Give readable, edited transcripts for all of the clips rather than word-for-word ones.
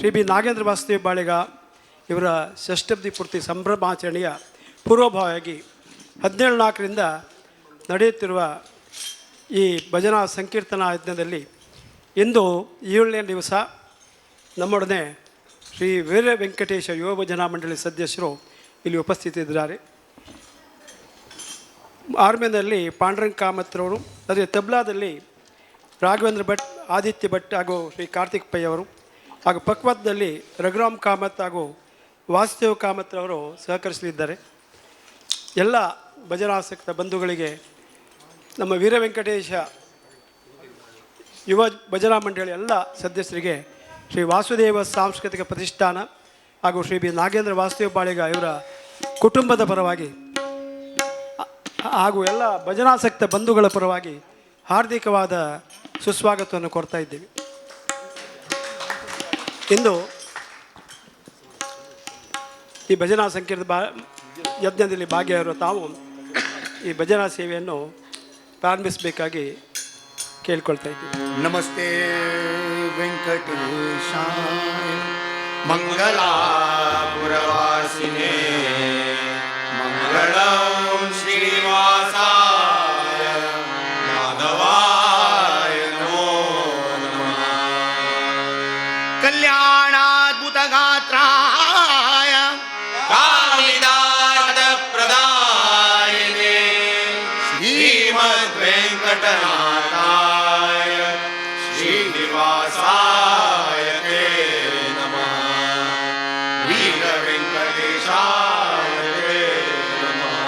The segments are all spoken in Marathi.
ಶ್ರೀ ಬಿ ನಾಗೇಂದ್ರ ವಾಸುದೇವ ಬಾಳಿಗ ಇವರ ಷಷ್ಠಬ್ದಿ ಪೂರ್ತಿ ಸಂಭ್ರಮಾಚರಣೆಯ ಪೂರ್ವಭಾವಿಯಾಗಿ 17/4 ನಡೆಯುತ್ತಿರುವ ಈ ಭಜನಾ ಸಂಕೀರ್ತನಾ ಯಜ್ಞದಲ್ಲಿ ಇಂದು 7ನೇ ದಿವಸ ನಮ್ಮೊಡನೆ ಶ್ರೀ ವೀರ ವೆಂಕಟೇಶ ಯುವ ಭಜನಾ ಮಂಡಳಿ ಸದಸ್ಯರು ಇಲ್ಲಿ ಉಪಸ್ಥಿತಿದ್ದಾರೆ. ಆರ್ಮೇನಲ್ಲಿ ಪಾಂಡುರಂಗ ಕಾಮತ್ರವರು, ಅದೇ ತಬ್ಲಾದಲ್ಲಿ ರಾಘವೇಂದ್ರ ಭಟ್, ಆದಿತ್ಯ ಭಟ್ ಹಾಗೂ ಶ್ರೀ ಕಾರ್ತಿಕ್ ಪೈ ಅವರು, ಹಾಗೂ ಪಕ್ವತ್ನಲ್ಲಿ ರಘುರಾಮ್ ಕಾಮತ್ ಹಾಗೂ ವಾಸುದೇವ್ ಕಾಮತ್ ಅವರು ಸಹಕರಿಸಲಿದ್ದಾರೆ. ಎಲ್ಲ ಭಜನಾಸಕ್ತ ಬಂಧುಗಳಿಗೆ, ನಮ್ಮ ವೀರ ವೆಂಕಟೇಶ ಯುವ ಭಜನಾ ಮಂಡಳಿ ಎಲ್ಲ ಸದಸ್ಯರಿಗೆ ಶ್ರೀ ವಾಸುದೇವ ಸಾಂಸ್ಕೃತಿಕ ಪ್ರತಿಷ್ಠಾನ ಹಾಗೂ ಶ್ರೀ ಬಿ ನಾಗೇಂದ್ರ ವಾಸುದೇವ ಬಾಳಿಗ ಇವರ ಕುಟುಂಬದ ಪರವಾಗಿ ಹಾಗೂ ಎಲ್ಲ ಭಜನಾಸಕ್ತ ಬಂಧುಗಳ ಪರವಾಗಿ ಹಾರ್ದಿಕವಾದ ಸುಸ್ವಾಗತವನ್ನು ಕೊಡ್ತಾ ಇದ್ದೀವಿ. ಇಂದು ಈ ಭಜನಾ ಸಂಕೀರ್ಣ ಯಜ್ಞದಲ್ಲಿ ಭಾಗಿಯಾಗಿರುವ ತಾವು ಈ ಭಜನಾ ಸೇವೆಯನ್ನು ಪ್ರಾರಂಭಿಸಬೇಕಾಗಿ ಕೇಳ್ಕೊಳ್ತಾ ಇದ್ದೀವಿ. ನಮಸ್ತೆ ವೆಂಕಟೇಶಾಯ ಮಂಗಲಾಪುರವಾಸಿನೇ ಮಂಗಳಂ ಶ್ರೀನಿವಾಸಾಯ ಮಾಧವಾಯ ನಮೋ ನಮಃ. ಕಲ್ಯಾಣಾದ್ಭುತ ಗಾತ್ರಾಯ ಕಾಮಿತಾರ್ಥ ಪ್ರದಾಯಿನೇ ಶ್ರೀಮದ್ ವೆಂಕಟನಾಥಾಯ ಶ್ರೀನಿವಾಸಾಯ ತೇ ನಮಃ. ವೀರ ವೆಂಕಟೇಶಾಯ ತೇ ನಮಃ.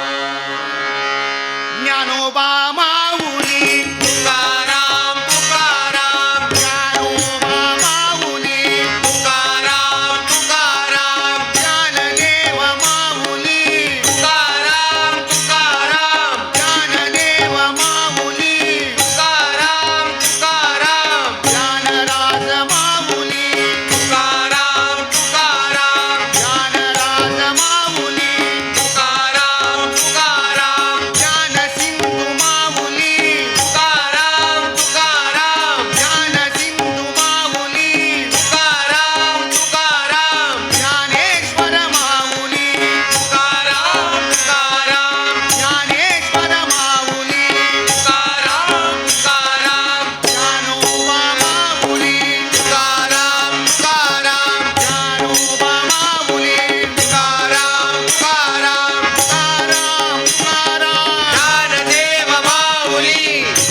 ಜ್ಞಾನೋಬಾ ಮಾವುಲಿ ತುಕಾರಾಮ್ ತುಕಾರಾಮ್, ಜ್ಞಾನೋಬಾ ಮಾವುಲಿ ತುಕಾರಾಮ್ ತುಕಾರಾಮ್, ಜ್ಞಾನದೇವ ಮಾವುಲಿ ತುಕಾರಾಮ್ ತುಕಾರಾಮ್, ಜ್ಞಾನದೇವ ಮಾವುಲಿ ತುಕಾರಾಮ್ ತುಕಾರಾಮ್, ಜ್ಞಾನರಾಜ ಮಾವುಲಿ ತುಕಾರಾಮ್ ತುಕಾರಾಮ್, ಜ್ಞಾನರಾಜ ಮಾವುಲಿ ತುಕಾರಾಮ್ ತುಕಾರಾಮ್, ಜ್ಞಾನ ಸಿಂಧು ಮಾವುಲಿ ತುಕಾರಾಮ್ ತುಕಾರಾಮ್, ಜ್ಞಾನ ಸಿಂಧು ಮಾವುಲಿ ತುಕಾರಾಮ್ ತುಕಾರಾಮ್, ಜ್ಞಾನೇಶ್ವರ ಮಾವುಲಿ ತುಕಾರಾಮ್ ತುಕಾರಾಮ್, ಜ್ಞಾನೇಶ್ವರ ಮಾವುಲಿ ತುಕಾರಾಮ್ ತುಕಾರಾಮ್, ಜ್ಞಾನೋಬಾ ಮಾವುಲಿ ತುಕಾರಾಮ್ ತುಕಾರಾಮ್, ಜ್ಞಾನೋಬಾ ಮಾವುಲಿ ತುಕಾರಾಮ್ ತುಕಾರಾಮ್, ತುಕಾರಾಮ್ ತುಕಾರಾಮ್, ಜ್ಞಾನದೇವ ಮಾವುಲಿ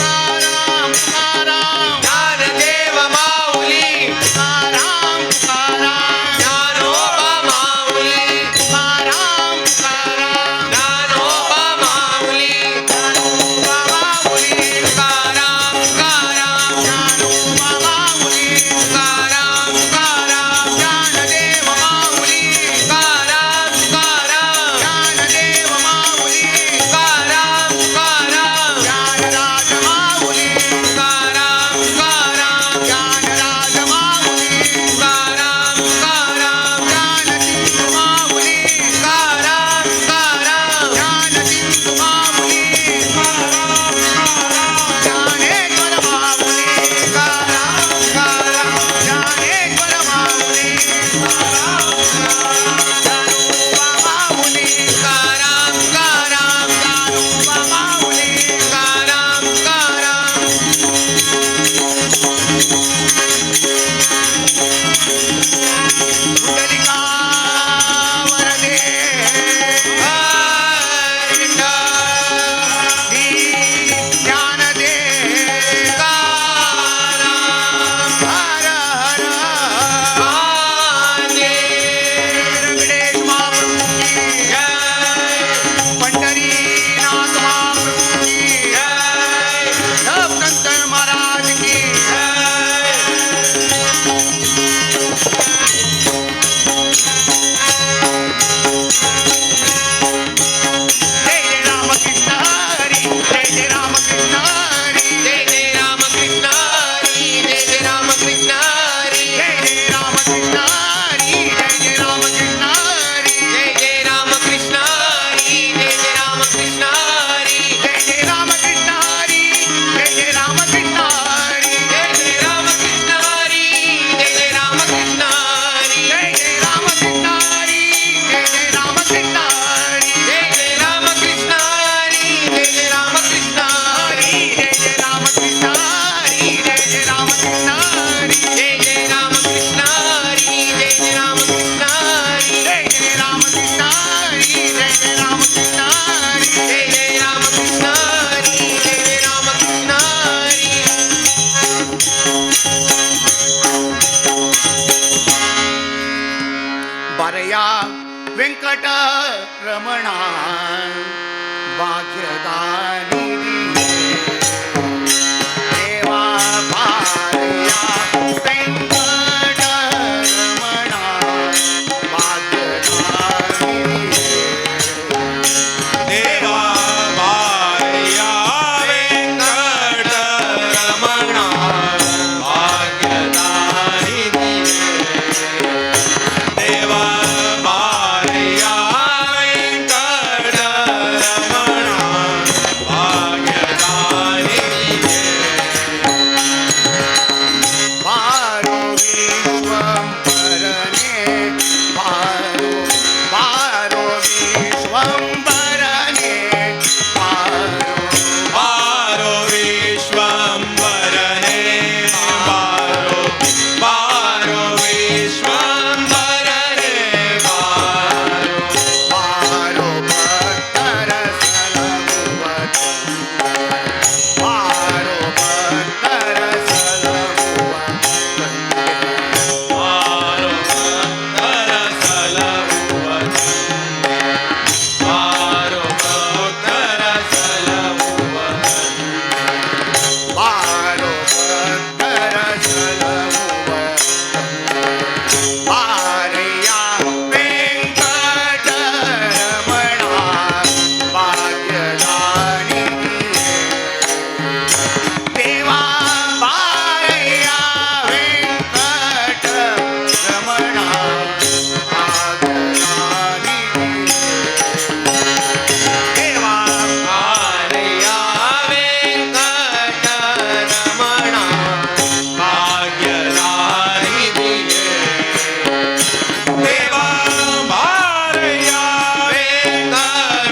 ತುಕಾರಾಮ್ ತುಕಾರಾಮ್, ಜ್ಞಾನದೇವ ಮಾವುಲಿ ತುಕಾರಾಮ್ ತುಕಾರಾಮ್, ಜ್ಞಾನೋಬಾ ಮಾವುಲಿ ತುಕಾರಾಮ್ ತುಕಾರಾಮ್, ಜ್ಞಾನೋಬಾ ಮಾವುಲಿ ಜ್ಞಾನೋಬಾ ಮಾವುಲಿ ತುಕಾರಾಮ್ ತುಕಾರಾಮ್, ಜ್ಞಾನೋಬಾ ಮಾವುಲಿ ತುಕಾರಾಮ್ ತುಕಾರಾಮ್, ಜ್ಞಾನದೇವ ಮಾವುಲಿ ತುಕಾರಾಮ್ ತುಕಾರಾಮ್, ಜ್ಞಾನದೇವ ಮಾವುಲಿ ತುಕಾರಾಮ್ ತುಕಾರಾಮ್, ಜ್ಞಾನರಾಜ ಮಾವುಲಿ ತುಕಾರಾಮ್ ತುಕಾರಾಮ್, ಜ್ಞಾನರಾಜ ಮಾವುಲಿ ತುಕಾರಾಮ್ ತುಕಾರಾಮ್, ಜ್ಞಾನ ಸಿಂಧು ಮಾವುಲಿ ತುಕಾರಾಮ್ ತುಕಾರಾಮ್, ಜ್ಞಾನ ಸಿಂಧು ಮಾವುಲಿ ತುಕಾರಾಮ್ ತುಕಾರಾಮ್, ಜ್ಞಾನೇಶ್ವರ ಮಾವುಲಿ ತುಕಾರಾಮ್ ತುಕಾರಾಮ್, ಜ್ಞಾನೇಶ್ವರ ಮಾವುಲಿ ತುಕಾರಾಮ್ ತುಕಾರಾಮ್, ಜ್ಞಾನೋಬಾ ಮಾವುಲಿ ತುಕಾರಾಮ್ ತುಕಾರಾಮ್, ಜ್ಞಾನೋಬಾ ಮಾವುಲಿ ತುಕಾರಾಮ್ ತುಕಾರಾಮ್. ಪುಂಡಲಿಕಾ ವರದೆ ಹರಿಣ ಶ್ರೀ ಜ್ಞಾನದೇ ತುಕಾರಾಮ್, ಹರ ಹರ ಆಂಜೇ ವೆಂಕಟೇಶ ಮಹಾಪ್ರಭು ಕಿ ಜೈ, पंढरीनाथ महाप्रभु की जय, नवकंचन महाराज की जय. जय जय रामकृष्ण हरि, जय जय रामकृष्ण हरि, जय जय रामकृष्ण हरि, जय जय रामकृष्ण हरि, जय जय रामकृष्ण हरि, जय जय रामकृष्ण हरि, जय जय रामकृष्ण हरि, जय जय रामकृष्ण हरि, जय जय रामकृष्ण हरि, जय जय रामकृष्ण हरि, जय जय रामकृष्ण हरि, जय जय रामकृष्ण हरि. ವೆಂಕಟರಮಣ ಭಾಗ್ಯದಾನಿ ದೇವಾ ಬಾರಯ್ಯ ವೆಂಕಟರಮಣ ಭಾಗ್ಯದಾನಿ ದೇವಾ ಬಾರಯ್ಯ ವೆಂಕಟರಮಣ ಭಾಗ್ಯದಾನಿ ದೇವಾ ಬಾರಯ್ಯ ವೆಂಕಟರಮಣ ಭಾಗ್ಯದಾನಿ ಬಾರೋ ವಿಶ್ವಂಭರನೇ ಬಾರೋ ಬಾರೋ ವಿಶ್ವಂಭರನೇ ಬಾರೋ ಬಾರೋ ವಿಶ್ವಂಭರನೇ ಬಾರೋ ಬಾರೋ ವಿಶ್ವಂಭರನೇ ಬಾರೋ ಬಾರೋ ಭಕ್ತರ ಸಲಹುವ ಬಾರೋ ಭಕ್ತರ ಸಲಹುವ ಬಾರೋ ಭಕ್ತರ ಸಲಹುವ ಬಾರೋ ಭಕ್ತರ ಸಲಹುವ ಬಾರೋ ಭಕ್ತರ ಸಲಹುವ ಬಾರಯ್ಯ ವೆಂಕಟರಮಣ ಭಾಗ್ಯದಾನಿ ದೇವಾ ಬಾರಯ್ಯ ವೆಂಕಟರಮಣ ಭಾಗ್ಯದಾನಿ ದೇವಾ ಬಾರಯ್ಯ ವೆಂಕಟರಮಣ ಭಾಗ್ಯದಾನಿಧಿಯೇ ದೇವಾ ಬಾರಯ್ಯ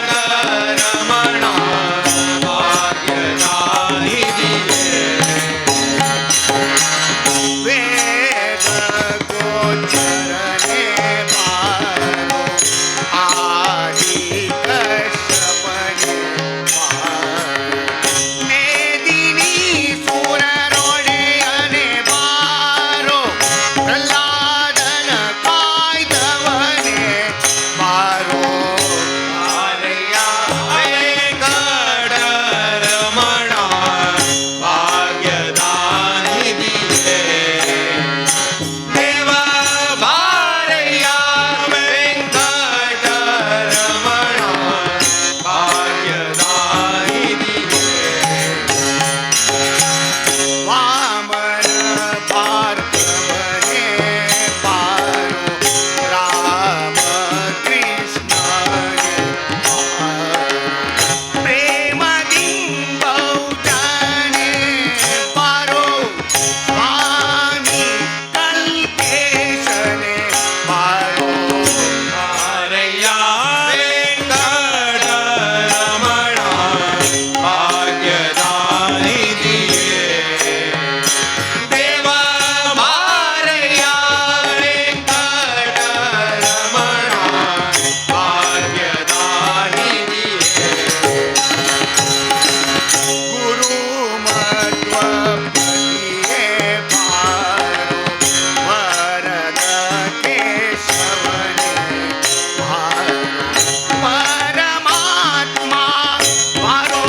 ವೆಂಕಟರಮಣ ಭಾಗ್ಯದಾನಿಧಿಯೇ ವೇದ ಗೋಚರನೆ ಬಾರೋ ಆದಿ ಕಶ್ಯಪನೆ ಬಾರೋ ಮೇದಿನಿ ಸೂರರೊಡೆಯನೆ ಬಾರೋ ಪ್ರಹ್ಲಾದನ ಕಾಯ್ದವನೆ ಬಾರೋ ಬಾರಯ್ಯ ವೆಂಕಟರಮಣ ಭಾಗ್ಯದಾನಿಧಿಯೇ ದೇವಾ ಬಾರಯ್ಯ ವೆಂಕಟರಮಣ ಭಾಗ್ಯದಾನಿಧಿಯೇ ವಾಮನ ಭಾರ್ಗವನೆ ಬಾರೋ ರಾಮ ಕೃಷ್ಣನೆ ಬಾರೋ ಪ್ರೇಮದಿಂಬೌಜನೆ ಬಾರೋ ಸ್ವಾಮಿ ಕಲ್ಪೇಶನೆ ಬಾರೋ ಬಾರಯ್ಯ ವೆಂಕಟರಮಣ ಭಾಗ್ಯದಾನಿಧಿಯೇ ದೇವಾ ಬಾರಯ್ಯ ವೆಂಕಟರಮಣ ಭಾಗ್ಯದಾನಿಧಿಯೇ ಗುರು ಮಧ್ವಪತಿಯೇ ಬಾರೋ ವರದ ಕೇಶವನೇ ಬಾರೋ ಪರಮಾತ್ಮ ಬಾರೋ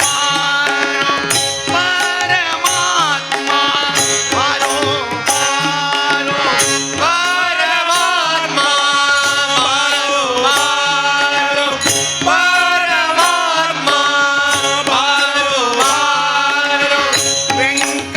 ಬಾರೋ ಪರಮಾತ್ಮ ಬಾರೋ ಬಾರೋ ಪರಮಾತ್ಮ ಬಾರೋ ಬಾರೋ ಪರಮಾತ್ಮ ಬಾರೋ ಬಾರೋ ವೆಂಕಟರಮಣ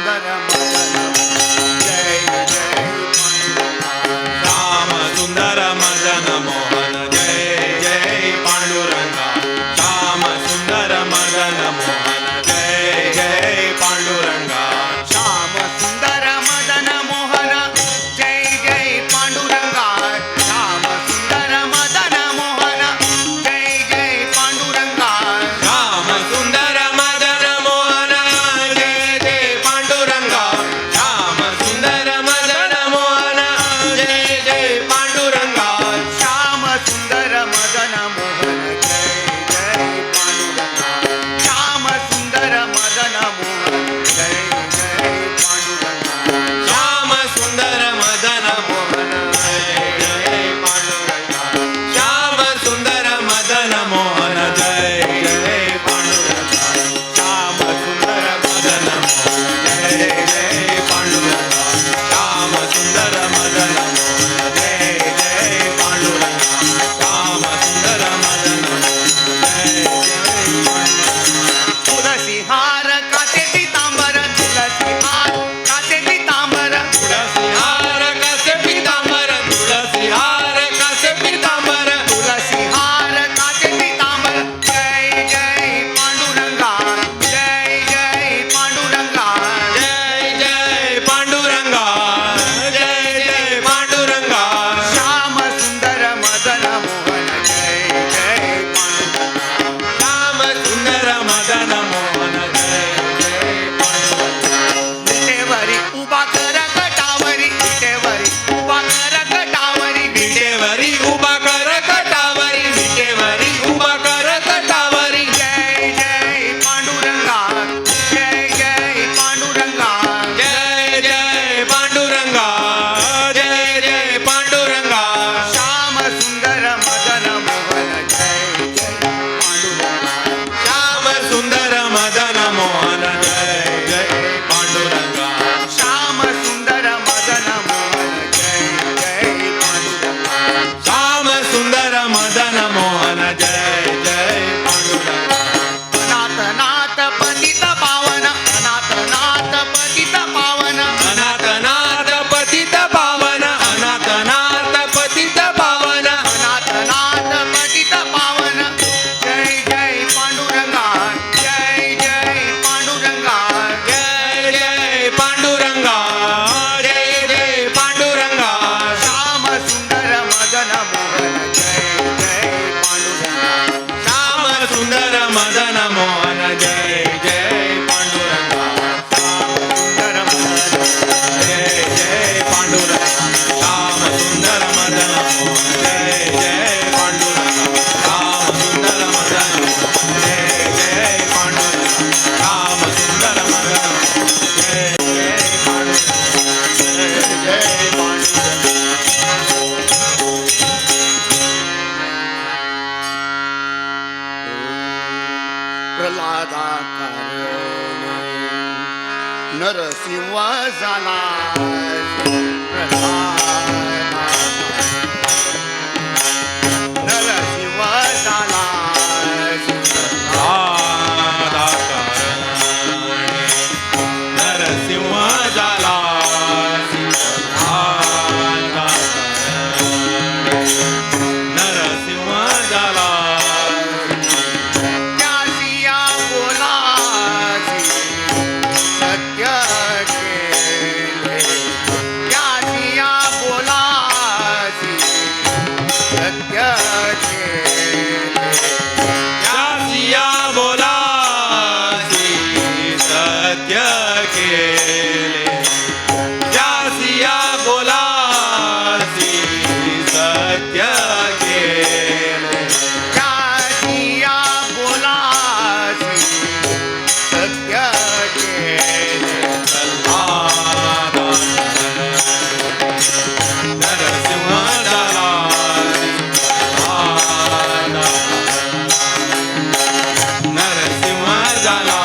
सुंदर मदन जय जय श्याम सुंदर मदन मोहन जय जय पांडुरंगा श्याम सुंदर मदन मोहन जय जय पांडुरंगा श्याम सुंदर मदन मोहन जय जय पांडुरंगा श्याम सुंदर मदन मोहन जय जय पांडुरंगा श्याम सुंदर मदन मोहन जय जय पांडुरंगा श्याम सुंदर मदन मोहन जय जय पांडुरंगा श्याम सुंदर मदन मोहन जय जय पांडुरंगा श्याम सुंदर मदन मोहन जय जय पांडुरंगा श्याम सुंदर मदन मोहन जय जय पांडुरंगा श्याम सुंदर मदन मोहन जय जय पांडुरंगा श्याम सुंदर मदन मोहन जय जय पांडुरंगा श्याम सुंदर मदन मोहन जय जय पांडुरंगा श्याम सुंदर मदन मोहन जय जय तुलसी हार काचे पितांबर तुलसी हार काचे पितांबर तुलसी हार कसे पितांबर तुलसी हार कसे पितांबर तुलसी हार काचे पितांबर जय जय पांडुरंगा जय जय पांडुरंगा जय जय पांडुरंगा जय जय पांडुरंगा श्याम सुंदर मदन मोहन जय जय पांडुरंगा श्याम सुंदर मदन मोहन जय जय पांडुरंगा विटेवरी उभा कर कटावरी विटेवरी उभा कर कटावरी विटेवरी उभा कर कटावरी विटेवरी उभा कर कटावरी जय जय पांडुरंगा जय जय पांडुरंगा जय जय पांडुरंगा जय जय पांडुरंगा श्याम सुंदर मदन मोहन जय जय पांडुरंगा श्याम सुंदर मदन मोहन जय जय पांडुरंगा श्याम सुंदर मदन मोहन जय जय पांडुरंगा श्याम सुंदर मदन मोहन जय जय पांडुरंगा अनाथ नाथ पतित पावन अनाथ नाथ पतित पावन अनाथ नाथ पतित पावन अनाथ नाथ पतित पावन अनाथ नाथ पतित पावन जय जय पांडुरंगा जय जय पांडुरंगा जय जय पांडुरंगा जय जय पांडुरंगा श्याम सुंदर मदन मोहन जय जय पांडुरंगा श्याम सुंदर मदन मोहन जय जय पांडुरंगा सुंदर मदन जय जय पांडुरंगा श्याम सुंदर मदन मोहन जय जय पांडुरंगा श्याम सुंदर मदन मोहन जय जय पांडुरंगा श्याम सुंदर मदन मोहन जय जय पांडुरंगा जय जय पांडुरंगा प्रल्हादाकार नरसिंह झाला नरसिंह झाला नरसिंह झाला नरसिंह झाला त्यासिया बोलासी सत्य केले त्यासिया बोलासी सत्य केले त्यासिया बोलासी सत्य केले त्यासिया बोलासी सत्य केले त्यासिया बोलासी सत्य केले नरसिंह झाला नरसिंह झाला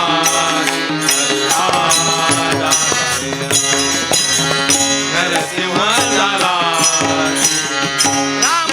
नरसिंह झाला राम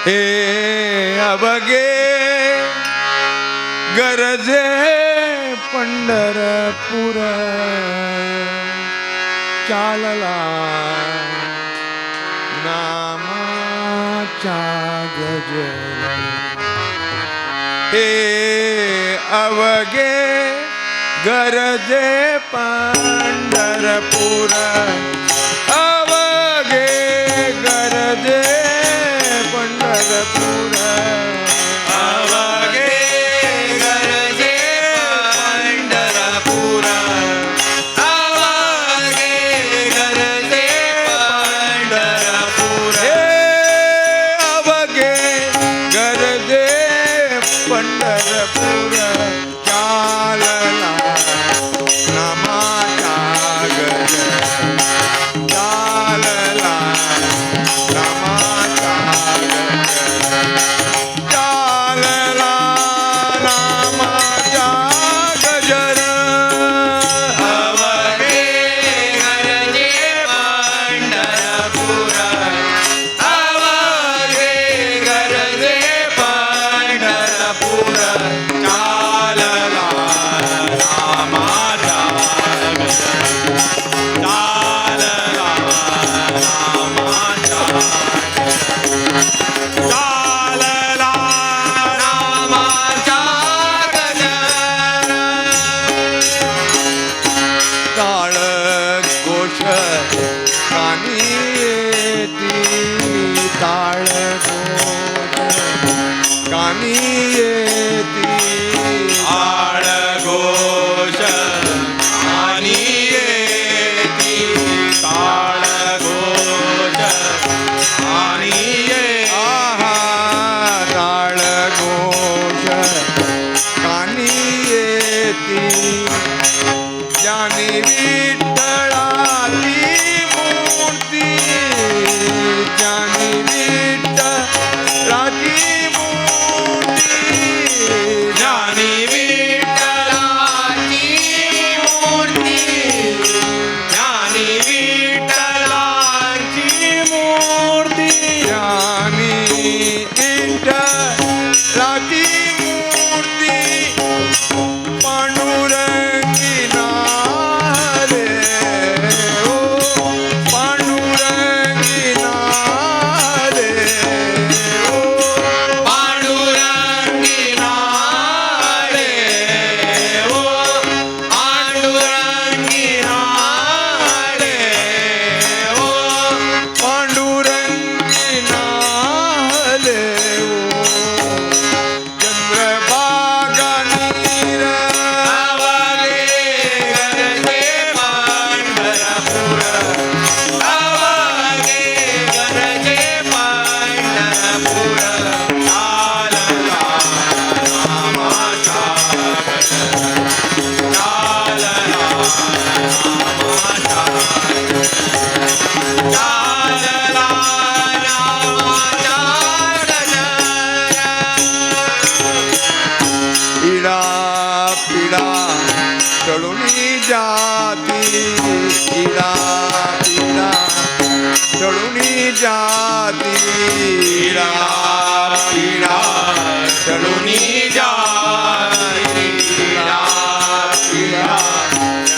हे अवघे गरजे पंढरपूर चालला नामाचा गजर हे अवघे गरजे पंढरपूर अवघे गरजे पंढरपूर अवघे गरजे पंढरपूर अवघे गरजे पंढरपूर हे अवघे गरजे पंढरपूर चालला नामाचा गजर चालला नामाचा गजर चालला नामाचा गजर अवघे गरजे पंढरपूर अवघे गरजे पंढरपूर चालला नामाचा गजर चालला नामाचा चालला नामाचा गजर टाळ घोष कानी येती टाळ घोष कानी येती आळ घोष आणि येती टाळ घोष आणि आहा टाळ घोष कानी येती ज्यानी विठ्ठलाची मूर्ती ज्यानी विठ्ठलाची मूर्ती ज्ञानी विठ्ठलाची मूर्ती ज्ञानी विठ्ठलाची मूर्ती ज्यानी विठ्ठलाची मूर्ती पांडुरंगी नारे ओ पांडुरंगी नारे ओ पांडुरंगी नारे ओ पांडुरंगी नारे ओ पांडुरंगी नाले ओ चंद्रभागा नीर अवघे गरजे पंढरपूर अवघे गरजे पंढरपूर चालला नामाचा गजर चालला नामाचा चालला नामाचा गजर इडा पिडा चढुनी जाती इडा पिडा चढुनी जाती इडा पिडा चढुनी जाती इडा पिडा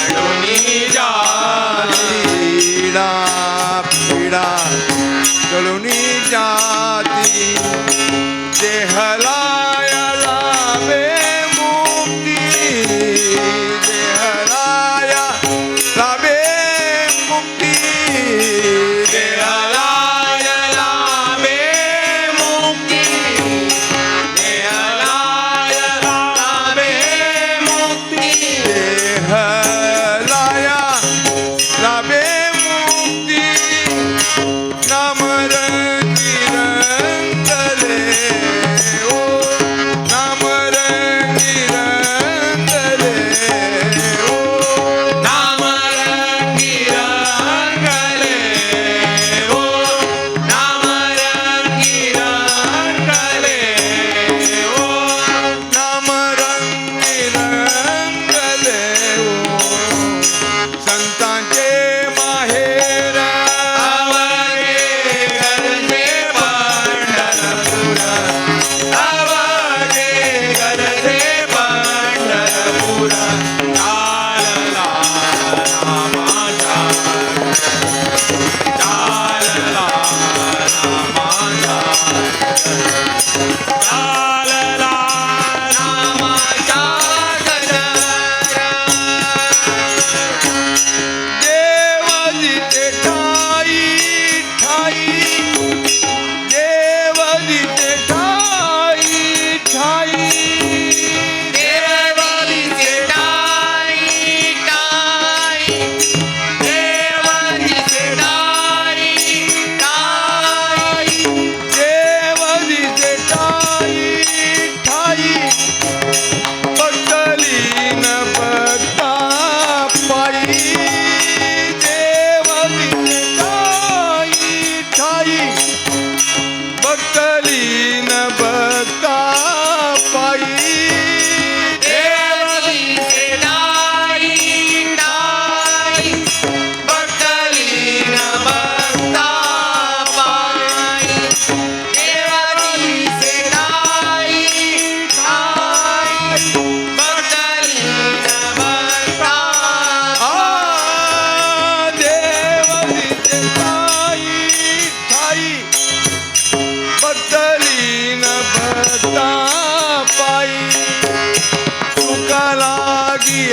चढुनी जाती इडा पिडा चढुनी जाती देहलाया लावे मुक्ती देहलाया लावे मुक्ती देहलाय लाभे मुक्ती देहलाय लाभे मुक्ती देहलाया लावे मुक्ती नामरंगी रंगले ओ नामरंगी रंगले ओ नाम रंगी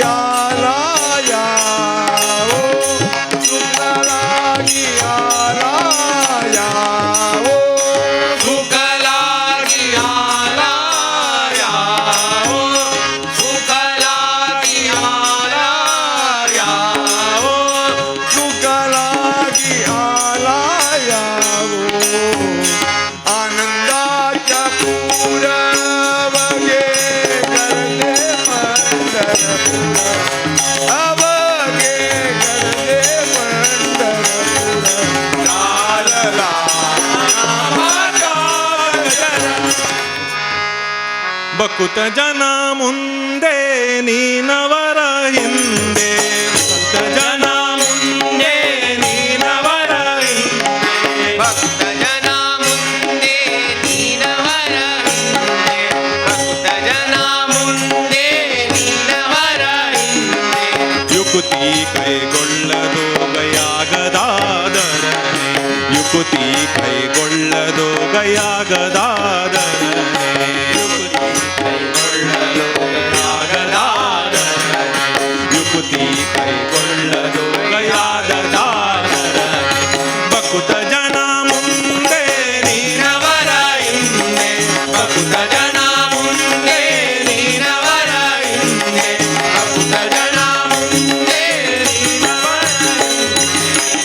ಆಲಯ ಓ ಶುಕ್ಲರಾಗಿ ಆಲಯ ಓ ಶುಕಲಾಗಿ ಆಲಯ ಓ ಶುಕಲಾಗಿ ಆಲಯ ಓ ಶುಕಲಾಗಿ ಆಲಯ ಆನಂದಾಚ ಪೂರವಗೆ ಕರಲೆ ಮಂಡರಪುರ ಅವಗೆ ಕರಲೆ ಮಂಡರಪುರ ಲಾಲಲಾ ಬಕುತ ಜನ ಮುಂದೆ ನೀನವರ ಹಿಂದೆ ಬಕುತ ಜನ ಮುಂದೆ ನೀನವರ ಹಿಂದೆ ಭಕ್ತ ಜನ ಮುಂದೆ ನೀನವರ ಹಿಂದೆ ಭಕ್ತ ಜನ ಮುಂದೆ ನೀನವರ ಹಿಂದೆ ಯುಕುತಿ ಕೈಗೊಳ್ಳದು ಗಯಾಗದಾದರನೆ ಯುಕುತಿ ಕೈಗೊಳ್ಳದು ಗಯಾಗದಾದರನೆ ಯುಕುತಿ ಕೈಗೊಳ್ಳದು ಗಯಾಗದಾದರನೆ ಯುಕುತಿ ಕೈಗೊಳ್ಳದು ಗಯಾಗದಾದರನೆ ಬಕುತ ಜನ ಮುಂದೆ ನೀನವರ ಹಿಂದೆ ಬಕುತ ಜನ ಮುಂದೆ ನೀನವರ ಹಿಂದೆ ಬಕುತ ಜನ ಮುಂದೆ ನೀನವರ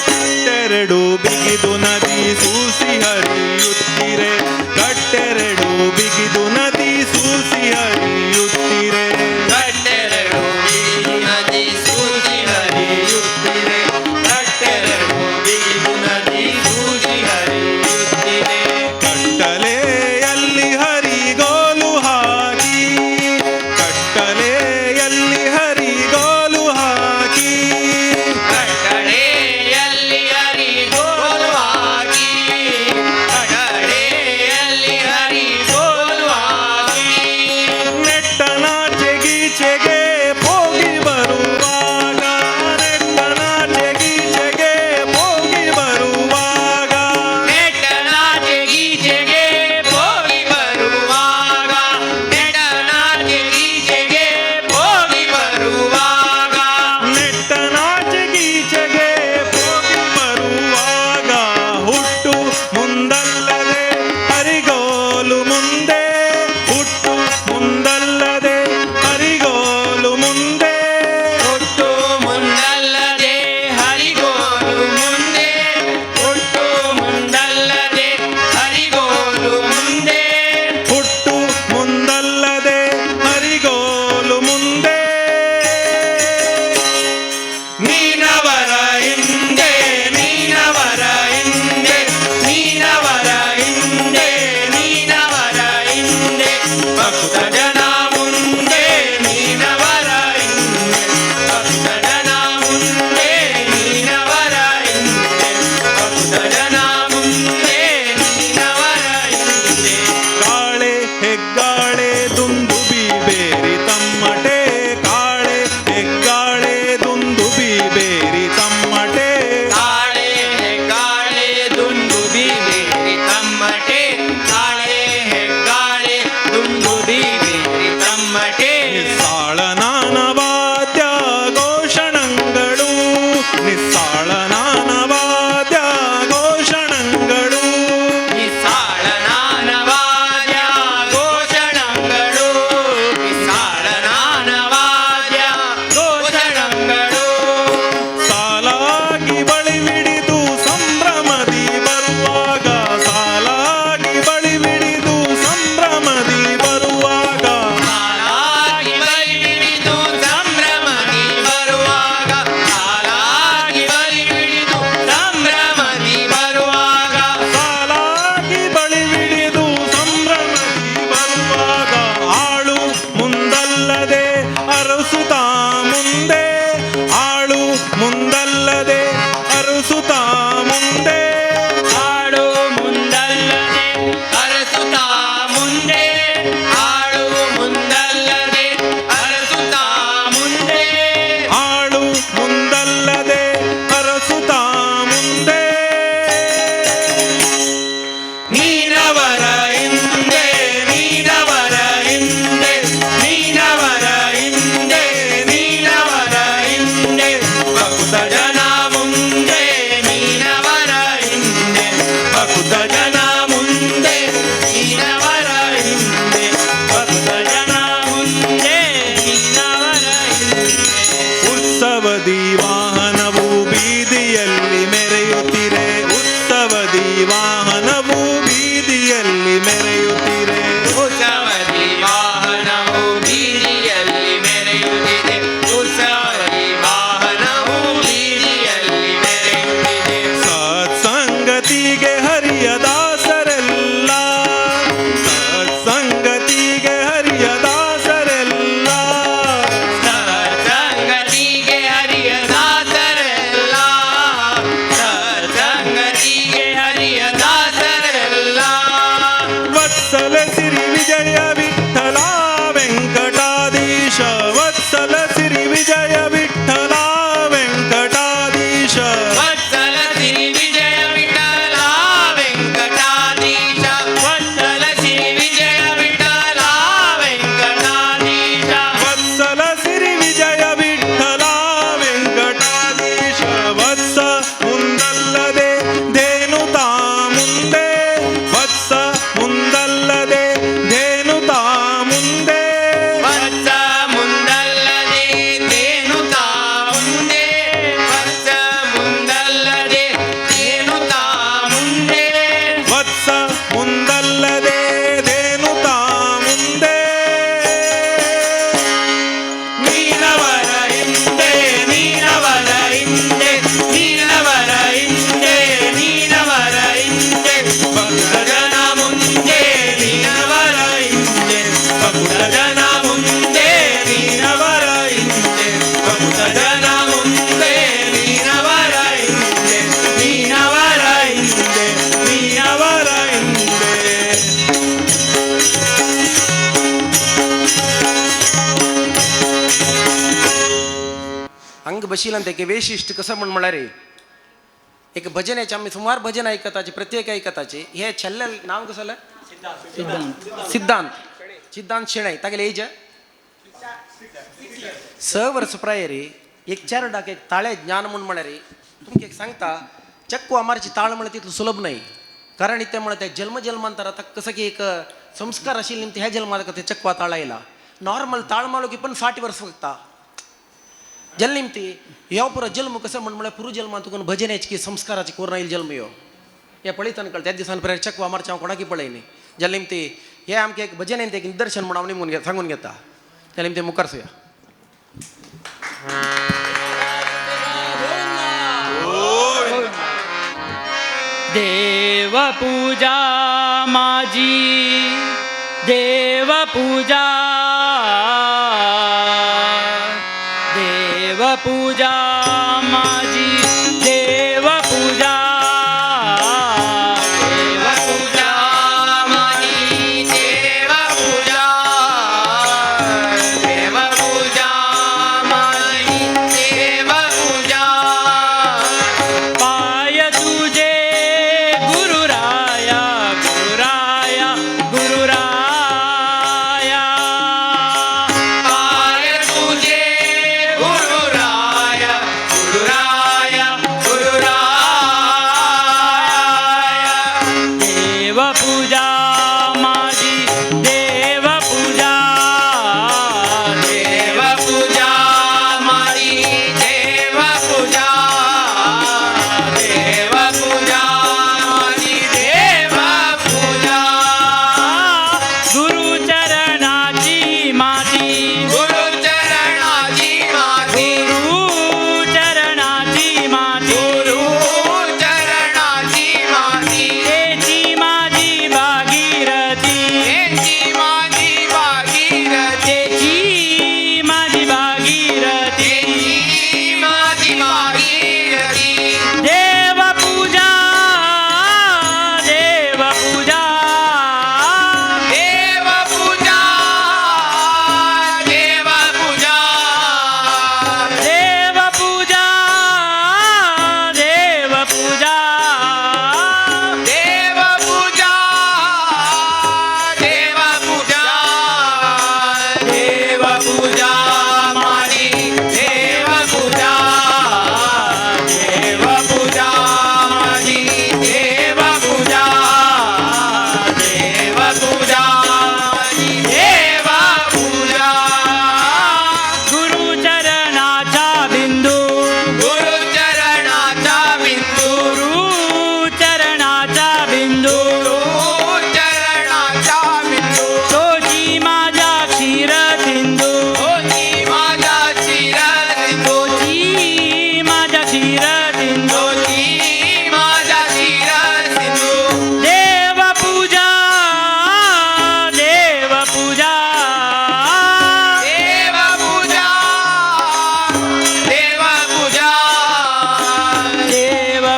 ಕಟ್ಟೆರಡು ಬಿಗಿದು ನದಿ ಸೂಸಿ ಹರಿಯುತ್ತಿರೆ ಕಟ್ಟೆರಡು ಬಿಗಿದು ನದಿ ಸೂಸಿ ಹರಿಯುತ್ತಿರೆ ಕಟ್ಟೆರಡು ಬಿಗಿದು ನದಿ ಸೂಸಿ ಹರಿಯುತ್ತಿದೆ ಕಟ್ಟೆರಡು ಬಿಗಿದು ನದಿ ಸೂಸಿ ಹರಿಯುತ್ತಿದೆ ಕಟ್ಟಲೆಯಲ್ಲಿ ಹರಿಗೋಲು ಹಾಕಿ ಕಟ್ಟಲೆಯಲ್ಲಿ ಹರಿಗೋಲು ಹಾಕಿ ಕಟ್ಟಳೆಯಲ್ಲಿ ಹರಿಗೋಲು ಹಾಕಿ ಬೀದಿಯಲ್ಲಿ ಮೆರೆಯುತ್ತಿರೆ ಉತ್ಸವದಿ ವಾಹನವು ಬೀದಿಯಲ್ಲಿ ಮೆರೆಯುತ್ತಿರೆ ಉತ್ಸವದಿ ವಾಹನವು ಬೀದಿಯಲ್ಲಿ ಮೆರೆಯುತ್ತಿದೆ ಉತ್ಸವದಿ ವಾಹನವು ಬೀದಿಯಲ್ಲಿ ಮೆರೆಯುತ್ತಿದೆ ಸತ್ಸಂಗತಿಗೆ ಹರಿಯ ದಾಸರೆಲ್ಲ ಸತ್ಸಂಗತಿಗೆ ಹರಿಯ ದಾಸರೆಲ್ಲ ಸತ್ಸಂಗತಿಗೆ ಹರಿಯ ದಾಸರೆಲ್ಲ ಸತ್ಸಂಗತಿಗೆ ಹರಿಯ ದಾಸರೆಲ್ಲ ವತ್ಸಲ ಸಿರಿ ವಿಜಯ ವಿಠಲ ವೆಂಕಟಾಧೀಶ ವತ್ಸಲ ಸಿರಿ ವಿಜಯ ವಿಠಲ ವೆಂಕಟಾಧೀಶ ವತ್ಸಲ ಸಿರಿ ವಿಜಯ ವಿಠಲ ವೆಂಕಟಾಧೀಶ ವತ್ಸಲ ಸಿರಿ ವಿಜಯ ವಿಠಲ ವೆಂಕಟಾಧೀಶ ವತ್ಸಲ ಸಿರಿ ವಿಜಯ ವಿಠಲ ವೆಂಕಟಾಧೀಶ ವತ್ಸ ಮುಂದಲ್ಲದೆ ಧೇನುತಾ ಮುಂದೆ ವತ್ಸ ಮುಂದಲ್ಲದೆ ಧೇನುತಾ ಮುಂದೆ ವತ್ಸ ಮುಂದಲ್ಲದೆ ತೇನುತಾ ಮುಂದೆ ವತ್ಸ ಮುಂದಲ್ಲದೆ ತೇನುತಾ ಮುಂದೆ ವತ್ಸ ಮುಂದಲ್ಲದೆ ಧೇನುತಾ ಮುಂದೆ ನೀನವರ ಹಿಂದೆ ನೀನವರ ಹಿಂದೆ ನೀನವರ ಹಿಂದೆ ನೀನವರ ಹಿಂದೆ ಭಕ್ತ ಜನ ಮುಂದೆ ನೀನವರ ಹಿಂದೆ ಭಕ್ತ ಜನ ಮುಂದೆ ನೀನವರ ಹಿಂದೆ ಭಕ್ತ ಜನ ಮುಂದೆ ನೀನವರ ಹಿಂದೆ ನೀನವರ ಹಿಂದೆ ನೀನವರ ಹಿಂದೆ अंग बशील वैशिष्ट्य कसं म्हण म्हणा रे एक भजनाचे आम्ही सुमार भजन ऐकताचे प्रत्येक ऐकताचे हे छल्ल नाव कसं सिद्धांत सिद्धांत शेणय तागेले एज स वर्ष प्राय रे एक 4 डाक एक ताळे ज्ञान म्हणून म्हणा रे तुमके एक सांगता चक्कू अमारची ताळ म्हणा तिथलं सुलभ नाही कारण इथे म्हणत आहे जन्मजन्मांतर आता कसं की एक संस्कार असेल निमते ह्या जन्मात का ते चक्वा ताळायला नॉर्मल ताळ मालो की पण 60 वर्ष बघता जल्निमती ह्या पुरा जन्म कसं म्हणा पूर्व जन्मात तुकून भजन याची की संस्काराची कोर राहील जन्म यो या पळीतन कळ त्या दिवसांपर्यंत चक्वा अमारच्या कोणाकी पळयनी जल्निमती हे आमके एक भजन आहे एक निदर्शन म्हणून निमून घ्या सांगून घेता त्याला ते मुखारसूया देवपूजा माझी देवपूजा देवपूजा माझी देवपूजा देवपूजा माझी देवपूजा देवपूजा माझी देवपूजा पाय तुझे गुरुराया गुरुराया गुरुराया पाय तुझे गुरुराया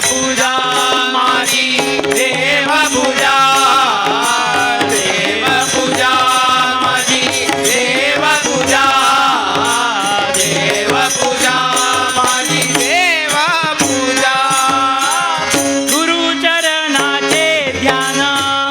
पूजा माझी देव पूजा देव पूजा माझी देव पूजा देव पूजा माझी देव पूजा गुरुचरणाचे ध्यान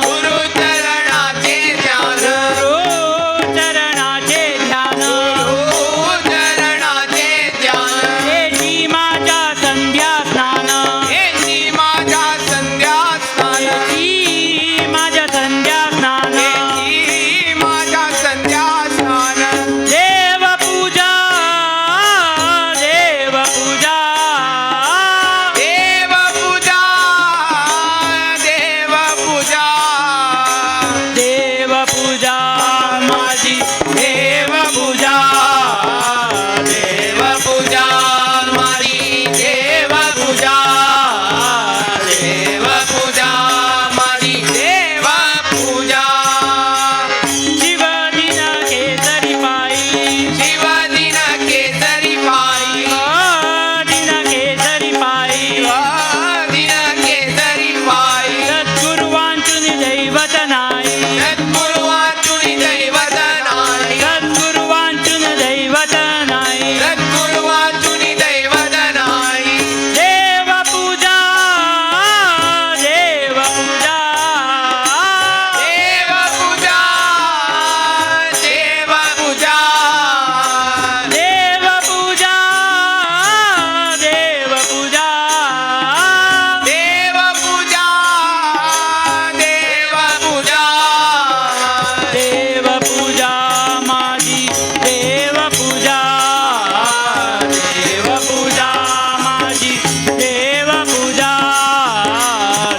गुरुचरणाचे ध्यान गुरुचरणाचे ध्यान गुरुचरणाचे ध्यान हेची माझ्या संध्या स्नान हेची माझ्या संध्या स्नान हेची माझ्या संध्या स्नान हेची माझ्या संध्या स्नान देव पूजा देव पूजा देव पूजा देव पूजा देव पूजा माझी देव पूजा देव पूजा माझी देव पूजा देव पूजा माझी देव पूजा शिवदिन केसरी पायी शिवदिन केसरी पायी दिन केसरी पायी दिन केसरी पायी सद्गुरु वांचुनी दैवत नाही सद्गुरु वाचुनी दैवत नाही सद्गुरु वांचुन दैवत नाही सद्गुरु वाचुनी दैवत नाही देव पूजा देव पूजा देव पूजा देव पूजा देव पूजा देव पूजा देव पूजा देव पूजा देव पूजा माझी देव पूजा देव पूजा माझी देव पूजा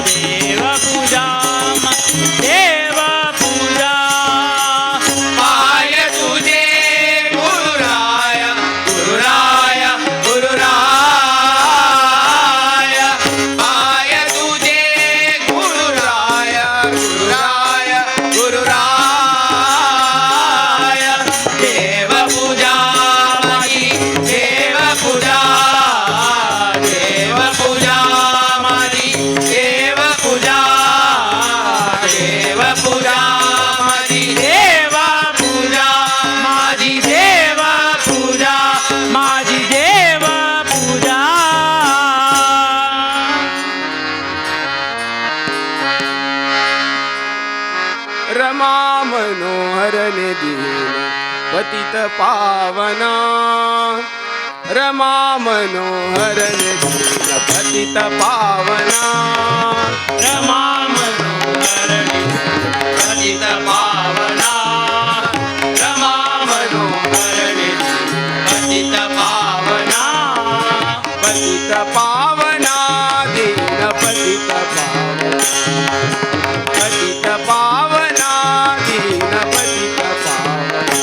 देव पूजा देव पूजा पाय तुझे गुरुराय गुरुराय गुरुराय पाय तुझे गुरुराय गुरुराय गुरुराय देव पूजा माझी देव पूजा देव पूजा माझी देव पूजा देव पूजा माझी देव पूजा माझी देव पूजा माझी देव पूजा रमा मनोहर दीन पतित पावना रमा मनोहर दीन पतित पावना रमा मनोहर पतित पावना रमा मनोहर पतित पावना पतित पावना दीन पतित पावना पतित पावना दीन पतित पावना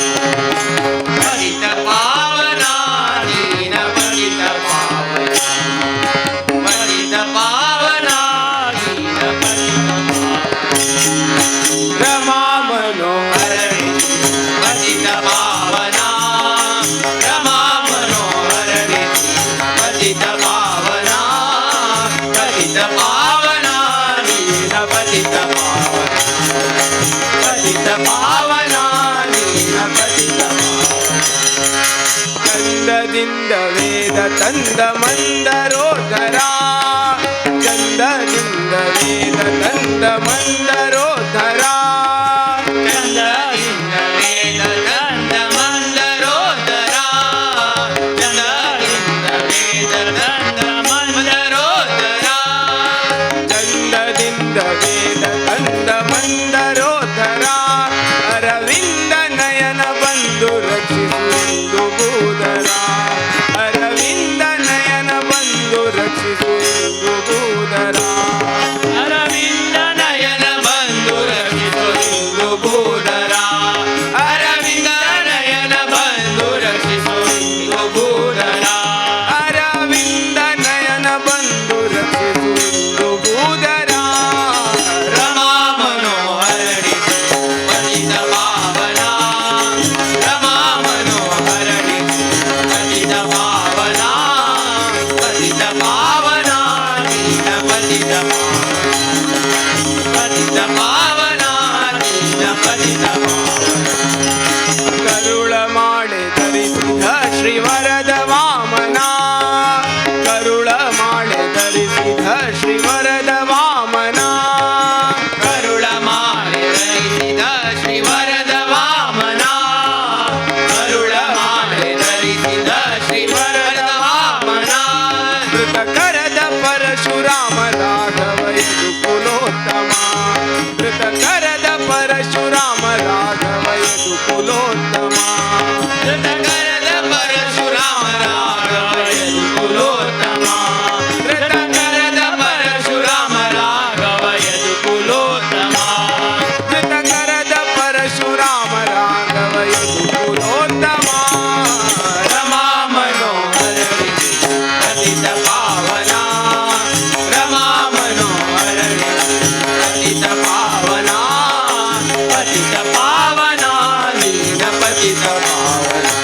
पतित पावना दीन पतित पावना पतित पावना दीन पतित पावना रमा मनोहर पतित पावना रमा मनोहर पतित पावना पतित पावना दीन पतित पावना पतित पावना दीन पतित चंदದಿಂದ ವೇದ ತಂದ ಮಂದರೋಧರಾ ಚಂದದಿಂದ ವೇದ ತಂದ ಮಂದರೋಧರಾ ಚಂದದಿಂದ ವೇದ ತಂದ ಮಂದರೋಧರಾ ಚಂದದಿಂದ ವೇದ ತಂದ ಮಂದರೋಧರಾ ಚಂದದಿಂದ ವೇದ ತಂದ ಮಂದರೋಧರಾ ಅರವಿಂದ ನಯನ ಬಂದು ರಕ್ಷಿಸುವುದು ಬೂದರ ಅರವಿಂದ ನಯನ ಬಂದು ರಕ್ಷಿಸುವುದು ಬೂದರ ಅರವಿಂದ ನಯನ ಬಂದು ರಕ್ಷಿಸುವುದು ಬೂದರ ಅರವಿಂದ ನಯನ ಬಂದು ರಕ್ಷಿಸುವುದು ಬೂದರ ಅರವಿಂದ ನಯನ ಬಂದು ರಕ್ಷಿಸುವುದು ಬೂದರ ರಮಾ ಮನೋಹರ ಪತಿತ ಪಾವನ ರಮಾ ಮನೋಹರ ಪತಿತ ಪಾವನ ಪತಿತ ಪಾವನ पतित पावना दीन पतित करुळ माळे धरिसिद श्री वरद वामना करुळ माळे धरिसिद श्री वरद वामना करुळ माळे धरिसिद श्री वरद वामना करुळ माळे धरिसिद श्री वरद वामना धृत करद परशुराम राघव यदुकुलोत्तमा धृत करद परशुराम राघव यदुकुलोत्तमा धृतकरद परशुराम राघव यदुकुलोत्तमा धृतकरद परशुराम राघव यदुकुलोत्तमा धृत करद परशुराम राघव यदुकुलोत्तमा रमा मनोहर पतित पावना रमा मनोहर पतित पावना पतित पावना दीन पतित पावना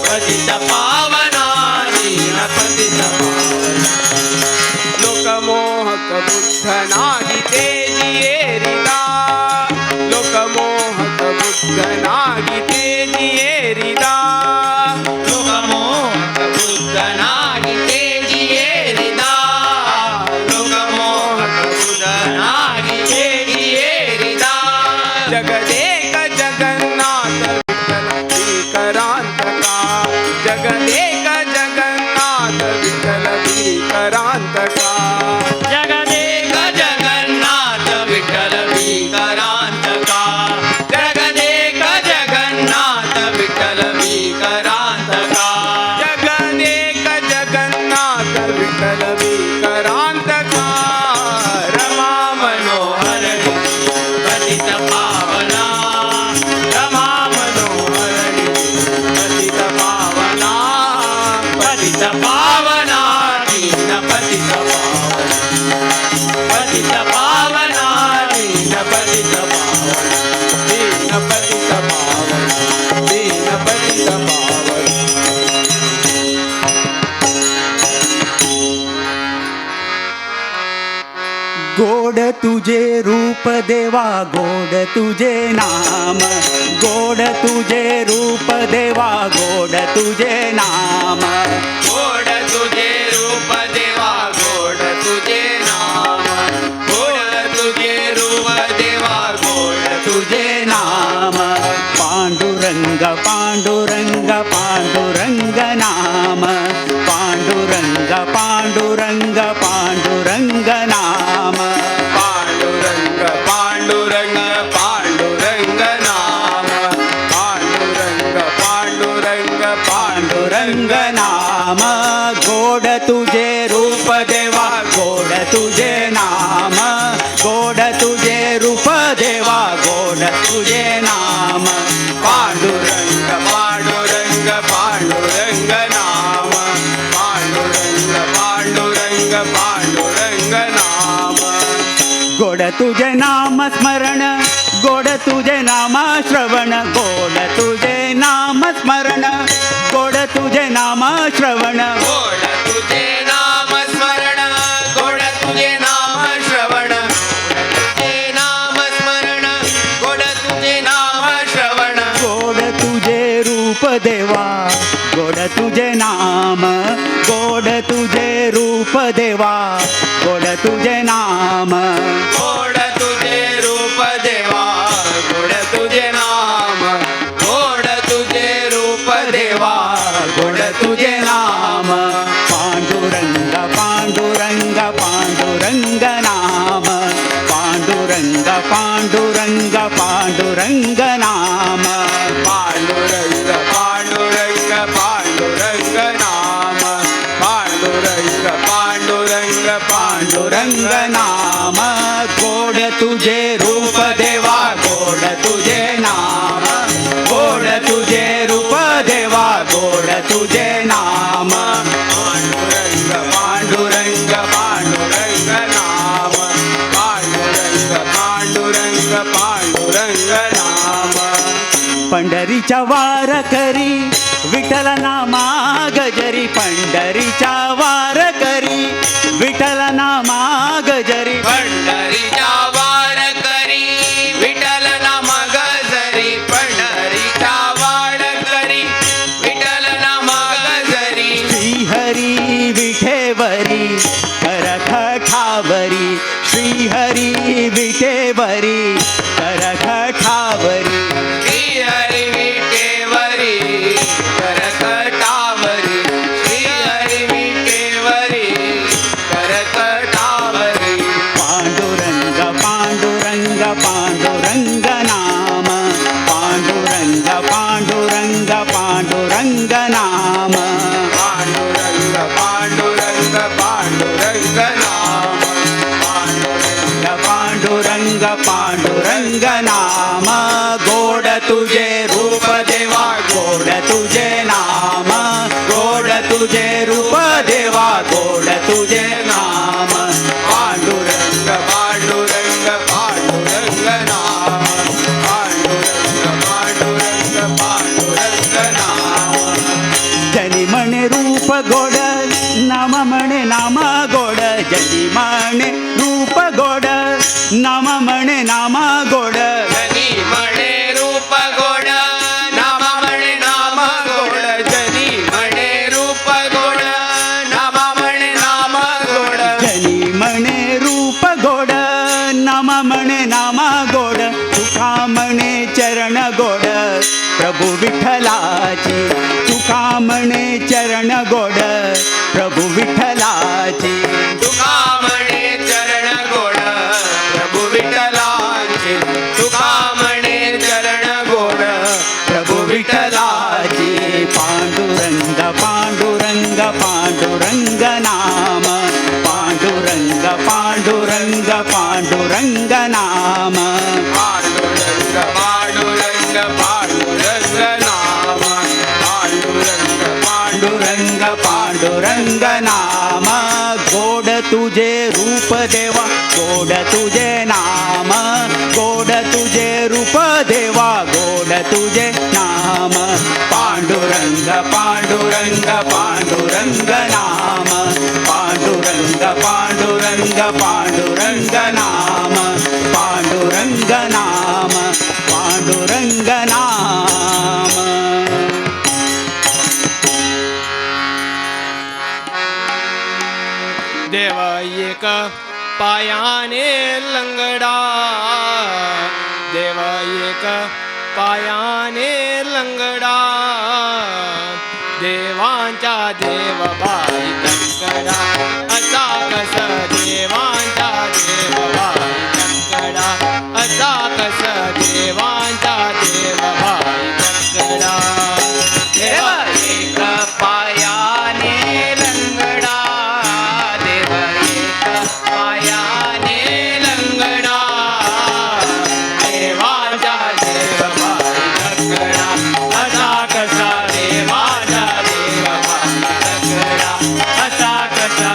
पतित पावना दीन पतित पावना लोकमोहक बुद्ध नागी तेजियेरिदा लोकमोहक बुद्ध नागी तेजियेरिदा लोकमोहक बुद्धनागी तेजियेरिदा लोकमोहक बुद्धनागी तेजियेरिदा जगदेक जगन्नाथ विठ्ठल भीकरांतका जगदेक जगन्नाथ विठ्ठल भीकरांतका जगदेक जगन्नाथ विठ्ठल भीकरांतका जगदेक जगन्नाथ विठ्ठल भीकरांतका जगदेक जगन्नाथ विठ्ठल भीकरांतका रमा मनोहर पतित पावना रमा मनोहर पतित पावना पतित पावना दीन पतित पावना पतित पावना दीन पतित पावना दीन पतित पावन दीन पतित पावन गोड तुझे रूप देवा गोड तुझे नाम गोड तुझे रूप देवा गोड तुझे नाम गोड तुझे रूप देवा गोड तुझे नाम गोड तुझे रूप देवा गोड तुझे नाम पांडुरंग पांडुरंग पांडुरंग नाम पांडुरंग पांडुरंग पांडुरंग नाम पांडुरंग पांडुरंग पांडुरंग नाम पांडुरंग पांडुरंग पांडुरंग नाम गोड तुझे रूप देवा गोड तुझे नाम गोड तुझे रूप देवा गोड तुझे नाम पांडुरंग पांडुरंग पांडुरंग नाम पांडुरंग पांडुरंग पांडुरंग नाम गोड तुझे नाम स्मरण गोड तुझे नाम श्रवण गोड तुझे नाम स्मरण गोड तुझे नाम श्रवण गोड तुझे नाम स्मरण गोड तुझे नाम श्रवण तुझे नाम स्मरण गोड तुझे नाम श्रवण गोड तुझे रूप देवा गोड तुझे नाम गोड तुझे रूप देवा गोड तुझे नाम गोड तुझे रूप देवा गोड तुझे नाम गोड तुझे रूप देवा गोड तुझे नाम पांडुरंग पांडुरंग पांडुरंग नाम पांडुरंग पांडुरंग पांडुरंग नाम पांडुरंग पांडुरंग पांडुरंग नाम पांडुरंग पांडुरंग पांडुरंग नाम गोड तुझे रूप देवा गोड तुझे नाम गोड तुझे रूप देवा गोड तुझे नाम पांडुरंग पांडुरंग पांडुरंग नाम पांडुरंग पांडुरंग पांडुरंग नाम पंढरीच्या वार करी विठ्ठल नामा गजरी पंढरीच्या वार करी विठ्ठल नामा करघटावरी श्रीहरी विटेवरी करघटावरी श्री हरी विटेवरी करकटावरी श्री हरी विटेवरी करकटावरी पांडुरंग पांडुरंग पांडुरंग नाम पांडुरंग पांडुरंग पांडुरंग नाम पांडुरंग पांडुरंग पांडुरंग नाम पांडुरंग पांडुरंग नाम गोड तुझे रूप देवा गोड तुझे नाम गोड तुझे रूप देवा गोड तुझे नाम पांडुरंग पांडुरंग पांडुरंग नाम पांडुरंग पांडुरंग पांडुरंग नाम जनी म्हणे रूप गोड नाम म्हणे नाम गोड जनी म्हणे रूप गोड नाम म्हणे नाम गोड जनी म्हणे रूप गोड नाम म्हणे नाम गोड जनी म्हणे रूप गोड नाम म्हणे नाम गोड जनी म्हणे रूप गोड नाम म्हणे नाम गोड तुका म्हणे चरण गोड प्रभू विठ्ठलाची तुका म्हणे चरण गोड प्रभू विठ्ठलाची तुका म्हणे चरण गोड प्रभू विठ्ठलाचे तुका म्हणे चरण गोड प्रभू विठ्ठलाची पांडुरंग पांडुरंग पांडुरंग नाम पांडुरंग पांडुरंग पांडुरंग नाम पांडुरंग पांडुरंग पांडुरंग नाम पांडुरंग पांडुरंग पांडुरंग नाम गोड तुझे रूप देवा गोड तुझे नाम गोड तुझे रूप देवा गोड तुझे नाम पांडुरंग पांडुरंग पांडुरंग नाम पांडुरंग पांडुरंग पांडुरंग नाम पांडुरंग नाम पांडुरंग नाम देव एक पायाने लंगडा देव एक पायाने लंगडा देवांच्या देव बाई तंकडा असा कस देवांच्या देव बाई तंकडा असा कस देवांच्या देव बाई तंकडा देव एक पायाने लंगडा देव एक पायाने लंगडा देवाच्या देव बाई तंकडा असा कसा देवाच्या देव बाई तंकडा असा कसा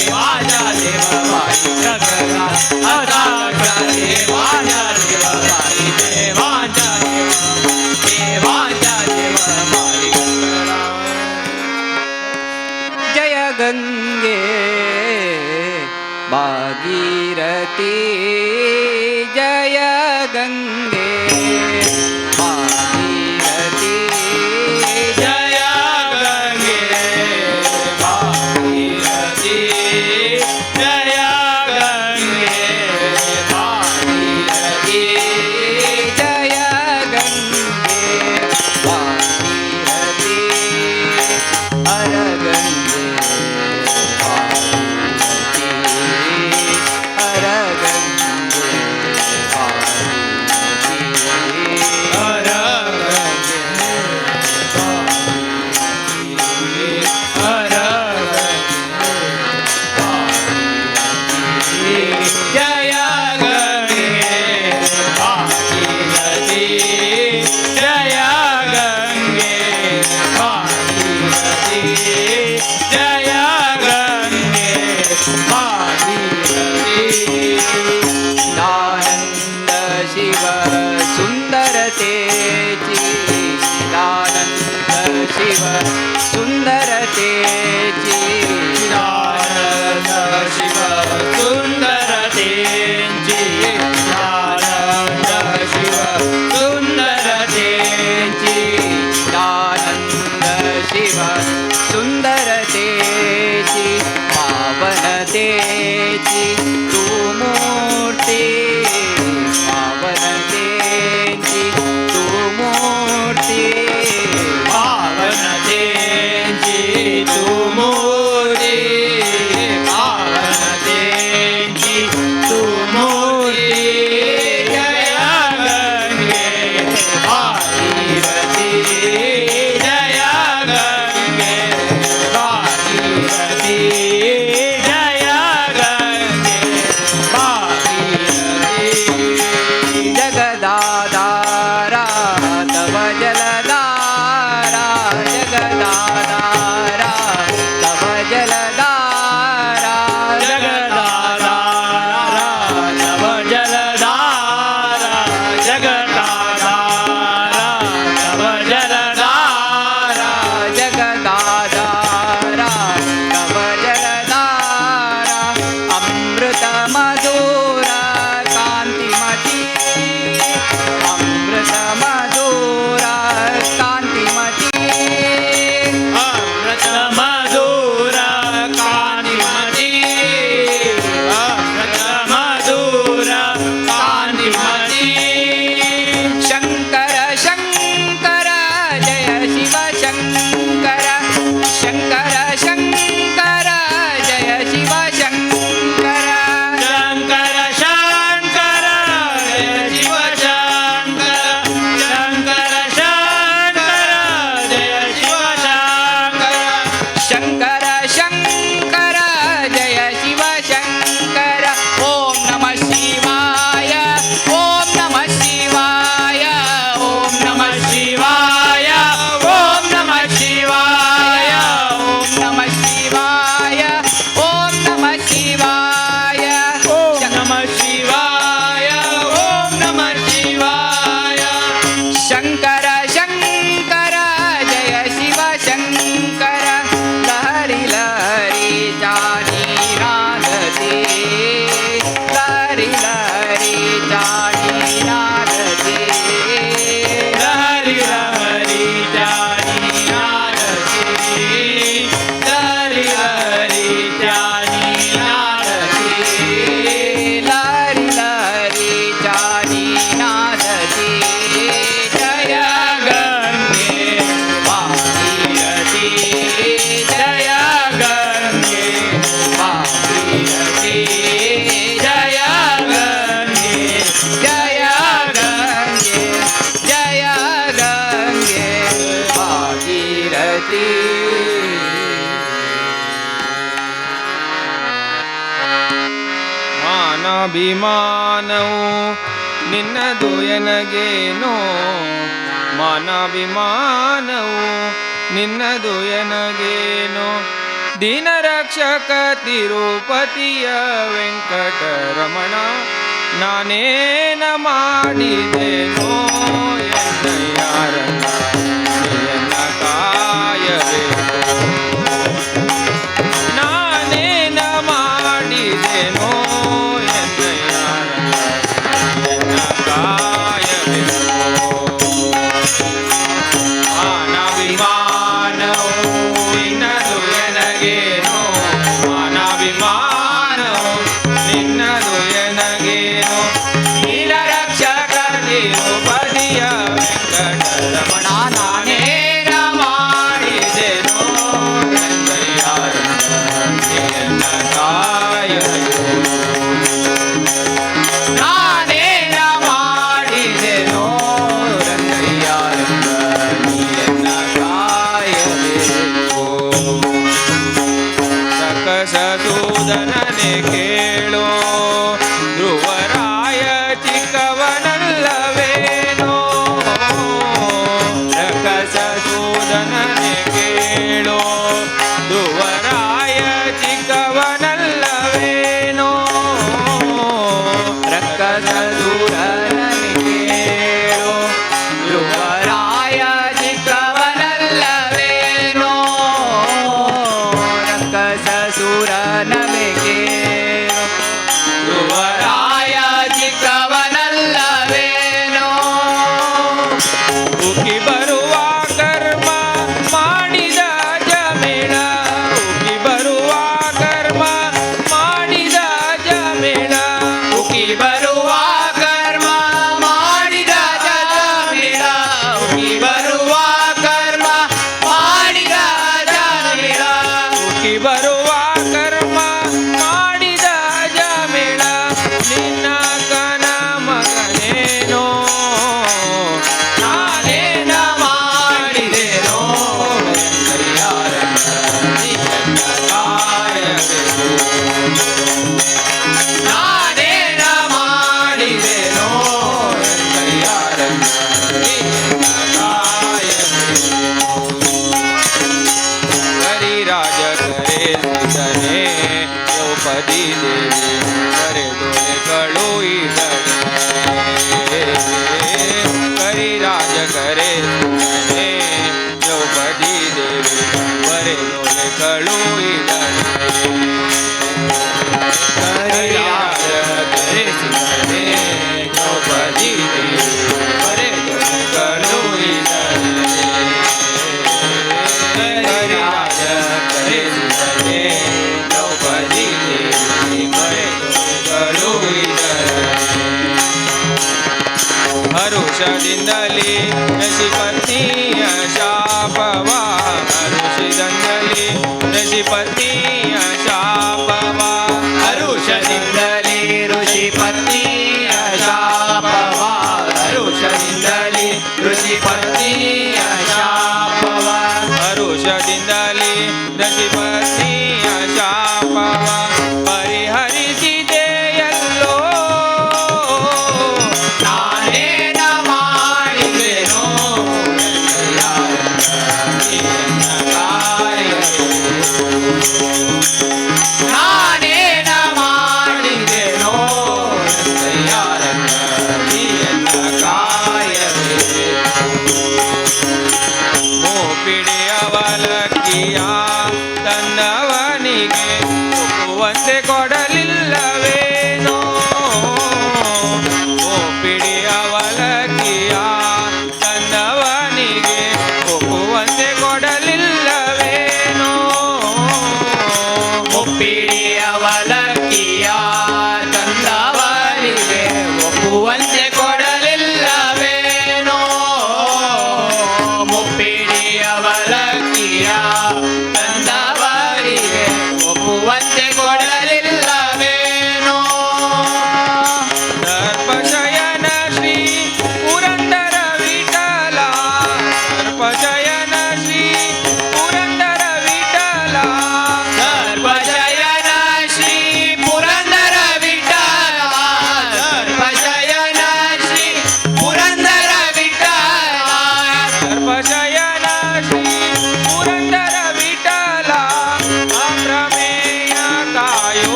देवाच्या देवबाई प्रकटा असा कसा देवाच्या देवबाई देवाच्या देवाच्या देवबाई प्रकटा जय गंगे भागीरथी जय गंगे भागीरथी जय गंगे भागीरथी जय गंगे भागीरथी जय गंगे भागीरथी हर गंगे भागीरथी हर गंगे भागीरथी हर जय गंगे भागीरथी जय गंगे भागीरथी जय गंगे भागीरथी दानंद शिव सुंदर तेची दानंद शिव सुंदर तेची दानंद शिव सुंदर तेंची दानंद शिव सुंदर तेंची दानंद शिव सुंदर तेची पावन तेची तू मूर्ती पावन तेची तू मूर्ती पावन तेंची तू मोरी पावन तेंची तू मोरी जय गंगे भागीरथी जय गंगे भागीरथी जय गंगे भागीरथी जगदाधारा तव जलधारा जगदाधारा तव जलधारा जगदाधारा तव जलधारा जगदाधारा तव जलधारा जगदाधारा तव जलधारा अमृत मधुरा कांतिमती अमृत मधुरा कांतिमती अमृत मधुर कांतिमती अमृत मधुर कांतिमती शंकर शंकर जय शिव शंकर शंकर शंकर जय शिव शंकर शंकर शंकर जय शिव शंकर शंकर शंकर जय शिव शंकर शंकर शंकर जय शिव शंकर ओम नमः शिवाय ओम नमः शिवाय ओम नमः शिवाय ओम नमः शिवाय ओम नमः शिवाय ओम नमः शिवाय ओम नमः शिवाय ओम नमः शिवाय शंकर शंकर जय शिव शंकर लहरी लहरी जानी नादते लहरी लहरी जानी नादते लहरी लहरी जानी नादती लहरी लहरी जानी नादती लहरी लहरी जानी नादते जय गंगे भागीरथी जय गंगे भागीरथी जय गंगे जय गंगे जय गंगे भागीरथी ಮಾನಾಭಿಮಾನವು ನಿನ್ನದು ಎನಗೇನೋ ಮಾನಾಭಿಮಾನವು ನಿನ್ನದು ಎನಗೇನೋ ದೀನರಕ್ಷಕ ತಿರುಪತಿಯ ವೆಂಕಟರಮಣ ನಾನೇನ ಮಾಡಿದೆನೋ ಎನ್ನಯ್ಯಾರಣ್ಣ ನೀಯನ್ನ ಕಾಯಬೇಕು ನಾನೇನ ಮಾಡಿದೆನೋ ಎನ್ನಯ್ಯಾರಣ್ಣ ನೀಯನ್ನ ಕಾಯಬೇಕು ಮಾನವಿಮಾನವು ನಿನ್ನದು ಎನಗೇನೋ ಮಾನವಿಮಾನವು ನಿನ್ನದು ಎನಗೇನೋ ನೀಲ ರಕ್ಷಕ ತಿರುಪತಿಯ ವೆಂಕಟರಮಣ ನಾನೇನ ಮಾಡಿದೆನೋ ಎನ್ನಯ್ಯಾರಣ್ಣ ನೀಯನ್ನ ಕಾಯಬೇಕು ನಾನೇನ ಮಾಡಿದೆನೋ ರಂಗಯ್ಯಾರಣ್ಣ ನೀಯನ್ನ ಕಾಯಬೇಕು ಸಕಸೂದನನೆ ಕೇಳೋ ಧ್ರುವರಾಯ ಚಿಕ್ಕವನಲ್ಲವೇನೋ ಸಕಸೂದನನೆ ಕೇಳೋ ಧ್ರುವರಾಯ ಚಿಕ್ಕವನಲ್ಲವೇನೋ ರಕ್ಕಸೂರನನೆ ಕೇಳೋ ಧ್ರುವರಾಯ ಚಿಕ್ಕವನಲ್ಲವೇನೋ ರಕ್ಕಸೂರನನೆ ಕೇಳೋ ಧ್ರುವರಾಯ ಚಿಕ್ಕವನಲ್ಲವೇನೋ ಉಕ್ಕಿ ಬರುವ ಕರ್ಮ ಮಾಡಿದ ಜಮೇಳ ಉಕ್ಕಿ ಬರುವ ಕರ್ಮ ಮಾಡಿದ ಜಮೇಳ ಉಕ್ಕಿ ಬರುವ ಕರ್ಮ ಮಾಡಿದ ಜಮೇಳ ಉಕ್ಕಿ ಬರುವ ಕರ್ಮ ಮಾಡಿದ ಜಮೇಳ ಉಕ್ಕಿ ಬರುವ ಕರ್ಮ ಮಾಡಿದ ಜಮೇಳ ನಿನ್ನ ಕನ ಮಗನೇನೋ ನಾನೇನ ಮಾಡಿದೆನೋ ಎನ್ನಯ್ಯಾರಣ್ಣ ನೀಯನ್ನ ಕಾಯಬೇಕು ನಾನೇನ ಮಾಡಿದೆನೋ ಎನ್ನಯ್ಯಾರಣ್ಣ ನೀಯನ್ನ ಕಾಯಬೇಕು ಹರಿರಾಜ ಕರೆಸಿದನೆ ದ್ರೌಪದಿ ದೇವಿ ಕರೆದೊರೆ ಕಳುಹಿದನೆ ಹರಿರಾಜ ಕರೆಸಿದನೆ ದ್ರೌಪದಿ ದೇವಿ ಕರೆದೊರೆ ಕಳುಹಿದನೆ ಹರಿರಾಜ ಕರೆಸಿದನೆ ದ್ರೌಪದಿ ದೇವಿ ಕರೆದೊರೆ ಕಳುಹಿದನೆ ಹರಿರಾಜ ಕರೆಸಿದನೆ ದ್ರೌಪದಿ ದೇವಿ ಕಳುಹಿದನೆ ಹರುಷದಿಂದಲೇ ಋಷಿಪತ್ನಿಯ ಶಾಪವ ಹರುಷದಿಂದಲೇ ಋಷಿಪತ್ನಿಯ ಶಾಪವ ಹರುಷದಿಂದಲೇ ಋಷಿಪತ್ನಿಯ ಶಾಪವ ಹರುಷದಿಂದಲೇ ಋಷಿಪತ್ನಿಯ ಶಾಪವ ಹರುಷದಿಂದಲೇ ಋಷಿಪತ್ನಿಯ ಶಾಪವ ಪರಿಹರಿಸಿದೆಯಲ್ಲೋ ನಾನೇನ ಮಾಡಿದೆನೋ ಎನ್ನಯ್ಯಾರಣ್ಣ ನೀಯನ್ನ ಕಾಯಬೇಕು ನಾನೇನ ಮಾಡಿದೆನೋ ಎನ್ನಯ್ಯಾರಣ್ಣ ನೀಯನ್ನ ಕಾಯಬೇಕು ಮೋಪಿಡಿಯವಲಕ್ಕಿಯ ತನ್ನವನಿಗೆ ಒಪ್ಪುವಂತೆ ಕೊಡಲಿಲ್ಲವೇನೋ ಮೋಪಿಡಿಯವಲಕ್ಕಿಯ ತನ್ನವನಿಗೆ ಒಪ್ಪುವಂತೆ ಕೊಡಲಿಲ್ಲವೇನೋ ಮುಪ್ಪಿಡಿಯವಲಕ್ಕಿಯ ತನ್ನವನಿಗೆ ಒಪ್ಪುವಂತೆ ಕೊಡಲಿಲ್ಲವೇನೋ ಮುಪ್ಪಿಡಿಯವಲಕ್ಕಿಯ ತಂದವರಿಗೆ ಒಪ್ಪುವಂತೆ ಕೊಡಲಿಲ್ಲ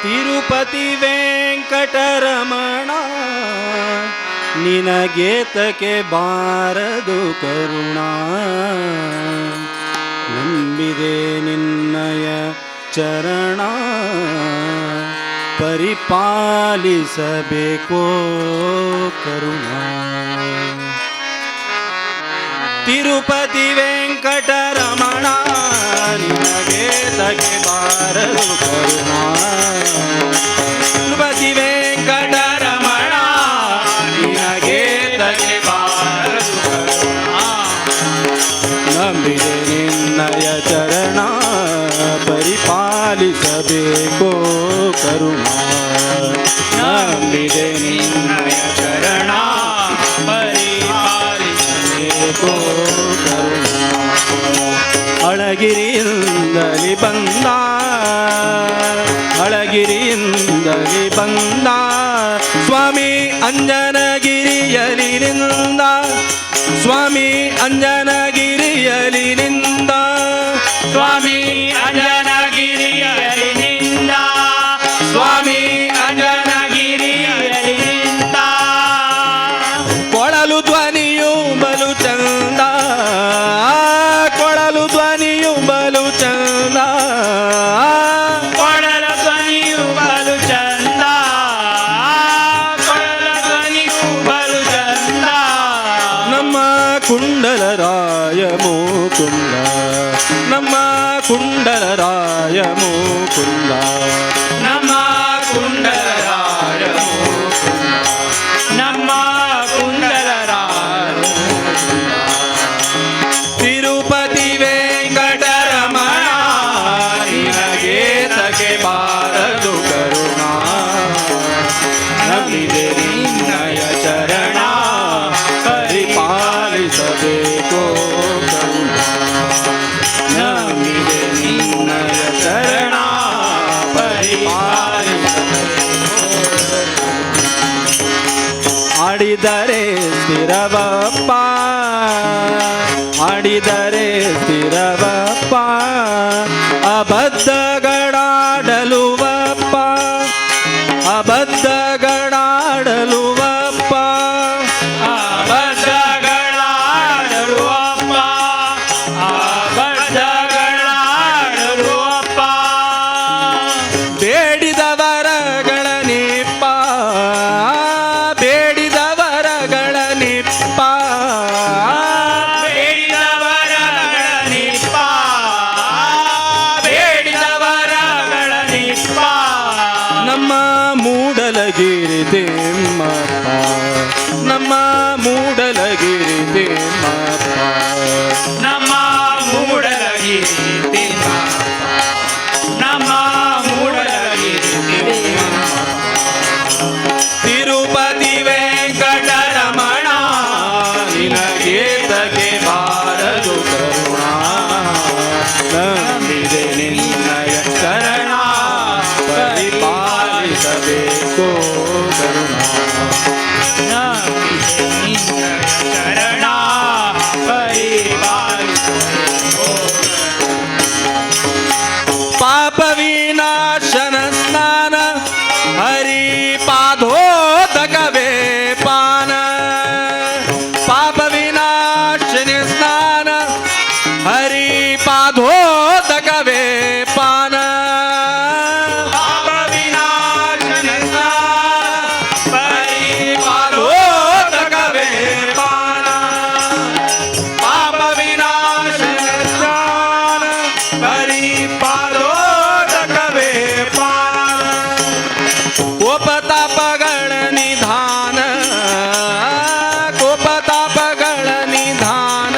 ತಿರುಪತಿ ವೆಂಕಟರಮಣ ನಿನಗೇತಕ್ಕೆ ಬಾರದು ಕರುಣ ನಂಬಿದೆ ನಿನ್ನಯ ಚರಣ ಪರಿಪಾಲಿಸಬೇಕೋ ಕರುಣ ತಿರುಪತಿ ವೆಂಕಟರಮಣ ನಿನಗೇತಕ್ಕೆ ಬಾರದು ಕರುಣ ತಿರುಪತಿ ವೆಂಕಟರಮಣ ನಿನಗೇತಕ್ಕೆ ಬಾರದು ಕರುಣ ನಂಬಿದೆ ನಿನ್ನಯ ಚರಣ ಪರಿಪಾಲಿಸಬೇಕೋ ಕರುಣ ನಂಬಿದೆ ನಿನ್ನಯ ಚರಣ ಪರಿಪಾಲಿಸಬೇಕೋ ಕರುಣ ಅಳಗಿರಿಯಿಂದಲಿ ಬಂದ ಅಳಗಿರಿಯಿಂದಲಿ ಬಂದ ಸ್ವಾಮಿ ಅಂಜನಗಿರಿಯಲಿ ನಿಂದ ಸ್ವಾಮಿ ಅಂಜನಗಿರಿಯಲಿ ನಿಂದ ಸ್ವಾಮಿ ಅಂಜನಗಿರಿಯಲಿ ನಿಂದ ಸ್ವಾಮಿ ಅಂಜನಗಿರಿಯಲಿ ನಿಂದ ಕೊಳಲು ಧ್ವನಿಯು ಬಲು ಚಂದ ಕೊಳಲು ಧ್ವನಿಯು ಬಲು ಚಂದ ಕೊಳಲ ಧ್ವನಿಯು ಬಲು ಚಂದ ಕೊಳಲ ಧ್ವನಿಯು ಬಲು ಚಂದ ನಮ್ಮ ಕುಂಡಲರಾಯ ಮುಕುಂದ ನಮ್ಮ ಕುಂಡಲರಾಯ ಮುಕುಂದ ನಮ್ಮ ಕುಂಡಲರಾಯ ಮುಕುಂದ ನಮ್ಮ ಕುಂಡಲರಾಯ ತಿರುಪತಿ ವೆಂಕಟರಮಣ ನಿನಗೇತಕ್ಕೆ ಬಾರದು ಕರುಣ ನಂಬಿದೆ ನಿನ್ನಯ ಚರಣ ಪರಿಪಾಲಿಸಬೇಕೋ ಕರುಣ ನಂಬಿದೆ ನಿನ್ನಯ ಚರಣ ಪರಿಪಾಲಿಸಬೇಕೋ ಆಡಿದರೆ ಸ್ಥಿರವಪ್ಪ ಆಡಿದರೆ ಸ್ಥಿರವಪ್ಪ ಅಬದ್ಧಗಳಾಡಲುವಪ್ಪ ಅಬದ್ಧಗಳಾಡಲುವಪ್ಪ ಅಬದ್ಧಗಳಾಡಲುವಪ್ಪ ಅಬದ್ಧಗಳಾಡಲುವಪ್ಪ ಬೇಡಿದವರಗಳ ನಿಪ್ಪ ಬೇಡಿದವರಗಳ ನಿಪ್ಪ ಬೇಡಿದವರಗಳ ನಿಪ್ಪ ಬೇಡಿದವರಗಳ ನಿಪ್ಪ ನಮ್ಮ ಮೂಡಲಗಿರಿ ತಿಮ್ಮಪ್ಪ ನಮ್ಮ ಮೂಡಲಗಿರಿ ತಿಮ್ಮಪ್ಪ ನಮ್ಮ ಮೂಡಲಗಿರಿ ತಿಮ್ಮಪ್ಪ ನಮ್ಮ ಮೂಡಲಗಿರಿ ತಿರುಪತಿ ವೆಂಕಟರಮಣ ನಿನಗೇತಕ್ಕೆ ಬಾರದು ಕರುಣ ನಂಬಿದೆ ನಿನ್ನಯ ಚರಣ ಪರಿಪಾಲಿಸಬೇಕೋ ಕರುಣ ನಂಬಿದೆ ನಿನ್ನಯ ಚರಣ ಪರಿಪಾಲಿಸಬೇಕೋ ಪಾಪ ವಿನಾಶನ ಸ್ನಾನ ಹರಿ ಪಾದೋದಕವೇ ಪಾನ ಪಾಪ ವಿನಾಶನ ಸ್ನಾನ ಹರಿ ಪಾದೋದಕವೇ ಪಾನ ಪಾಪ ವಿನಾಶನ ಸ್ನಾನ ಹರಿ ಪಾದೋದಕವೇ ಪಾನ ಪಾಪ ವಿನಾಶನ ಸ್ನಾನ ಹರಿ ಪಾದೋದಕವೇ ಪಾನ ಕೋಪತಾಪಗಳ ನಿಧಾನ ಕೋಪತಾಪಗಳ ನಿಧಾನ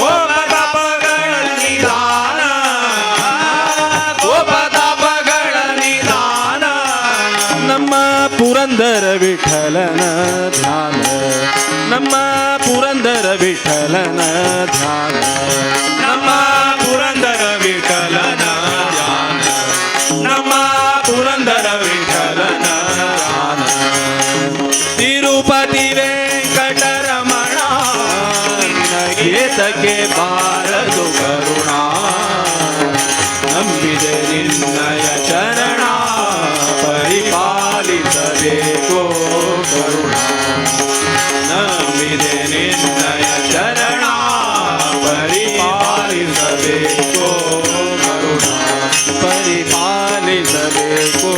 ಕೋಪತಾಪಗಳ ನಿಧಾನ ಕೋಪತಾಪಗಳ ನಿಧಾನ ನಮ್ಮ ಪುರಂದರ ವಿಠಲನ ಧ್ಯಾನ ನಮ್ಮ ಪುರಂದರ ವಿಠಲನ ಧ್ಯಾನ ನಮ್ಮ ಪುರಂದರ ವಿಠಲನ ಧ್ಯಾನ ನಮ್ಮ ಪುರಂದರ ವಿಠಲನ ಧ್ಯಾನ ತಿರುಪತಿ ವೆಂಕಟರಮಣ ನಿನಗೇತಕ್ಕೆ ಬಾರದು ಕರುಣ ನಂಬಿದೆ ನಿನ್ನಯ ಚರಣ ಪರಿಪಾಲಿಸಬೇಕು ಕರುಣ ನಂಬಿದೆ ನಿನ್ನಯ ಚರಣ ಪರಿಪಾಲಿಸಬೇಕು ಕರುಣ ಪರಿಪಾಲಿಸಬೇಕು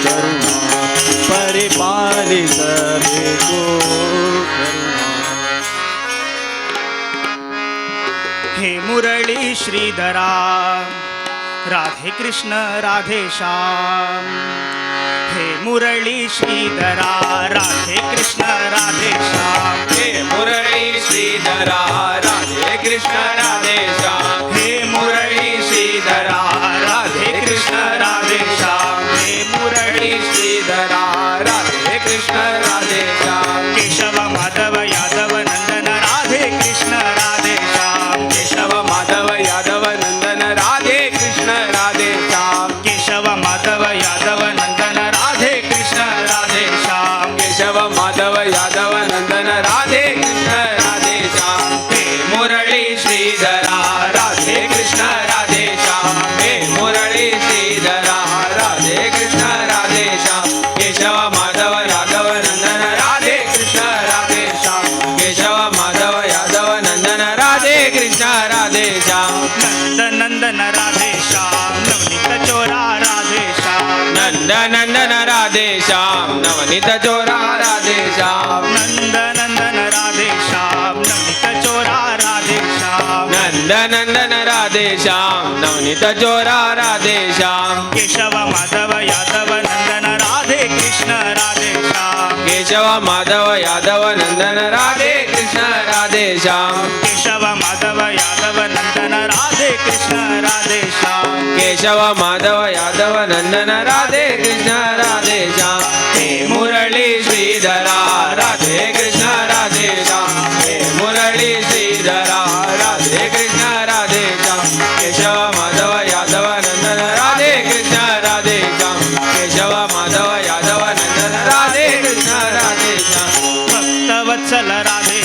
ಕರುಣ ಪರಿಪಾಲಿಸಬೇಕು ಕರುಣ हे मुरली श्रीधरा राधे कृष्ण राधे श्याम हे मुरली श्रीधरा राधे कृष्ण राधे श्याम हे मुरली श्रीधरा राधे कृष्ण राधे श्याम हे मुरली श्रीधरा राधे कृष्ण राधे श्याम हे मुरली श्रीधरा राधे कृष्ण राधे श्याम केशव माधव यादव नंदन राधे कृष्ण राधे श्याम केशव माधव यादव नंदन राधे कृष्ण राधे श्याम केशव माधव यादव नंदन राधे कृष्ण राधे श्याम केशव माधव यादव नंदन राधे कृष्ण राधे श्याम हे मुरली श्रीधरा राधे कृष्ण राधे श्याम हे मुरली श्रीधरा राधे कृष्ण राधे श्याम केशव माधव यादव नंदन राधे कृष्ण राधे श्याम केशव माधव यादव नंदन राधे कृष्ण राधे श्याम नंद नंदन राधे श्याम नवनीत चोरा राधे श्याम नंद नंदन राधे श्याम नवनीत चोरा राधे श्याम नंद नंदन राधे श्याम नवनीत चोरा राधे श्याम नंद नंदन राधे श्याम नवनीत चोरा राधे श्याम केशव माधव यादव नंदन राधे कृष्ण राधे श्याम केशव माधव यादव नंदन राधे कृष्ण राधे श्याम केशव माधव यादव नंदन राधे कृष्ण राधे श्याम केशव माधव यादव नंदन राधे कृष्ण राधे श्याम हे मुरली श्रीधरा राधे कृष्ण राधे श्याम हे मुरली श्रीधरा राधे कृष्ण राधे श्याम केशव माधव यादव नंदन राधे कृष्ण राधे श्याम केशव माधव यादव नंदन राधे कृष्ण राधे श्याम भक्तवत्सल राधे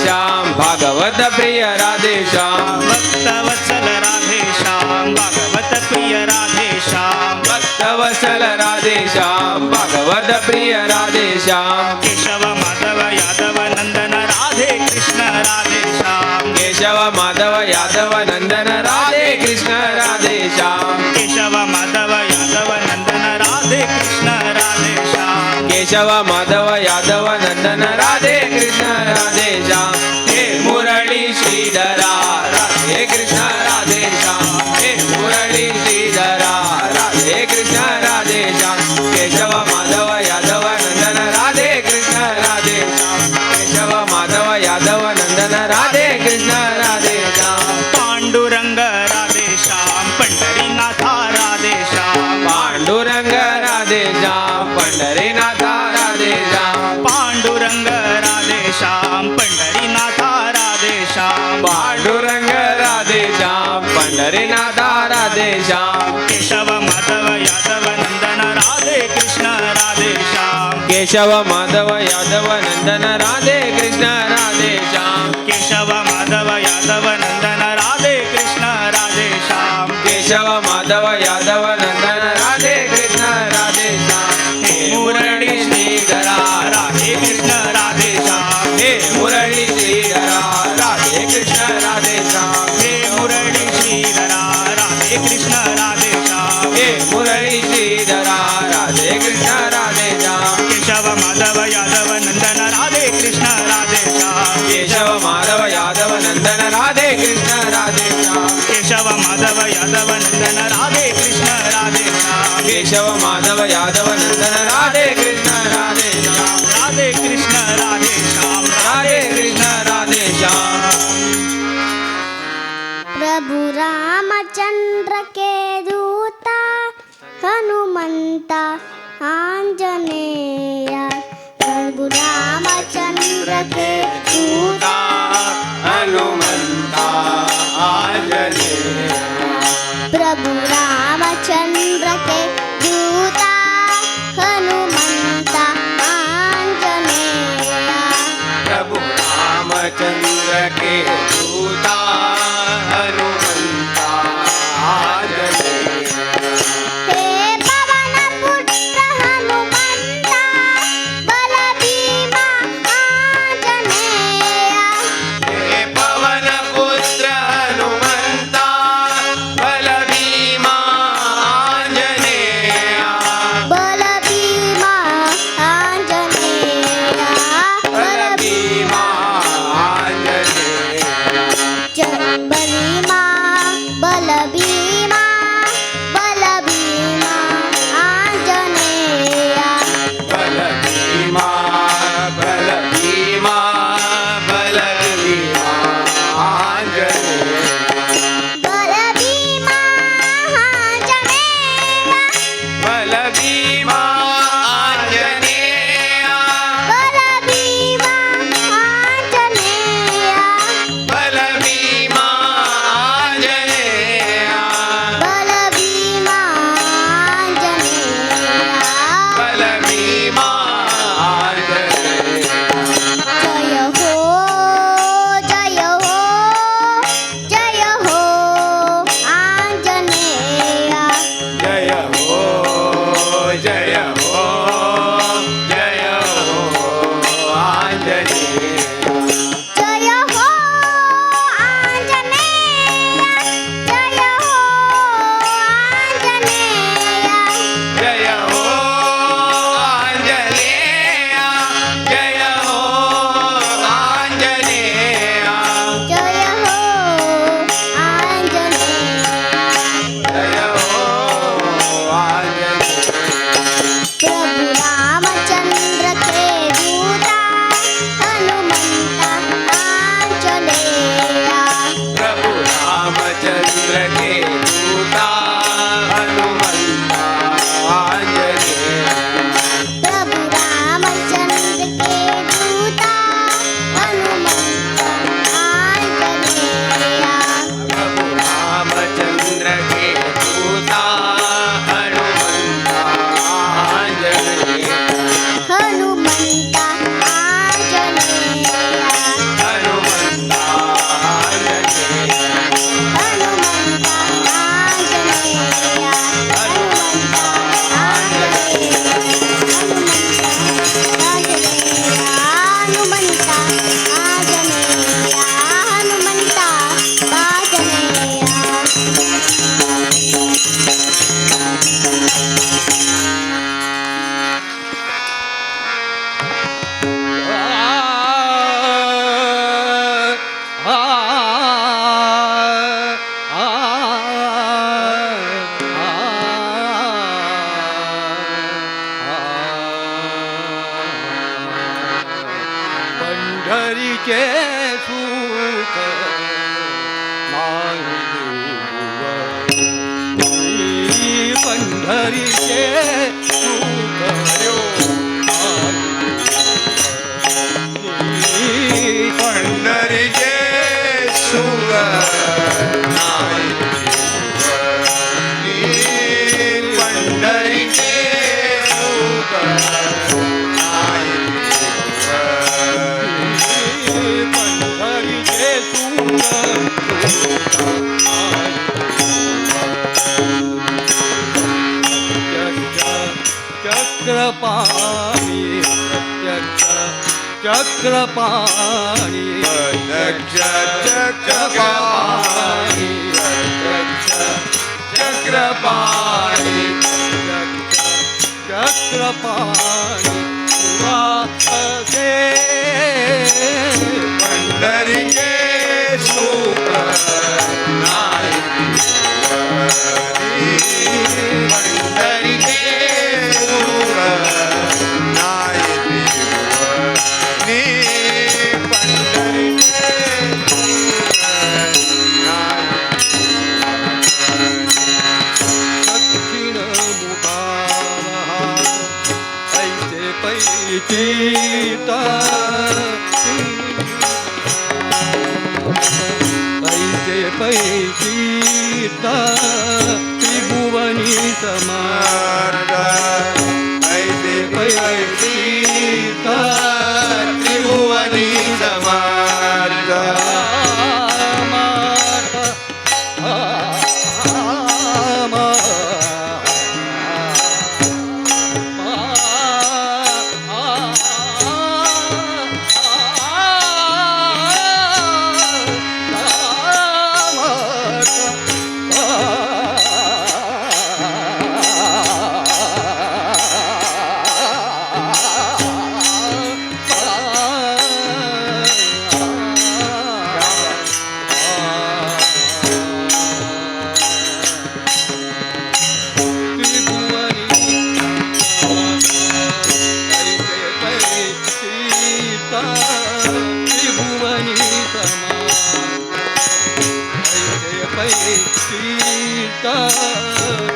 श्याम भागवत प्रिय राधे श्याम भक्तवत्सल राधे श्याम भागवत प्रिय राधे श्याम भक्तवत्सल राधे श्याम भागवत प्रिय राधे श्याम भक्तवत्सल राधे श्याम भागवत प्रिय राधे श्याम केशव माधव यादव नंदन राधे कृष्ण राधे श्याम केशव माधव यादव नंदन राधे कृष्ण राधे श्याम केशव माधव यादव नंदन राधे कृष्ण राधे श्याम केशव माधव यादव नंदन राधे कृष्ण राधे श्याम हे मुरली श्रीधरा राधे कृष्ण राधे श्याम हे मुरली श्रीधरा राधे कृष्ण राधे श्याम केशव माधव यादव नंदन राधे कृष्ण राधे श्याम केशव माधव यादव नंदन राधे कृष्ण राधे श्याम पांडुरंग राधे श्याम पंढरीनाथा राधे श्याम पांडुरंग राधे श्याम पंढरीनाथा राधे श्याम पांडुरंग राधे श्याम पंढरीनाथा राधे श्याम पांडुरंग राधे श्याम पंढरीनाथा राधे श्याम केशव माधव यादव नंदन राधे कृष्ण राधे श्याम केशव माधव यादव नंदन राधे कृष्ण राधे श्याम केशव माधव यादव नंदन राधे कृष्ण राधे श्याम केशव माधव यादव नंदन राधे कृष्ण राधे श्याम हे मुरली श्रीधरा राधे कृष्ण राधे श्याम हे मुरली श्रीधरा राधे कृष्ण राधे श्याम हे मुरली श्रीधरा राधे कृष्ण राधे श्याम हे मुरली श्रीधरा राधे कृष्ण राधे श्याम केशव माधव यादव नंदन राधे कृष्ण राधे श्याम केशव माधव यादव नंदन राधे कृष्ण राधे श्याम केशव माधव यादव नंदन राधे कृष्ण राधे श्याम केशव माधव यादव नंदन राधे कृष्ण राधे श्याम राधे कृष्ण राधे श्याम राधे कृष्ण राधे श्याम प्रभु रामचंद्र के दूता हनुमंता आंजनेय प्रभु रामचंद्र के दूता हनुमंता आंजनेय प्रभु रामचंद्र के दूता हनुमंता आंजनेय प्रभु रामचंद्र के दूत बलभीमा आंजनेया बलभीमा आंजनेया बलभीमा आंजनेया बलभीमा आंजनेया बलभीमा आंजनेया बलभीमा आंजनेया जय हो जय हो आंजनेया जय हो जय हो जय हो आंजनेया जय हो आंजनेया जय हो आंजनेया जय हो आंजनेया जय हो आंजनेया जय हो आंजनेया जय हो आंजनेया प्रभु रामचंद्र के दूता हनुमंता आंजनेया प्रभु रामचंद्र के दूता हनुमंता आंजनेया प्रभु रामचंद्र के दूता हनुमंता आंजनेया प्रभु रामचंद्र के दूता हनुमंता आंजनेया हनुमंता आंजनेया हनुमंता आंजनेया हनुमंता आंजनेया हनुमंता आंजनेया हनुमंता आंजनेया हनुमंता आंजनेया पंढरीचे सुख नाही देऊ पंढरीचे सुख पंढरीचे सुख नाही पंढरीचे सुख नाही पंढरीचे चक्रपाणी प्रत्यक्ष चक्रपाणी प्रत्यक्ष चक्रपाणी प्रत्यक्ष चक्रपाणी चक्रपाणी वासे पंढरीचे सुख नाही पंढरीचे सुख नाही पंढरीचे दक्षिण मुखाला ऐसे पैचिता ऐसे पैचिता त्रिभुवनी समार्ग ऐसे पैचिता त्रिभुवनी समार्ग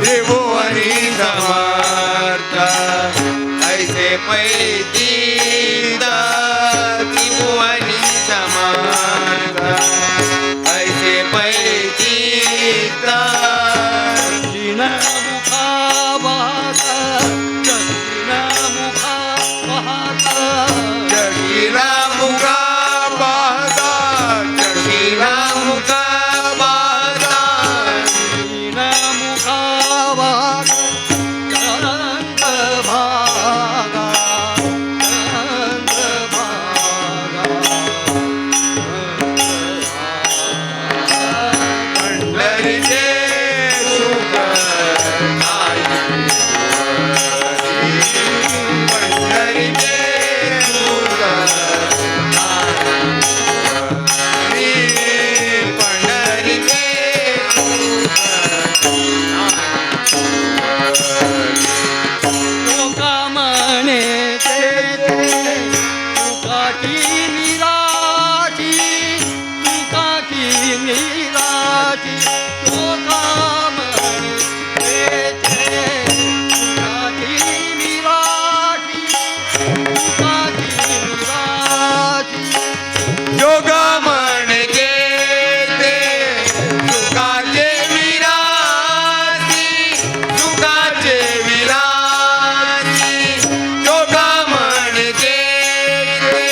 त्रिभुवनी समर्थ ऐसे पैतीत त्रिभुवनी समर्थ ऐसे पैतीत जशीला मुगा पाहता जशीला मुगा पाहता पंढरीचे सुख पंढरीचे सुख पंढरीचे योग म्हणगे ते सुखाचे विराजी सुखाचे विराजी योग म्हणगे ते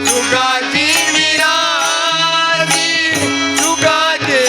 सुखाची विराजी सुखाचे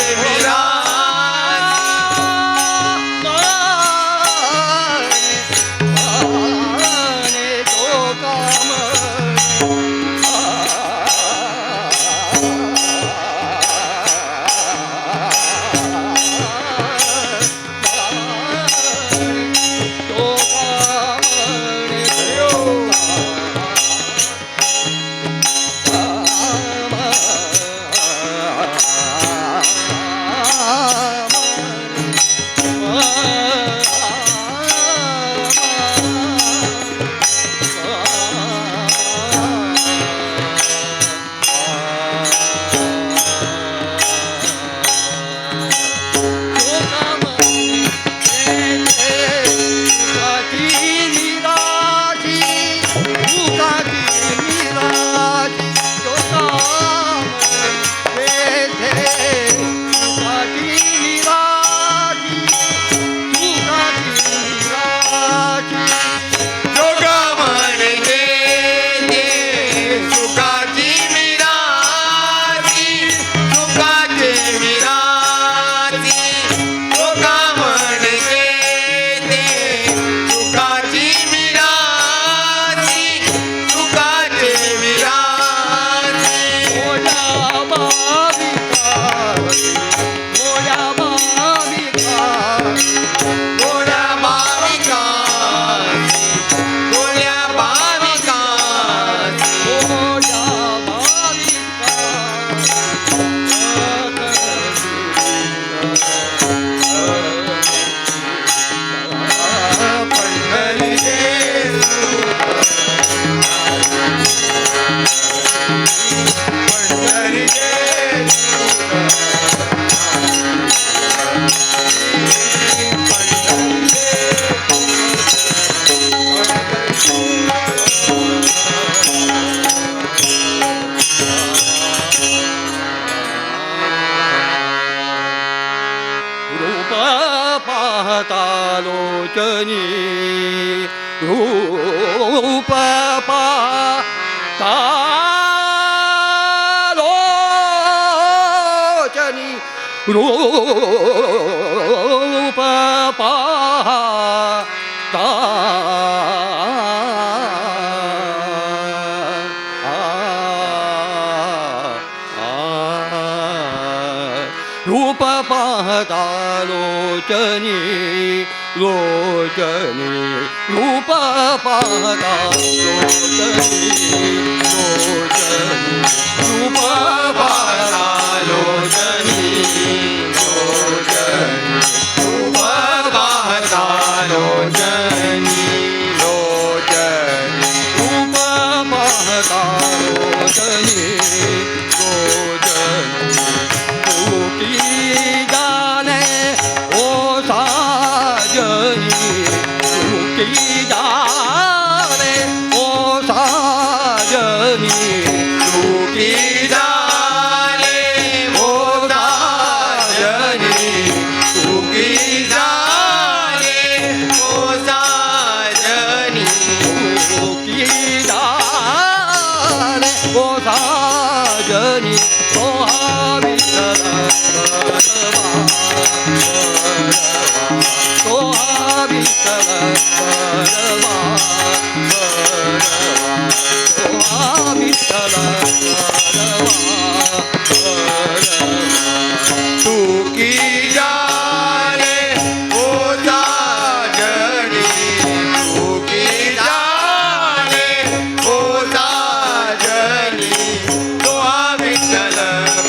पाहतालोचनी रूप पाहतालोचनी रूप पाहता रूप पाहता लोचनी लोचनी रूप पाहता लोचनी लोचनी रूप पाहता लोचनी लोचनी रूप पाहता लोचनी लोचनी रूप पाहता लोचनी लोचनी सोहा विठ्ठल परवा सोहा विठ्ठल तू की जाने होता जडी तू की जाने होता जडी तो विठ्ठल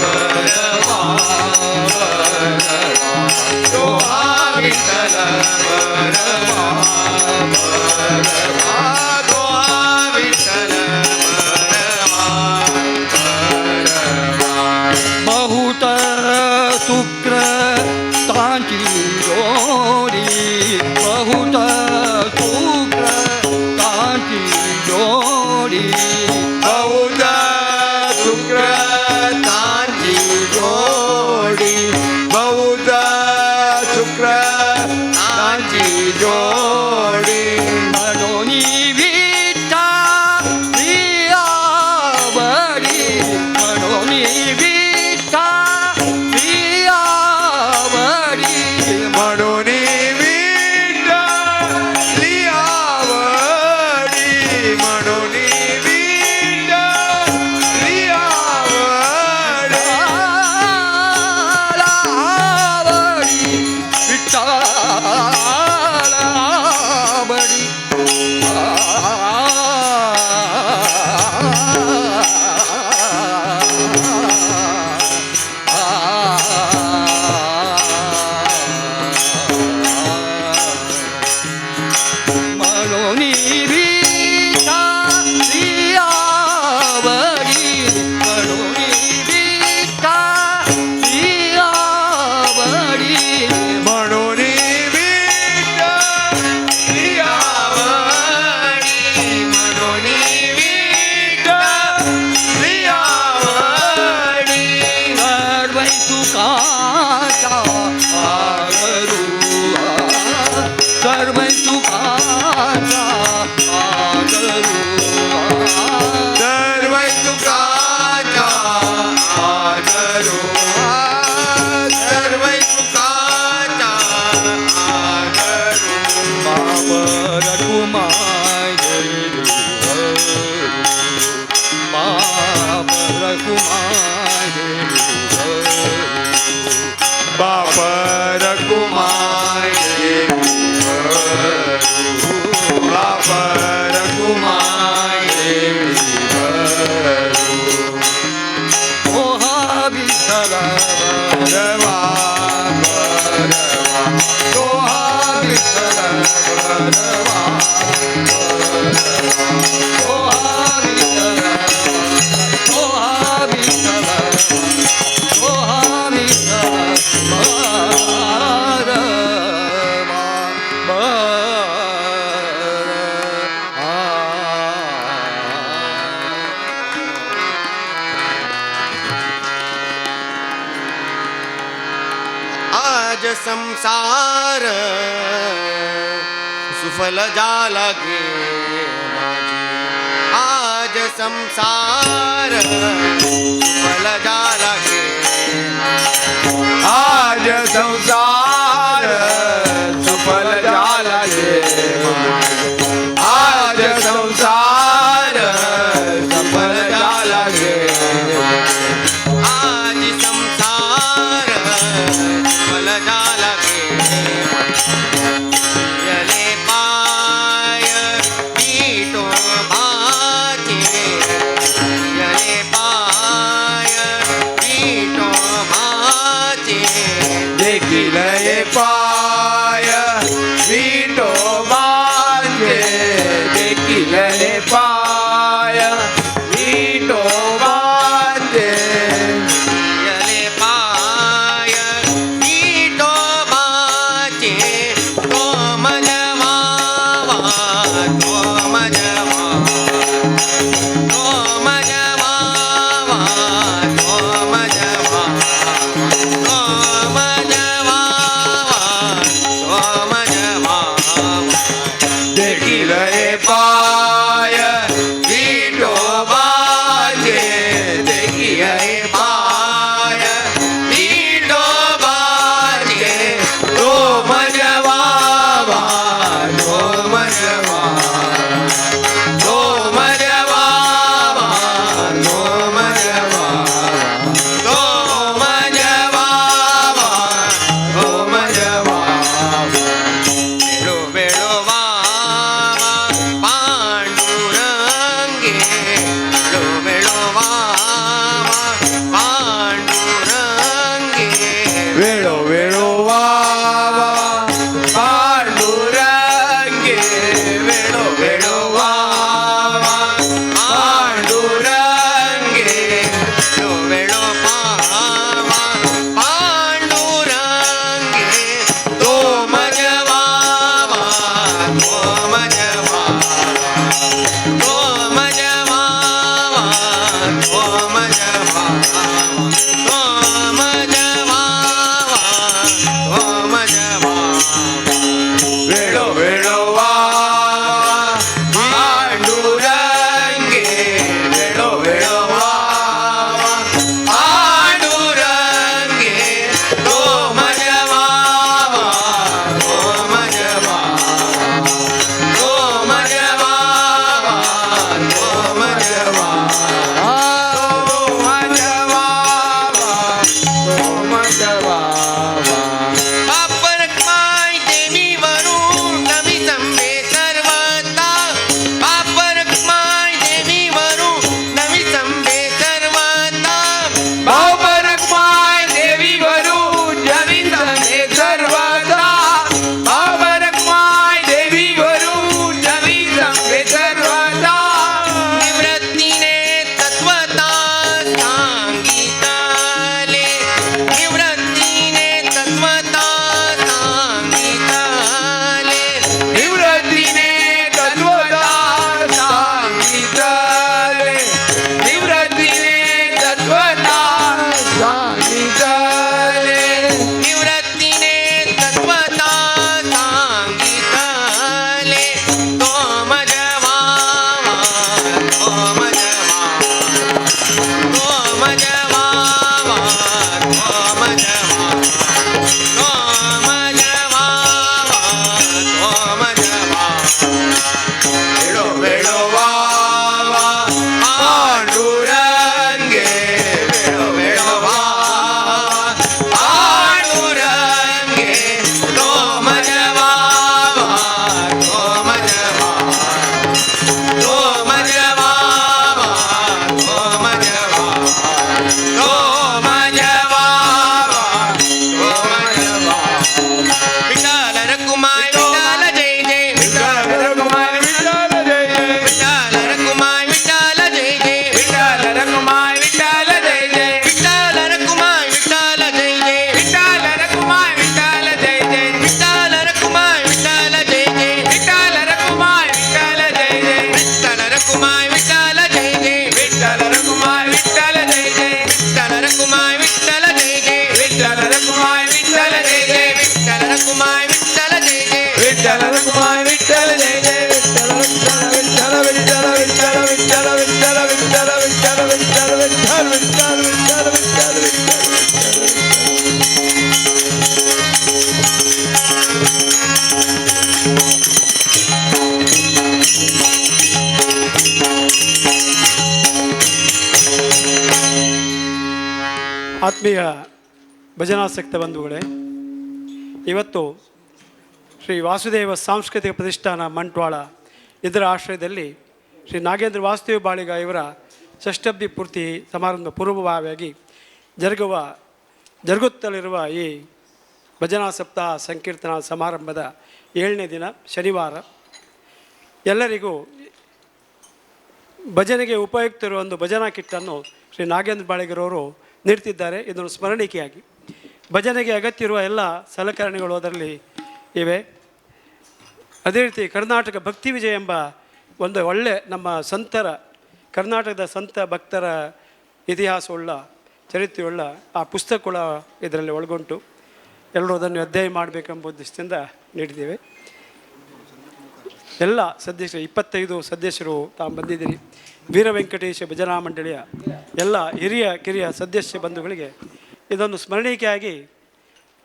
परवा तो विठ्ठल परवा तो विठ्ठल बहुत शुक्र तांची जोडी बहुत शुक्र तांची जोडी बहुत शुक्रतांची जोडी बहुत शुक्रतांची जोडी म्हणूनी विठ्ठा प्रियावडी म्हणूनी विठ्ठा प्रियावडी म्हणून विठ्ठली आवडी म्हणून विठ्ठली आवडी आवडी विठ्ठला आवडी म्हणून विठ्ठा प्रियावडी म्हणून विठ्ठा प्रियावडी म्हणून विठ्ठली आवडी म्हणून विठ्ठली आवडी सर्वै सुखाचा आगरू सर्वै सुखाचा आगरू सर्व सुखाचा आदरो सर्व सुखाचा आदरो बाप रघुमाय बाप रघुमाय बाप रघुमाय बाप रघुमाय मोहा विठ्ठल रवा मोहा विठ्ठल मोहा विठ्ठल मोहा विठ्ठल मोहा विठ्ठल आज संसार सुफल झाला गे माझी आज संसार सुफल झाला गे आज संसार सुफल झाला गे आज संसार सफल झाला गे आज संसार सफल झाला गे पियले पाय पीठो भाचे पियले पाय पीठो भाचे देखील हे पाय पीठो भाचे देखील हे पाय पीठो भाचे पियले पाय पीठो भाचे तो मजवावा तो मजवावा तो मजवावा तो मजवावा तो मजवावा ಆತ್ಮೀಯ ಭಜನಾಸಕ್ತ ಬಂಧುಗಳೇ, ಇವತ್ತು ಶ್ರೀ ವಾಸುದೇವ ಸಾಂಸ್ಕೃತಿಕ ಪ್ರತಿಷ್ಠಾನ ಮಂಟ್ವಾಳ ಇದರ ಆಶ್ರಯದಲ್ಲಿ ಶ್ರೀ ನಾಗೇಂದ್ರ ವಾಸುದೇವ ಬಾಳಿಗ ಇವರ ಷಷ್ಠಬ್ದಿ ಪೂರ್ತಿ ಸಮಾರಂಭ ಪೂರ್ವಭಾವಿಯಾಗಿ ಜರುಗುತ್ತಲಿರುವ ಈ ಭಜನಾ ಸಪ್ತಾಹ ಸಂಕೀರ್ತನಾ ಸಮಾರಂಭದ 7ನೇ ದಿನ ಶನಿವಾರ. ಎಲ್ಲರಿಗೂ ಭಜನೆಗೆ ಉಪಯುಕ್ತ ಇರುವ ಒಂದು ಭಜನಾ ಕಿಟ್ಟನ್ನು ಶ್ರೀ ನಾಗೇಂದ್ರ ಬಾಳಿಗರವರು ನೀಡ್ತಿದ್ದಾರೆ. ಇದನ್ನು ಸ್ಮರಣಿಕೆಯಾಗಿ ಭಜನೆಗೆ ಅಗತ್ಯ ಇರುವ ಎಲ್ಲ ಸಲಕರಣೆಗಳು ಅದರಲ್ಲಿ ಇವೆ. ಅದೇ ರೀತಿ ಕರ್ನಾಟಕ ಭಕ್ತಿ ವಿಜಯ ಎಂಬ ಒಂದು ಒಳ್ಳೆ ನಮ್ಮ ಸಂತರ, ಕರ್ನಾಟಕದ ಸಂತ ಭಕ್ತರ ಇತಿಹಾಸವುಳ್ಳ ಚರಿತ್ರೆಯುಳ್ಳ ಆ ಪುಸ್ತಕ ಕೂಡ ಇದರಲ್ಲಿ ಒಳಗೊಂಡು ಎಲ್ಲರೂ ಅದನ್ನು ಅಧ್ಯಯನ ಮಾಡಬೇಕೆಂಬ ಉದ್ದೇಶದಿಂದ ನೀಡಿದ್ದೇವೆ. ಎಲ್ಲ ಸದಸ್ಯರು 25 ಸದಸ್ಯರು ತಾವು ಬಂದಿದ್ದೀರಿ. ವೀರ ವೆಂಕಟೇಶ ಭಜನಾ ಮಂಡಳಿಯ ಎಲ್ಲ ಹಿರಿಯ ಕಿರಿಯ ಸದಸ್ಯ ಬಂಧುಗಳಿಗೆ ಇದನ್ನು ಸ್ಮರಣಿಕೆಯಾಗಿ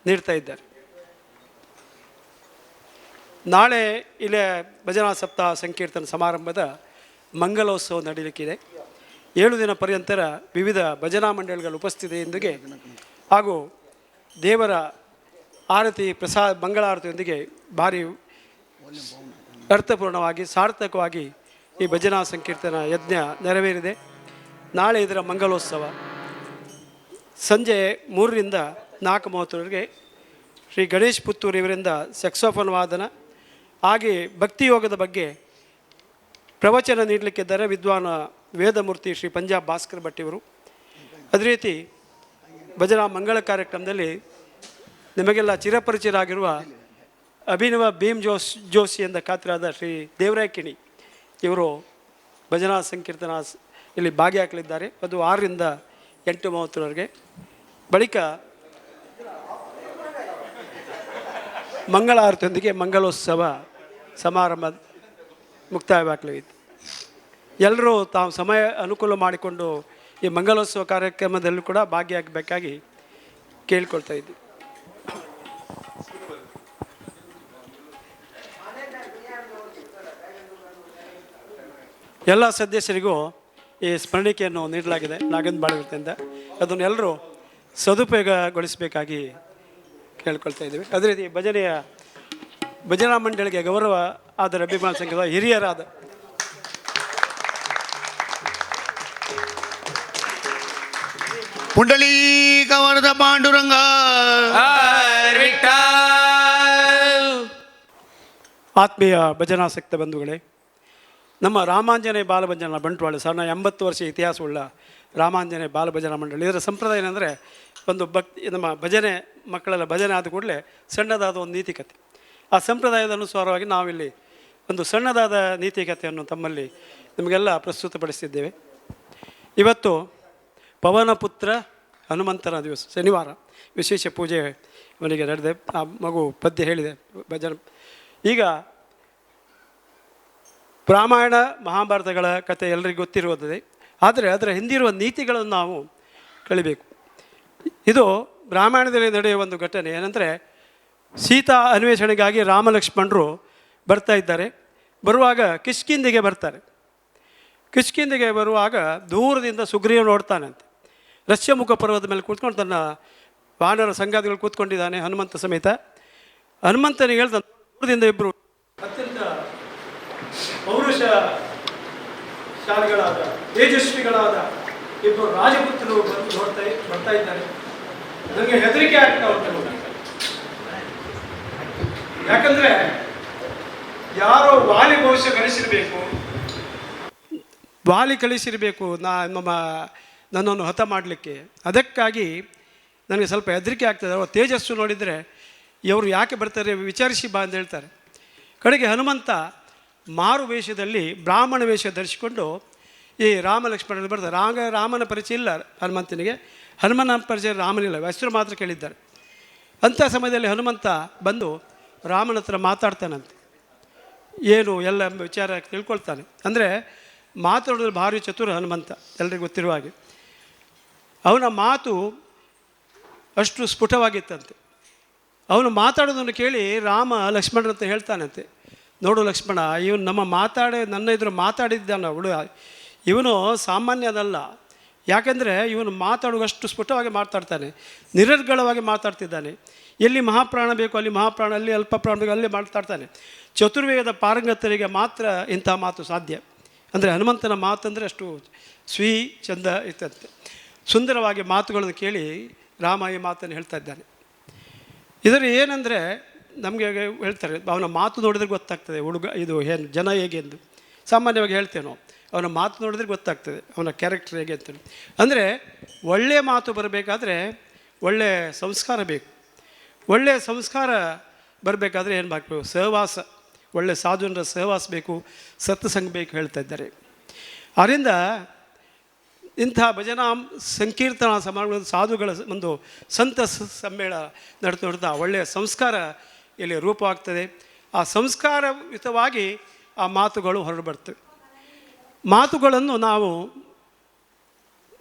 ನೀಡ್ತಾ ಇದ್ದಾರೆ. ನಾಳೆ ಇಲ್ಲೇ ಭಜನಾ ಸಪ್ತಾಹ ಸಂಕೀರ್ತನ ಸಮಾರಂಭದ ಮಂಗಲೋತ್ಸವ ನಡೆಯಲಿಕ್ಕಿದೆ. 7 ದಿನ ಪರ್ಯಂತರ ವಿವಿಧ ಭಜನಾ ಮಂಡಳಿಗಳ ಉಪಸ್ಥಿತಿಯೊಂದಿಗೆ ಹಾಗೂ ದೇವರ ಆರತಿ ಮಂಗಳಾರತಿಯೊಂದಿಗೆ ಭಾರಿ ಅರ್ಥಪೂರ್ಣವಾಗಿ ಸಾರ್ಥಕವಾಗಿ ಈ ಭಜನಾ ಸಂಕೀರ್ತನ ಯಜ್ಞ ನೆರವೇರಿದೆ. ನಾಳೆ ಇದರ ಮಂಗಲೋತ್ಸವ ಸಂಜೆ 3ರಿಂದ 4:30ವರೆಗೆ ಶ್ರೀ ಗಣೇಶ್ ಪುತ್ತೂರು ಇವರಿಂದ ಸೆಕ್ಸೋಫೋನ್ ವಾದನ ಹಾಗೆ ಭಕ್ತಿಯೋಗದ ಬಗ್ಗೆ ಪ್ರವಚನ ನೀಡಲಿಕ್ಕಿದ್ದಾರೆ ವಿದ್ವಾನ ವೇದಮೂರ್ತಿ ಶ್ರೀ ಪಂಜಾಬ್ ಭಾಸ್ಕರ್ ಭಟ್ ಇವರು. ಅದೇ ರೀತಿ ಭಜನಾ ಮಂಗಳ ಕಾರ್ಯಕ್ರಮದಲ್ಲಿ ನಿಮಗೆಲ್ಲ ಚಿರಪರಿಚಿತರಾಗಿರುವ ಅಭಿನವ ಭೀಮ್ ಜೋಶಿ ಎಂದ ಖಾತ್ರಿಯಾದ ಶ್ರೀ ದೇವರಾಯ ಕಿಣಿ ಇವರು ಭಜನಾ ಸಂಕೀರ್ತನ ಇಲ್ಲಿ ಭಾಗಿಯಾಗಲಿದ್ದಾರೆ. ಅದು 6ರಿಂದ 8:30ವರೆಗೆ. ಬಳಿಕ ಮಂಗಳಾರತಿಯೊಂದಿಗೆ ಮಂಗಲೋತ್ಸವ ಸಮಾರಂಭ ಮುಕ್ತಾಯವಾಗಲಿದೆ. ಎಲ್ಲರೂ ತಾವು ಸಮಯ ಅನುಕೂಲ ಮಾಡಿಕೊಂಡು ಈ ಮಂಗಲೋತ್ಸವ ಕಾರ್ಯಕ್ರಮದಲ್ಲೂ ಕೂಡ ಭಾಗಿಯಾಗಬೇಕಾಗಿ ಕೇಳ್ಕೊಳ್ತಾ ಇದ್ದೀವಿ. ಎಲ್ಲ ಸದಸ್ಯರಿಗೂ ಈ ಸ್ಮರಣಿಕೆಯನ್ನು ನೀಡಲಾಗಿದೆ ನಾಗೇಂದ್ರ ಬಾಳಿಗರಿಂದ. ಅದನ್ನು ಎಲ್ಲರೂ ಸದುಪಯೋಗಗೊಳಿಸಬೇಕಾಗಿ ಕೇಳ್ಕೊಳ್ತಾ ಇದ್ದೀವಿ. ಅದೇ ರೀತಿ ಭಜನಾ ಮಂಡಳಿಗೆ ಗೌರವ ಆದರ ಅಭಿಮಾನ ಸಂಘದ ಹಿರಿಯರಾದ ಪುಂಡಲೀಕವರದ ಪಾಂಡುರಂಗ ಆತ್ಮೀಯ ಭಜನಾಸಕ್ತ ಬಂಧುಗಳೇ, ನಮ್ಮ ರಾಮಾಂಜನೇಯ ಬಾಲಭಜನಾ ಬಂಟ್ವಾಳ ಸಣ್ಣ 80 ವರ್ಷ ಇತಿಹಾಸವುಳ್ಳ ರಾಮಾಂಜನೇಯ ಬಾಲಭಜನಾ ಮಂಡಳಿ ಇದರ ಸಂಪ್ರದಾಯ ಏನಂದರೆ ಒಂದು ನಮ್ಮ ಭಜನೆ ಮಕ್ಕಳೆಲ್ಲ ಭಜನೆ ಆದ ಕೂಡಲೇ ಸಣ್ಣದಾದ ಒಂದು ನೀತಿಕತೆ. ಆ ಸಂಪ್ರದಾಯದ ಅನುಸಾರವಾಗಿ ನಾವಿಲ್ಲಿ ಒಂದು ಸಣ್ಣದಾದ ನೀತಿಕತೆಯನ್ನು ತಮ್ಮಲ್ಲಿ ನಿಮಗೆಲ್ಲ ಪ್ರಸ್ತುತಪಡಿಸಿದ್ದೇವೆ. ಇವತ್ತು ಪವನಪುತ್ರ ಹನುಮಂತನ ದಿವಸ ಶನಿವಾರ ವಿಶೇಷ ಪೂಜೆ ಅವನಿಗೆ ನಡೆದೆ. ಆ ಮಗು ಪದ್ಯ ಹೇಳಿದೆ ಭಜನೆ. ಈಗ ರಾಮಾಯಣ ಮಹಾಭಾರತಗಳ ಕಥೆ ಎಲ್ಲರಿಗೂ ಗೊತ್ತಿರುವುದಿದೆ, ಆದರೆ ಅದರ ಹಿಂದಿರುವ ನೀತಿಗಳನ್ನು ನಾವು ಕಲಿಬೇಕು. ಇದು ರಾಮಾಯಣದಲ್ಲಿ ನಡೆಯುವ ಒಂದು ಘಟನೆ. ಏನಂದರೆ ಸೀತಾ ಅನ್ವೇಷಣೆಗಾಗಿ ರಾಮ ಲಕ್ಷ್ಮಣರು ಬರ್ತಾ ಇದ್ದಾರೆ. ಬರುವಾಗ ಕಿಷ್ಕಿಂಧೆಗೆ ಬರ್ತಾರೆ. ಕಿಷ್ಕಿಂಧೆಗೆ ಬರುವಾಗ ದೂರದಿಂದ ಸುಗ್ರೀವ ನೋಡ್ತಾನಂತೆ. ರಸ್ಯಮುಖ ಪರ್ವತದ ಮೇಲೆ ಕೂತ್ಕೊಂಡು ತನ್ನ ವಾನರ ಸಂಗಾತಿಗಳು ಕೂತ್ಕೊಂಡಿದ್ದಾನೆ ಹನುಮಂತ ಸಮೇತ. ಹನುಮಂತನಿಗೆ ಹೇಳ್ತಾನೆ, ದೂರದಿಂದ ಇಬ್ಬರು ಅತ್ಯಂತ ಪೌರುಷಶಾಲಿಗಳಾದ ತೇಜಸ್ವಿಗಳಾದ ಇಬ್ಬರು ರಾಜಪುತ್ರರು ಬರ್ತಾ ಇದ್ದಾರೆ. ನನಗೆ ಹೆದರಿಕೆ ಆಗ್ತಾ ಉಂಟು. ಯಾಕಂದರೆ ಯಾರೋ ವಾಲಿ ಭವಿಷ್ಯ ಕಳಿಸಿರಬೇಕು ನನ್ನನ್ನು ಹತ ಮಾಡಲಿಕ್ಕೆ. ಅದಕ್ಕಾಗಿ ನನಗೆ ಸ್ವಲ್ಪ ಹೆದರಿಕೆ ಆಗ್ತದೆ. ಅವರು ತೇಜಸ್ಸು ನೋಡಿದರೆ ಇವರು ಯಾಕೆ ಬರ್ತಾರೆ ವಿಚಾರಿಸಿ ಬಾ ಅಂತ ಹೇಳ್ತಾರೆ. ಕಡೆಗೆ ಹನುಮಂತ ಮಾರು ವೇಷದಲ್ಲಿ ಬ್ರಾಹ್ಮಣ ವೇಷ ಧರಿಸಿಕೊಂಡು ಈ ರಾಮ ಲಕ್ಷ್ಮಣರಲ್ಲಿ ಬರ್ತಾರೆ. ರಾಮನ ಪರಿಚಯ ಇಲ್ಲ ಹನುಮಂತನಿಗೆ, ಹನುಮನ ಪರಿಚಯ ರಾಮನಿಲ್ಲ, ಹೆಸರು ಮಾತ್ರ ಕೇಳಿದ್ದಾರೆ. ಅಂಥ ಸಮಯದಲ್ಲಿ ಹನುಮಂತ ಬಂದು ರಾಮನ ಹತ್ರ ಮಾತಾಡ್ತಾನಂತೆ. ಏನು ಎಲ್ಲ ವಿಚಾರ ತಿಳ್ಕೊಳ್ತಾನೆ. ಅಂದರೆ ಮಾತಾಡೋದ್ರಲ್ಲಿ ಭಾರಿ ಚತುರ ಹನುಮಂತ, ಎಲ್ರಿಗೂ ಗೊತ್ತಿರುವ ಹಾಗೆ. ಅವನ ಮಾತು ಅಷ್ಟು ಸ್ಫುಟವಾಗಿತ್ತಂತೆ. ಅವನು ಮಾತಾಡೋದನ್ನು ಕೇಳಿ ರಾಮ ಲಕ್ಷ್ಮಣರಂತ ಹೇಳ್ತಾನಂತೆ, ನೋಡು ಲಕ್ಷ್ಮಣ, ಇವನು ನನ್ನ ಎದುರು ಮಾತಾಡಿದ್ದಾನ ಇವನು ಸಾಮಾನ್ಯದಲ್ಲ, ಯಾಕೆಂದರೆ ಇವನು ಮಾತಾಡುವಷ್ಟು ಸ್ಫುಟವಾಗಿ ಮಾತಾಡ್ತಾನೆ, ನಿರರ್ಗಳವಾಗಿ ಮಾತಾಡ್ತಿದ್ದಾನೆ. ಎಲ್ಲಿ ಮಹಾಪ್ರಾಣ ಬೇಕು ಅಲ್ಲಿ ಮಹಾಪ್ರಾಣ, ಅಲ್ಲಿ ಅಲ್ಪ ಪ್ರಾಣ ಬೇಕು ಅಲ್ಲಿ ಮಾತಾಡ್ತಾನೆ. ಚತುರ್ವೇದ ಪಾರಂಗತರಿಗೆ ಮಾತ್ರ ಇಂಥ ಮಾತು ಸಾಧ್ಯ. ಅಂದರೆ ಹನುಮಂತನ ಮಾತಂದರೆ ಅಷ್ಟು ಚಂದ ಇರ್ತಂತೆ. ಸುಂದರವಾಗಿ ಮಾತುಗಳನ್ನು ಕೇಳಿ ರಾಮ ಈ ಮಾತನ್ನು ಹೇಳ್ತಾ ಇದ್ದಾನೆ. ಇದರ ಏನಂದರೆ ನಮಗೆ ಹೇಳ್ತಾರೆ, ಅವನ ಮಾತು ನೋಡಿದ್ರೆ ಗೊತ್ತಾಗ್ತದೆ ಹುಡುಗ ಇದು ಏನು ಜನ ಹೇಗೆ ಎಂದು. ಸಾಮಾನ್ಯವಾಗಿ ಹೇಳ್ತೇವೆ ನಾವು, ಅವನ ಮಾತು ನೋಡಿದ್ರೆ ಗೊತ್ತಾಗ್ತದೆ ಅವನ ಕ್ಯಾರೆಕ್ಟರ್ ಹೇಗೆ ಅಂತೇಳಿ. ಅಂದರೆ ಒಳ್ಳೆಯ ಮಾತು ಬರಬೇಕಾದ್ರೆ ಒಳ್ಳೆಯ ಸಂಸ್ಕಾರ ಬೇಕು. ಒಳ್ಳೆಯ ಸಂಸ್ಕಾರ ಬರಬೇಕಾದ್ರೆ ಏನು ಮಾಡಬೇಕು? ಸಹವಾಸ, ಒಳ್ಳೆಯ ಸಾಧುನರ ಸಹವಾಸ ಬೇಕು, ಸತ್ಸಂಗ ಬೇಕು ಹೇಳ್ತಾ ಇದ್ದಾರೆ. ಆದ್ದರಿಂದ ಇಂಥ ಭಜನಾ ಸಂಕೀರ್ತನ ಸಮಾರಂಭ ಸಾಧುಗಳ ಒಂದು ಸಂತ ಸಮ್ಮೇಳ ನಡೆತಾ ಒಳ್ಳೆಯ ಸಂಸ್ಕಾರ ಇಲ್ಲಿ ರೂಪವಾಗ್ತದೆ. ಆ ಸಂಸ್ಕಾರಯುತವಾಗಿ ಆ ಮಾತುಗಳು ಹೊರಬರ್ತವೆ. ಮಾತುಗಳನ್ನು ನಾವು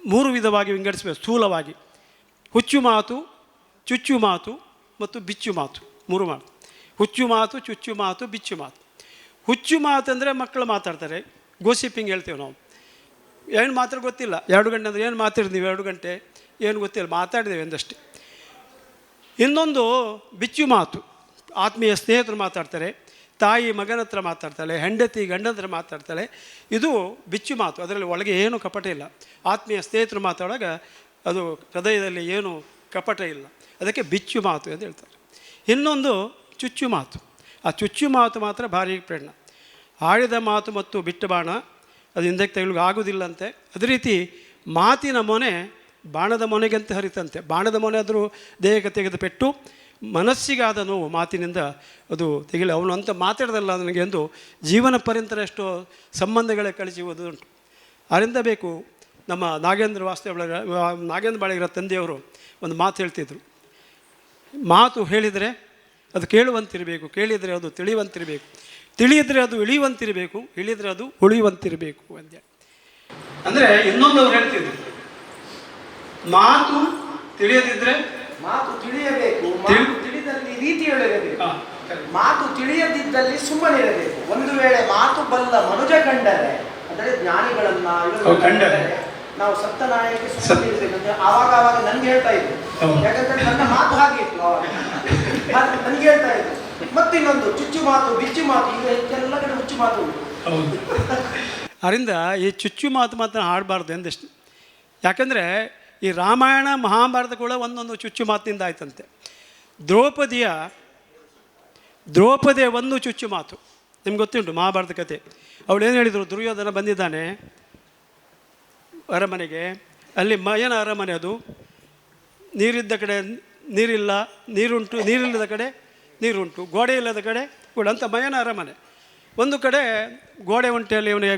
3 ವಿಧವಾಗಿ ವಿಂಗಡಿಸಬೇಕು ಸ್ಥೂಲವಾಗಿ: ಹುಚ್ಚು ಮಾತು, ಚುಚ್ಚು ಮಾತು ಮತ್ತು ಬಿಚ್ಚು ಮಾತು. 3 ಮಾತು: ಹುಚ್ಚು ಮಾತು, ಚುಚ್ಚು ಮಾತು, ಬಿಚ್ಚು ಮಾತು. ಹುಚ್ಚು ಮಾತು ಅಂದರೆ ಮಕ್ಕಳು ಮಾತಾಡ್ತಾರೆ, ಗೋಸಿಪಿಂಗ್ ಹೇಳ್ತೇವೆ ನಾವು. ಏನು ಮಾತ್ರ ಗೊತ್ತಿಲ್ಲ, 2 ಗಂಟೆ ಅಂದರೆ ಏನು ಮಾತಾಡಿದ್ವಿ, 2 ಗಂಟೆ ಏನು ಗೊತ್ತಿಲ್ಲ, ಮಾತಾಡಿದ್ದೇವೆ ಎಂದಷ್ಟೇ. ಇನ್ನೊಂದು ಬಿಚ್ಚು ಮಾತು, ಆತ್ಮೀಯ ಸ್ನೇಹಿತರು ಮಾತಾಡ್ತಾರೆ, ತಾಯಿ ಮಗನ ಹತ್ರ ಮಾತಾಡ್ತಾಳೆ, ಹೆಂಡತಿ ಗಂಡನ ಹತ್ರ ಮಾತಾಡ್ತಾಳೆ. ಇದು ಬಿಚ್ಚು ಮಾತು, ಅದರಲ್ಲಿ ಒಳಗೆ ಏನು ಕಪಟ ಇಲ್ಲ. ಆತ್ಮೀಯ ಸ್ನೇಹಿತರು ಮಾತಾಡುವಾಗ ಅದು ಹೃದಯದಲ್ಲಿ ಏನು ಕಪಟ ಇಲ್ಲ, ಅದಕ್ಕೆ ಬಿಚ್ಚು ಮಾತು ಎಂದು ಹೇಳ್ತಾರೆ. ಇನ್ನೊಂದು ಚುಚ್ಚು ಮಾತು. ಆ ಚುಚ್ಚು ಮಾತು ಮಾತ್ರ ಭಾರಿ ಪ್ರೇರಣ. ಆಡಿದ ಮಾತು ಮತ್ತು ಬಿಟ್ಟು ಬಾಣ ಅದು ಹಿಂದಕ್ಕೆ ತೆಗೆಲಿಕ್ಕೆ ಆಗೋದಿಲ್ಲಂತೆ. ಅದೇ ರೀತಿ ಮಾತಿನ ಮೊನೆ ಬಾಣದ ಮೊನೆಗಂತ ಹರಿತಂತೆ. ಬಾಣದ ಮೊನೆ ಆದರೂ ದೇಹಕ್ಕೆ ತೆಗೆದು ಪೆಟ್ಟು, ಮನಸ್ಸಿಗಾದ ನೋವು ಮಾತಿನಿಂದ ಅದು ತೆಗಿಲಿ. ಅವನು ಅಂತ ಮಾತಾಡ್ದಲ್ಲ ನನಗೆ ಎಂದು ಜೀವನ ಪರ್ಯಂತರ ಎಷ್ಟೋ ಸಂಬಂಧಗಳೇ ಕಳಿಸುವುದು ಉಂಟು. ಅದರಿಂದ ಬೇಕು. ನಮ್ಮ ನಾಗೇಂದ್ರ ಬಾಳಿಗರ ತಂದೆಯವರು ಒಂದು ಮಾತು ಹೇಳ್ತಿದ್ರು, ಮಾತು ಹೇಳಿದರೆ ಅದು ಕೇಳುವಂತಿರಬೇಕು, ಕೇಳಿದರೆ ಅದು ತಿಳಿಯುವಂತಿರಬೇಕು, ತಿಳಿಯಿದರೆ ಅದು ಇಳಿಯುವಂತಿರಬೇಕು, ಇಳಿದರೆ ಅದು ಉಳಿಯುವಂತಿರಬೇಕು ಅಂದೆ. ಅಂದರೆ ಇನ್ನೊಂದು ಅವ್ರು ಹೇಳ್ತಿದ್ರು, ಮಾತು ತಿಳಿಯದಿದ್ದರೆ ಮಾತು ತಿಳಿಯಬೇಕು, ತಿಳಿದಲ್ಲಿ ರೀತಿ ಹೇಳಬೇಕು. ಮಾತು ತಿಳಿಯದಿದ್ದಲ್ಲಿ ಸುಮ್ಮನೆ ಇರಬೇಕು. ಒಂದು ವೇಳೆ ಮಾತು ಬಲ್ಲ ಮನುಜ ಕಂಡರೆ, ಅಂದರೆ ಜ್ಞಾನಿಗಳನ್ನ ಕಂಡರೆ ನಾವು ಸತ್ತ ನಾಯಕ್ಕೆ ಸುಮ್ಮನೆ ಇರಬೇಕಂದ್ರೆ ಆವಾಗ ನನ್ಗೆ ಹೇಳ್ತಾ ಇದ್ರು. ಯಾಕಂದ್ರೆ ನನ್ನ ಮಾತು ಹಾಗೆ ಇತ್ತು ಅವಾಗ, ನನ್ಗೆ ಹೇಳ್ತಾ ಇದ್ರು. ಮತ್ತಿನ್ನೊಂದು ಚುಚ್ಚು ಮಾತು, ಬಿಚ್ಚು ಮಾತು, ಈಗ ಹೆಚ್ಚೆಲ್ಲ ಕಡೆ ಹುಚ್ಚು ಮಾತು ಉಂಟು. ಅದರಿಂದ ಈ ಚುಚ್ಚು ಮಾತು ಮಾತ್ರ ಆಡಬಾರ್ದು ಎಂದಷ್ಟು. ಯಾಕಂದರೆ ಈ ರಾಮಾಯಣ ಮಹಾಭಾರತ ಕೂಡ ಒಂದೊಂದು ಚುಚ್ಚು ಮಾತಿನಿಂದ ಆಯ್ತಂತೆ. ದ್ರೌಪದಿಯ ಒಂದು ಚುಚ್ಚು ಮಾತು ನಿಮ್ಗೆ ಗೊತ್ತುಂಟು, ಮಹಾಭಾರತ ಕತೆ. ಅವಳು ಏನು ಹೇಳಿದರು, ದುರ್ಯೋಧನ ಬಂದಿದ್ದಾನೆ ಅರಮನೆಗೆ, ಅಲ್ಲಿ ಮಯನ ಅರಮನೆ, ಅದು ನೀರಿದ್ದ ಕಡೆ ನೀರಿಲ್ಲ, ನೀರುಂಟು, ನೀರಿಲ್ಲದ ಕಡೆ ನೀರುಂಟು, ಗೋಡೆ ಇಲ್ಲದ ಕಡೆ ಕೂಡ ಅಂತ ಮಯನ ಅರಮನೆ. ಒಂದು ಕಡೆ ಗೋಡೆ ಉಂಟು, ಅಲ್ಲಿ ಅವನಿಗೆ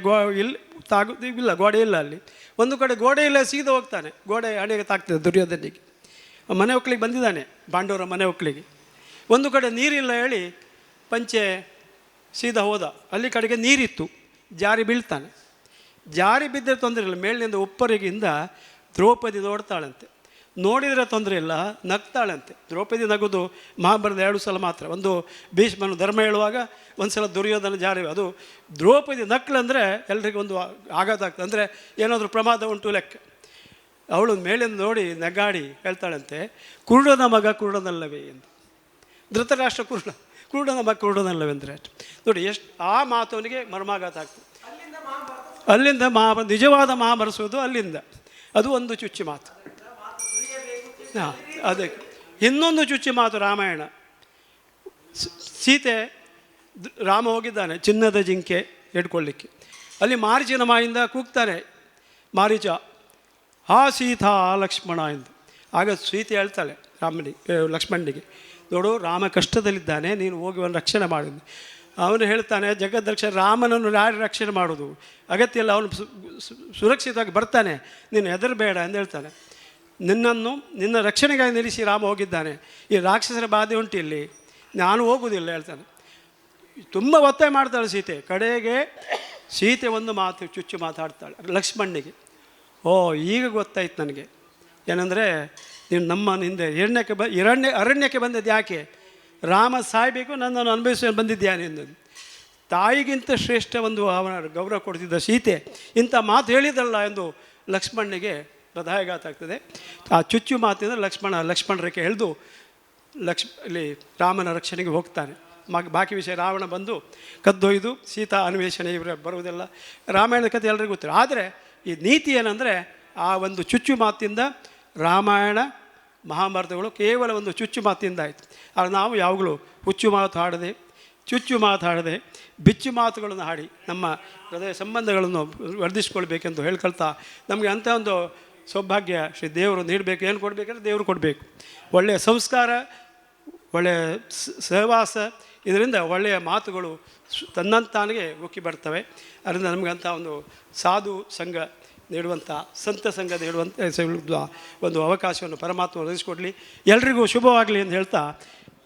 ಇಲ್ಲ, ಗೋಡೆ ಇಲ್ಲ ಅಲ್ಲಿ. ಒಂದು ಕಡೆ ಗೋಡೆ ಇಲ್ಲ, ಸೀದಾ ಹೋಗ್ತಾನೆ, ಗೋಡೆ ಹಣೆಗೆ ತಾಗ್ತದೆ ದುರ್ಯೋಧನಿಗೆ. ಮನೆ ಒಕ್ಕಲಿಗೆ ಬಂದಿದ್ದಾನೆ, ಪಾಂಡವರ ಮನೆ ಒಕ್ಕಲಿಗೆ. ಒಂದು ಕಡೆ ನೀರಿಲ್ಲ ಹೇಳಿ ಪಂಚೆ ಸೀದಾ ಹೋದ, ಅಲ್ಲಿ ಕಡೆಗೆ ನೀರಿತ್ತು, ಜಾರಿ ಬೀಳ್ತಾನೆ. ಜಾರಿ ಬಿದ್ದರೆ ತೊಂದರೆ ಇಲ್ಲ, ಮೇಲಿನಿಂದ ಉಪ್ಪರಿಗಿಂದ ದ್ರೌಪದಿ ನೋಡ್ತಾಳಂತೆ. ನೋಡಿದರೆ ತೊಂದರೆ ಇಲ್ಲ, ನಗ್ತಾಳಂತೆ. ದ್ರೌಪದಿ ನಗೋದು ಮಹಾಭಾರತ 2 ಸಲ ಮಾತ್ರ. ಒಂದು ಭೀಷ್ಮನು ಧರ್ಮ ಹೇಳುವಾಗ, ಒಂದು ಸಲ ದುರ್ಯೋಧನ ಜಾರಿ. ಅದು ದ್ರೌಪದಿ ನಕ್ಕಳಂದರೆ ಎಲ್ರಿಗೂ ಒಂದು ಆಘಾತ ಆಗ್ತದೆ, ಅಂದರೆ ಏನಾದರೂ ಪ್ರಮಾದ ಉಂಟು ಲೆಕ್ಕ. ಅವಳು ಮೇಲಿಂದ ನೋಡಿ ನಗಾಡಿ ಹೇಳ್ತಾಳಂತೆ, ಕುರುಡನ ಮಗ ಕುರುಡನಲ್ಲವೇ ಎಂದು. ಧೃತರಾಷ್ಟ್ರ ಕುರುಡನ ಮಗ ಕುರುಡನಲ್ಲವೆಂದರೆ ನೋಡಿ ಎಷ್ಟು ಆ ಮಾತು ಅವನಿಗೆ ಮರ್ಮಾಘಾತ ಆಗ್ತದೆ. ಅಲ್ಲಿಂದ ನಿಜವಾದ ಮಹಾಭಾರತ ಅಲ್ಲಿಂದ. ಅದು ಒಂದು ಚುಚ್ಚು ಮಾತು. ಹಾಂ, ಅದೇ. ಇನ್ನೊಂದು ಚುಚ್ಚು ಮಾತು ರಾಮಾಯಣ. ಸೀತೆ ರಾಮ ಹೋಗಿದ್ದಾನೆ ಚಿನ್ನದ ಜಿಂಕೆ ಹಿಡ್ಕೊಳ್ಳಿಕ್ಕೆ. ಅಲ್ಲಿ ಮಾರೀಚನ ಮಾಯಿಂದ ಕೂಗ್ತಾನೆ ಮಾರೀಚ, ಆ ಸೀತಾ ಲಕ್ಷ್ಮಣ ಎಂದು. ಆಗ ಸೀತೆ ಹೇಳ್ತಾಳೆ ಲಕ್ಷ್ಮಣನಿಗೆ, ನೋಡು ರಾಮ ಕಷ್ಟದಲ್ಲಿದ್ದಾನೆ, ನೀನು ಹೋಗಿ ಅವನು ರಕ್ಷಣೆ ಮಾಡಿದ್ದು. ಅವನು ಹೇಳ್ತಾನೆ, ಜಗದ್ರಕ್ಷ ರಾಮನನ್ನು ಯಾರು ರಕ್ಷಣೆ ಮಾಡೋದು ಅಗತ್ಯ ಇಲ್ಲ, ಅವನು ಸುರಕ್ಷಿತವಾಗಿ ಬರ್ತಾನೆ, ನೀನು ಹೆದರಬೇಡ ಎಂದು ಹೇಳ್ತಾನೆ. ನಿನ್ನ ರಕ್ಷಣೆಗಾಗಿ ನಿಲ್ಲಿಸಿ ರಾಮ ಹೋಗಿದ್ದಾನೆ, ಈ ರಾಕ್ಷಸರ ಬಾಧೆ ಉಂಟು ಇಲ್ಲಿ, ನಾನು ಹೋಗುವುದಿಲ್ಲ ಹೇಳ್ತಾನೆ. ತುಂಬ ಒತ್ತಾಯ ಮಾಡ್ತಾಳೆ ಸೀತೆ. ಕಡೆಗೆ ಸೀತೆ ಒಂದು ಮಾತು ಚುಚ್ಚು ಮಾತಾಡ್ತಾಳೆ ಲಕ್ಷ್ಮಣನಿಗೆ. ಓ, ಈಗ ಗೊತ್ತಾಯ್ತು ನನಗೆ, ಏನಂದರೆ ನೀನು ನಮ್ಮ ಹಿಂದೆ ಅರಣ್ಯಕ್ಕೆ ಬಂದದ್ದು ಯಾಕೆ? ರಾಮ ಸಾಯಬೇಕು, ನನ್ನನ್ನು ಅನುಭವಿಸಿ ಬಂದಿದ್ಯಾನೆ ಎಂದು. ತಾಯಿಗಿಂತ ಶ್ರೇಷ್ಠ ಒಂದು ಅವನ ಗೌರವ ಕೊಡ್ತಿದ್ದ ಸೀತೆ ಇಂಥ ಮಾತು ಹೇಳಿದಲ್ಲ ಎಂದು ಲಕ್ಷ್ಮಣನಿಗೆ ಹೃದಯಾಘಾತ ಆಗ್ತದೆ. ಆ ಚುಚ್ಚು ಮಾತಿಂದ ಲಕ್ಷ್ಮಣರಿಗೆ ಎಳೆದು ಇಲ್ಲಿ ರಾಮನ ರಕ್ಷಣೆಗೆ ಹೋಗ್ತಾನೆ. ಬಾಕಿ ವಿಷಯ ರಾವಣ ಬಂದು ಕದ್ದೊಯ್ದು ಸೀತಾ ಅನ್ವೇಷಣೆ ಇವರ ಬರುವುದೆಲ್ಲ ರಾಮಾಯಣದ ಕಥೆ ಎಲ್ಲರಿಗೂ ಗೊತ್ತಿಲ್ಲ. ಆದರೆ ಈ ನೀತಿ ಏನಂದರೆ ಆ ಒಂದು ಚುಚ್ಚು ಮಾತಿಂದ ರಾಮಾಯಣ ಮಹಾಭಾರತಗಳು ಕೇವಲ ಒಂದು ಚುಚ್ಚು ಮಾತಿಂದ ಆಯಿತು. ಆದರೆ ನಾವು ಯಾವಾಗಲೂ ಹುಚ್ಚು ಮಾತಾಡದೆ ಚುಚ್ಚು ಮಾತಾಡದೆ ಬಿಚ್ಚು ಮಾತುಗಳನ್ನು ಹಾಡಿ ನಮ್ಮ ಹೃದಯ ಸಂಬಂಧಗಳನ್ನು ವರ್ಧಿಸ್ಕೊಳ್ಬೇಕೆಂದು ಹೇಳ್ಕೊಳ್ತಾ ನಮಗೆ ಅಂಥ ಒಂದು ಸೌಭಾಗ್ಯ ಶ್ರೀ ದೇವರು ನೀಡಬೇಕು. ಏನು ಕೊಡಬೇಕಂದ್ರೆ ದೇವರು ಕೊಡಬೇಕು. ಒಳ್ಳೆಯ ಸಂಸ್ಕಾರ, ಒಳ್ಳೆಯ ಸಹವಾಸ, ಇದರಿಂದ ಒಳ್ಳೆಯ ಮಾತುಗಳು ತನ್ನಂತಾನಿಗೆ ಉಕ್ಕಿ ಬರ್ತವೆ. ಅದರಿಂದ ನಮಗಂಥ ಒಂದು ಸಾಧು ಸಂಘ ನೀಡುವಂಥ ಸಂತ ಸಂಘ ನೀಡುವಂಥ ಒಂದು ಅವಕಾಶವನ್ನು ಪರಮಾತ್ಮ ಒದಗಿಸಿಕೊಡಲಿ. ಎಲ್ರಿಗೂ ಶುಭವಾಗಲಿ ಅಂತ ಹೇಳ್ತಾ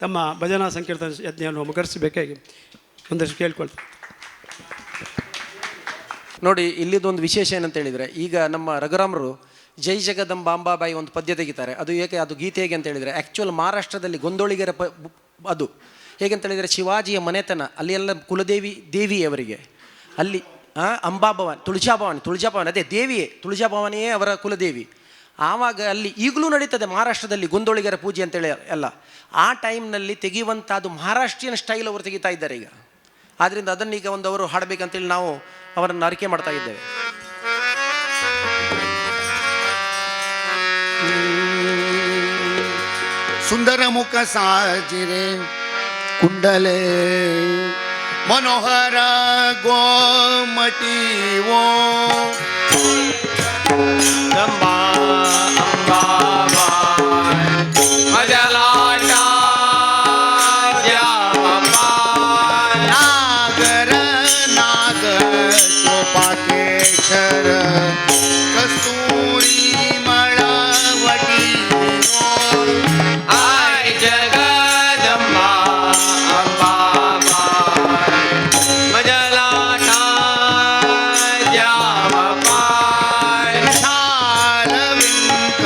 ನಮ್ಮ ಭಜನಾ ಸಂಕೀರ್ತನ ಯಜ್ಞವನ್ನು ಮುಖರಿಸಬೇಕಾಗಿ ಒಂದಷ್ಟು ಕೇಳ್ಕೊಳ್ತೀನಿ. ನೋಡಿ, ಇಲ್ಲಿದೊಂದು ವಿಶೇಷ ಏನಂತ ಹೇಳಿದರೆ, ಈಗ ನಮ್ಮ ರಘುರಾಮರು ಜೈ ಜಗದಂಬಾಂಬಾಬಾಯಿ ಒಂದು ಪದ್ಯ ತೆಗಿತಾರೆ. ಅದು ಅದು ಗೀತೆ ಹೇಗೆ ಅಂತ ಹೇಳಿದರೆ, ಆ್ಯಕ್ಚುಲ್ ಮಹಾರಾಷ್ಟ್ರದಲ್ಲಿ ಗೊಂದೋಳಿಗರ ಅದು ಹೇಗೆಂತ ಹೇಳಿದರೆ, ಶಿವಾಜಿಯ ಮನೆತನ ಅಲ್ಲಿ ಎಲ್ಲ ಕುಲದೇವಿ ದೇವಿಯವರಿಗೆ ಅಲ್ಲಿ ಅಂಬಾಭವಾನಿ ತುಳಜಾಭವಾನಿ ಅದೇ ದೇವಿಯೇ, ತುಳಜಾಭವಾನಿಯೇ ಅವರ ಕುಲದೇವಿ. ಆವಾಗ ಅಲ್ಲಿ ಈಗಲೂ ನಡೀತದೆ ಮಹಾರಾಷ್ಟ್ರದಲ್ಲಿ ಗೊಂದೋಳಿಗರ ಪೂಜೆ ಅಂತೇಳಿ ಎಲ್ಲ. ಆ ಟೈಮ್ನಲ್ಲಿ ತೆಗೆಯುವಂಥದ್ದು ಮಹಾರಾಷ್ಟ್ರೀಯನ್ ಸ್ಟೈಲ್ ಅವರು ತೆಗಿತಾ ಇದ್ದಾರೆ ಈಗ. ಆದ್ದರಿಂದ ಅದನ್ನೀಗ ಅವರು ಹಾಡಬೇಕಂತೇಳಿ ನಾವು ಅವರನ್ನು ಅರಿಕೆ ಮಾಡ್ತಾ ಇದ್ದೇವೆ. सुंदर मुख साजिरे कुंडले मनोहर गोमटी वो अंबा मजलाटा नागर नागर चोपाकेश्वर कस्तूरी मळवटी आय जगदंबा अंबा मजलाटा विशाल विंक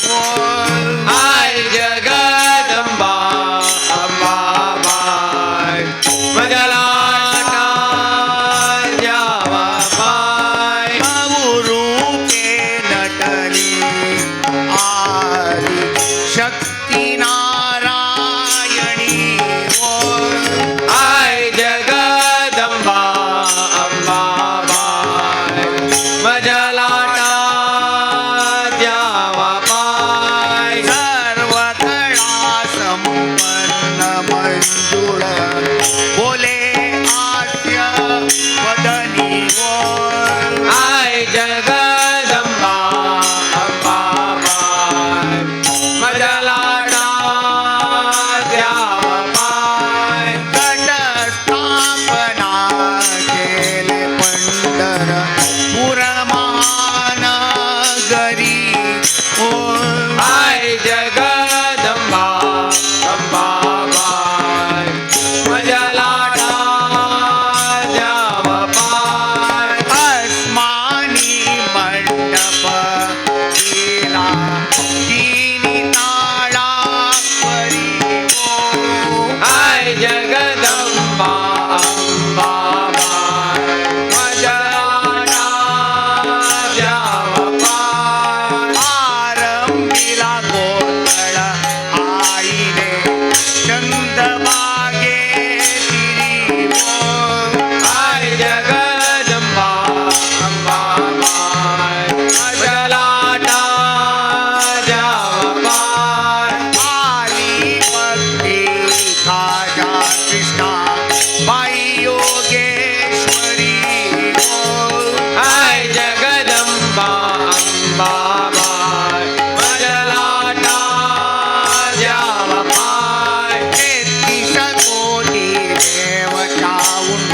बोल. आई जगदंबा अंबाबाई माझ्या लाटा द्यावा पाय. रूपे नटली आली शक्ती नारायणी बोल. आई जगदंबा अंबाबाई माझ्या लाटा द्यावा पाय. सर्व कळा संपन्न मंजुळ बोले आद्य वदनी बोल. आई जगदंबा अंबाबाई माझ्या लाटा द्यावा पाय. घटस्थापना केले पंढर पुरमानगरी बोल. आई जगदंबा अंबाबाई माझ्या लाटा द्यावा पाय. अस्मानी मंडप केला तिनी ताळावरी बोल. आई जगदंबा अंबाबाई माझ्या लाटा द्यावा पाय. आरंभीला गोतळ आईने चंदबागे तिरी बोल. आई जगदंबा अंबाबाई माझ्या लाटा द्यावा पाय. आली भक्ती खाजा कृष्णा बाई योगेश्वरी बोल. आई जगदंबा अंबाबाई माझ्या लाटा द्यावा पाय. 33 कोटी देव चाऊंड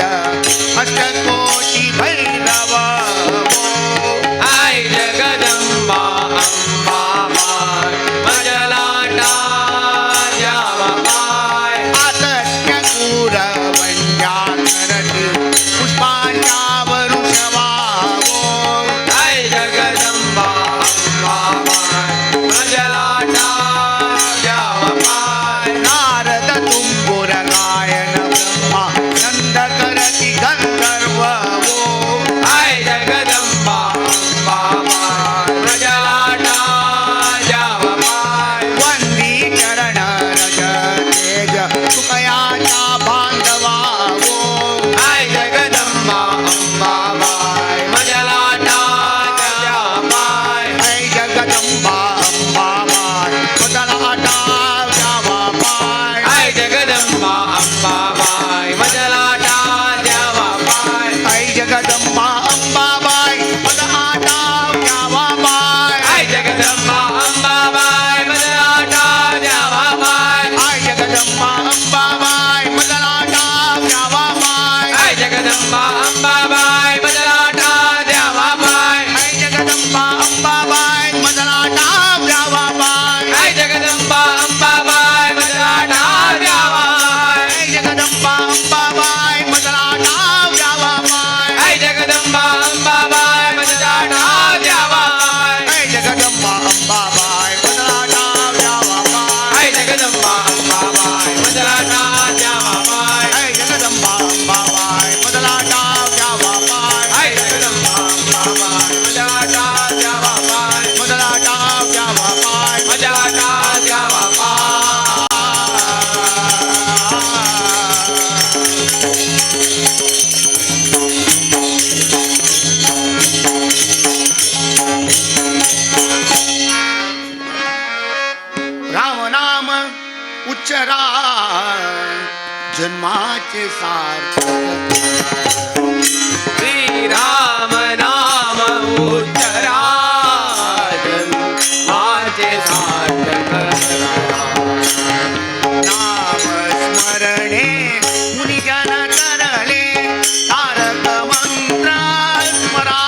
अष्टकोटी भैरव बोल. आई जगदंबा अंबाबाई माझ्या लाटा द्यावा पाय. आतत्य कुरवंजा करती पुष्पांच्या वरुषवा बोल. आई जगदंबा अंबाबाई माझ्या लाटा द्यावा पाय. नारद तुंबुर गायन ब्रह्मा नंद करती गंधर्व बोल. आई जगदंबा अंबाबाई माझ्या लाटा द्यावा पाय. वंदी चरण रज तेज सुकयाचा बांधवा बोल. आई जगदंबा अंबाबाई माझ्या लाटा द्यावा पाय. ऐ जगदंबा अंबाबाई मदलाटा द्यावा पाय. आई जगदंबा अंबाबाई माझ्या लाटा द्यावा पाय. ऐ जगदंबा अंबाबाई मदलाटा द्यावा पाय. आई जगदंबा अंबाबाई माझ्या लाटा द्यावा पाय. ऐ जगदंबा अंबाबाई मदलाटा द्यावा पाय. आई जगदंबा अंबाबाई माझ्या लाटा द्यावा पाय. ऐ जगदंबा अंबाबाई मदलाटा द्यावा पाय. आई जगदंबा अंबाबाई माझ्या लाटा द्यावा पाय. ऐ जगदंबा अंबाबाई मदलाटा द्यावा पाय. आई जगदंबा अंबाबाई माझ्या लाटा द्यावा पाय. ऐ जगदंबा अंबाबाई मदलाटा द्यावा पाय. आई जगदंबा अंबाबाई माझ्या लाटा द्यावा पाय. ऐ जगदंबा अंबाबाई मदलाटा द्यावा पाय. आई जगदंबा अंबाबाई माझ्या लाटा द्यावा पाय. मदलाटा द्यावा पाय. माझ्या लाटा द्यावा पाय. राम नाम उच्चरा जन्माचे सार्थक. श्रीराम नाम उच्चराजन माझे सार्थक करा. नाम स्मरणे मुनिजन तरले तारक मंत्र स्मरा.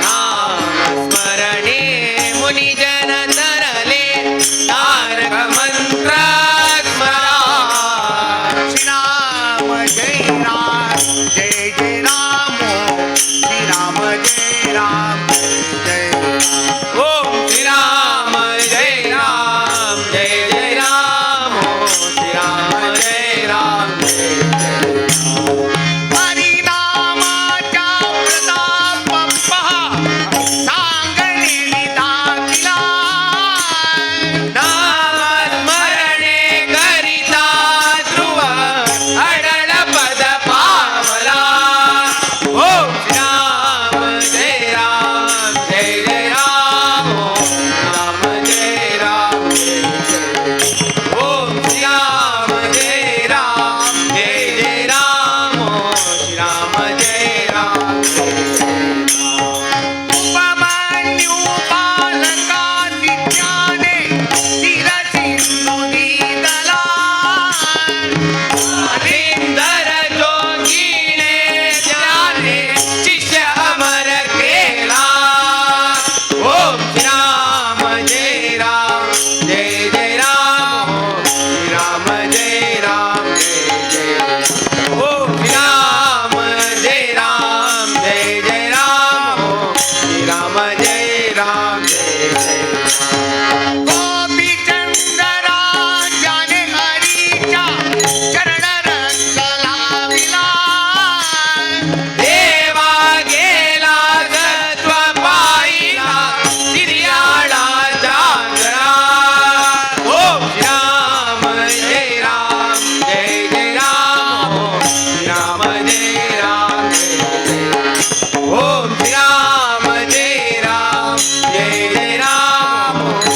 नाम स्मरणे मुनिजन तरले तारक मंत्र स्मरा. श्री राम जय राम जय जय राम श्री राम जय राम गोपीचंद राजाने हरीच्या चरण रंग लाविला देवा गेला सत्व पाहिला निर्याळा चांदणा ओम राम जय राम जय जय राम ओम राम जय राम जय जय राम ओम राम जय राम जय जय राम ओम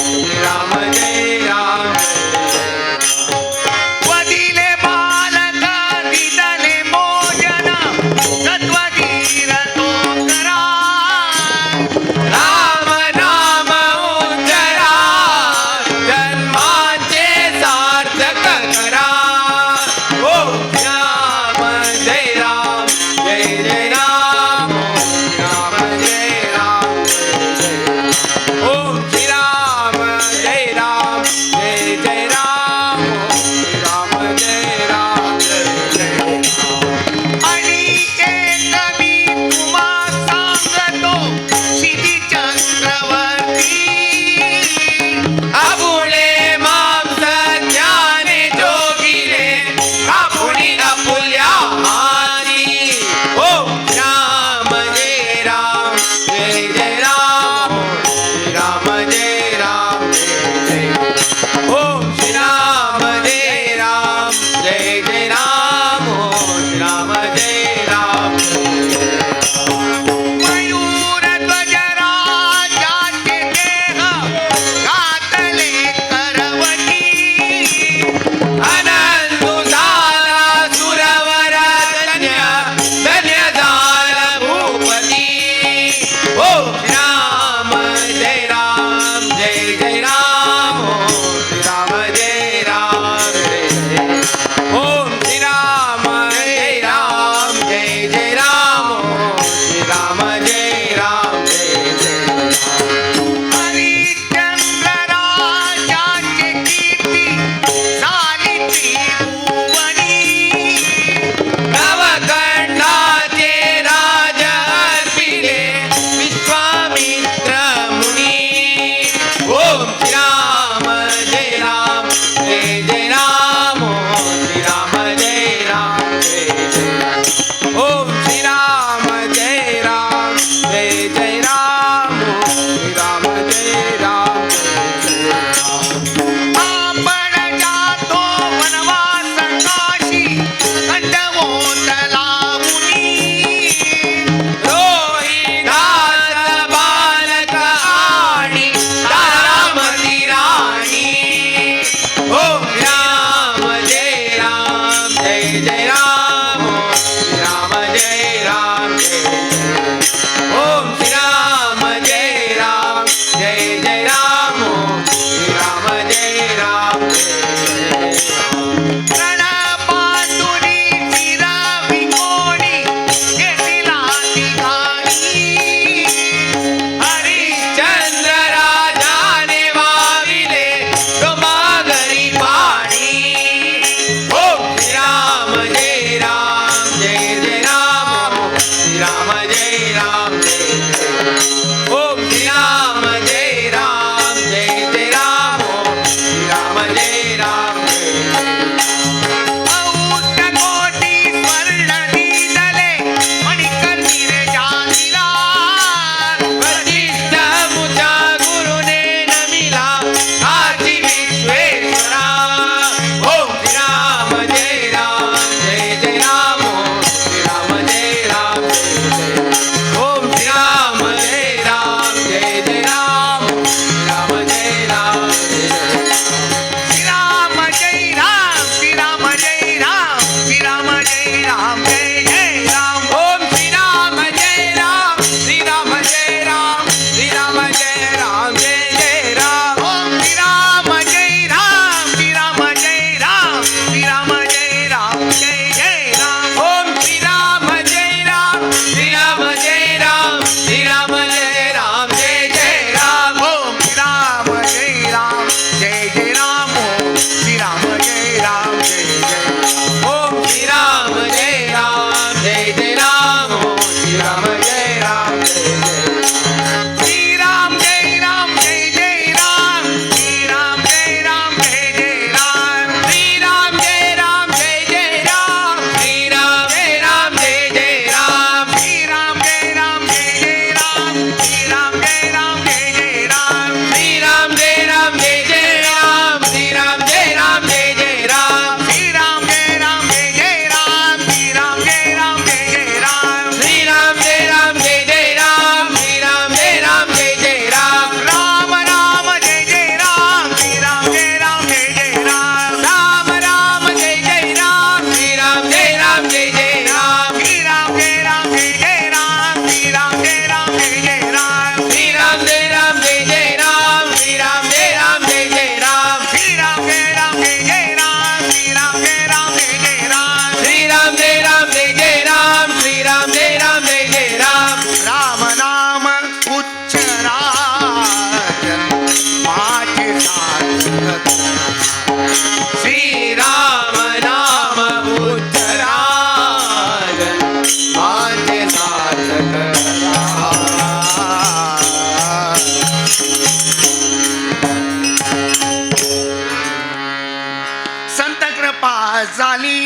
झाली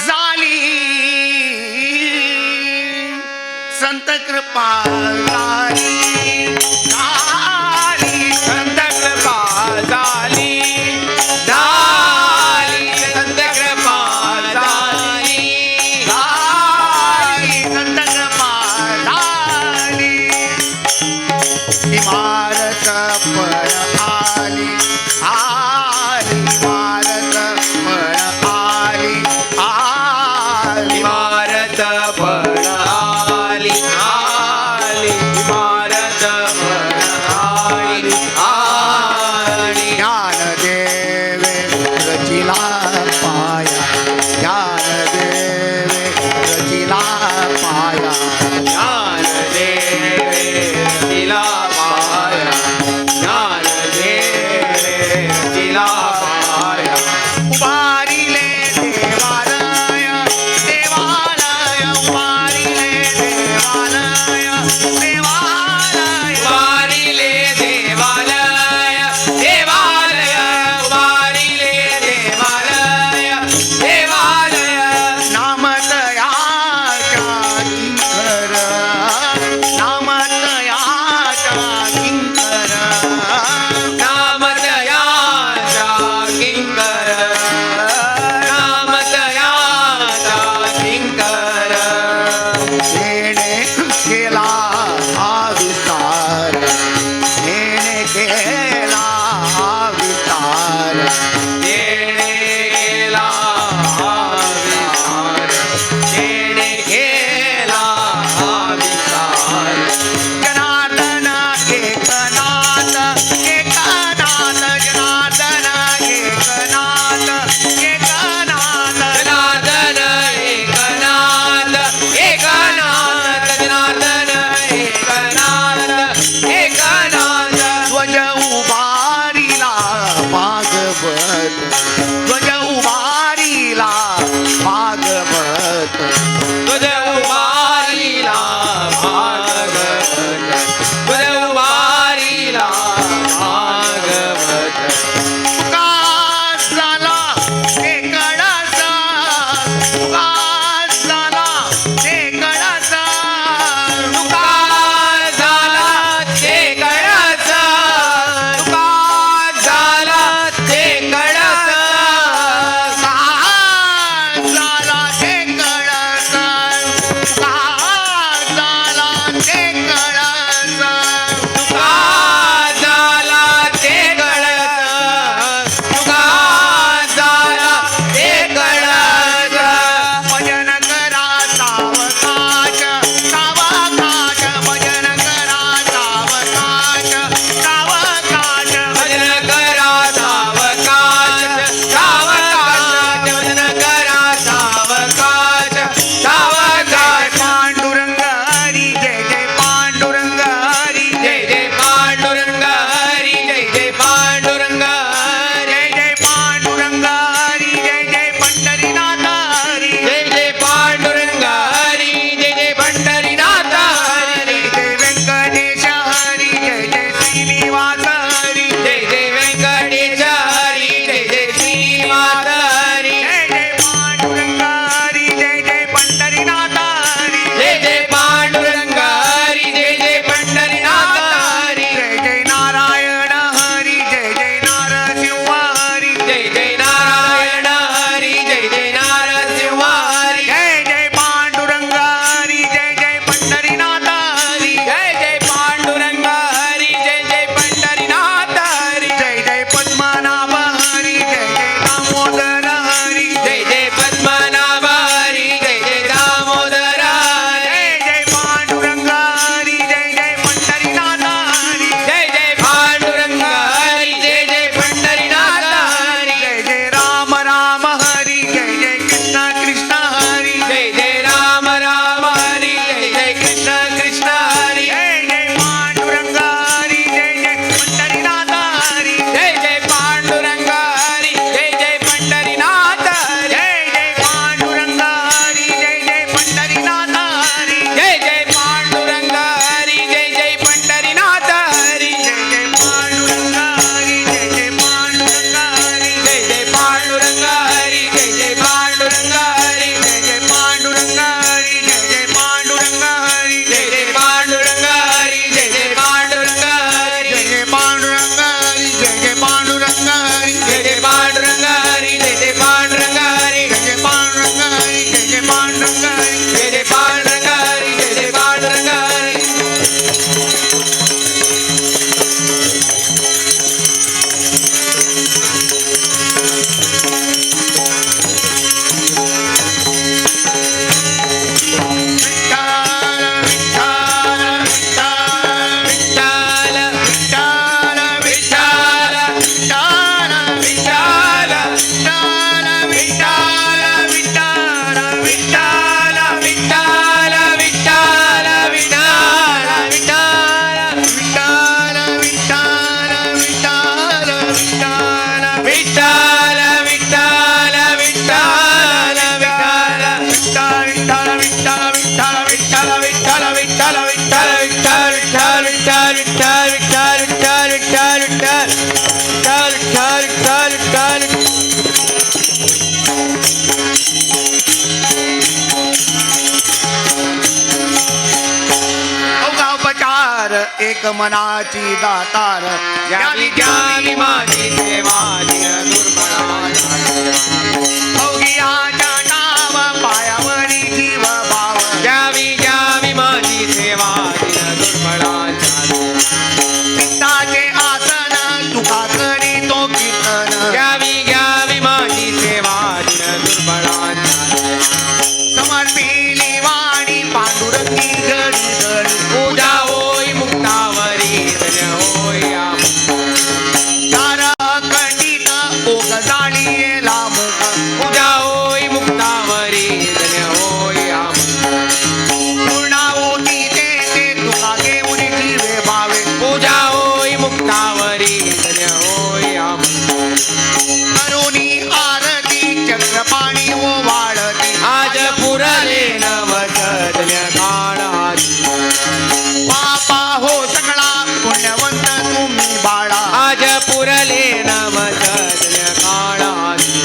झाली संत कृपा झाली झाली संत कृपा झाली झाली संत कृपा झाली झाली संत कृपा झाली इमारत पण आली आली इमारत पण आली आली इमारत पण आली आली इमारत पण आली आली ज्ञानदेवे रचिला पाया ज्ञानदेवे रचिला पाया ज्ञान देवे तिला पाया ज्ञान एक मनाची दातार घ्यावी घ्यावी माझी सेवा दिन दुर्बळांचा अवघियाच्या नाव पायावरी जीव भाव घ्यावी घ्यावी माझी सेवा दिन दुर्बळांचा पित्ताचे आसन तुका करी तो कीर्तन घ्यावी घ्यावी माझी सेवा दिन दुर्बळांचा समर्पिली वाणी पांडुरंगी घडी घडी पूजा होय मुक्तावरी धन्य होय दार खंडित ओघ जाळीला मुख पूजा होय मुक्तावरी धन्य होय पूर्णाहुती देते तुका घेऊन जीवे भावे पूजा होय मुक्तावरी धन्य होय करुणी आरती चक्रपाणी ओ वाळती आज पुरले नवस धन्य काळाची पापा हो सगळा पुण्यवंत तुम्ही बाळा आज पुरले नवस धन्य काळाची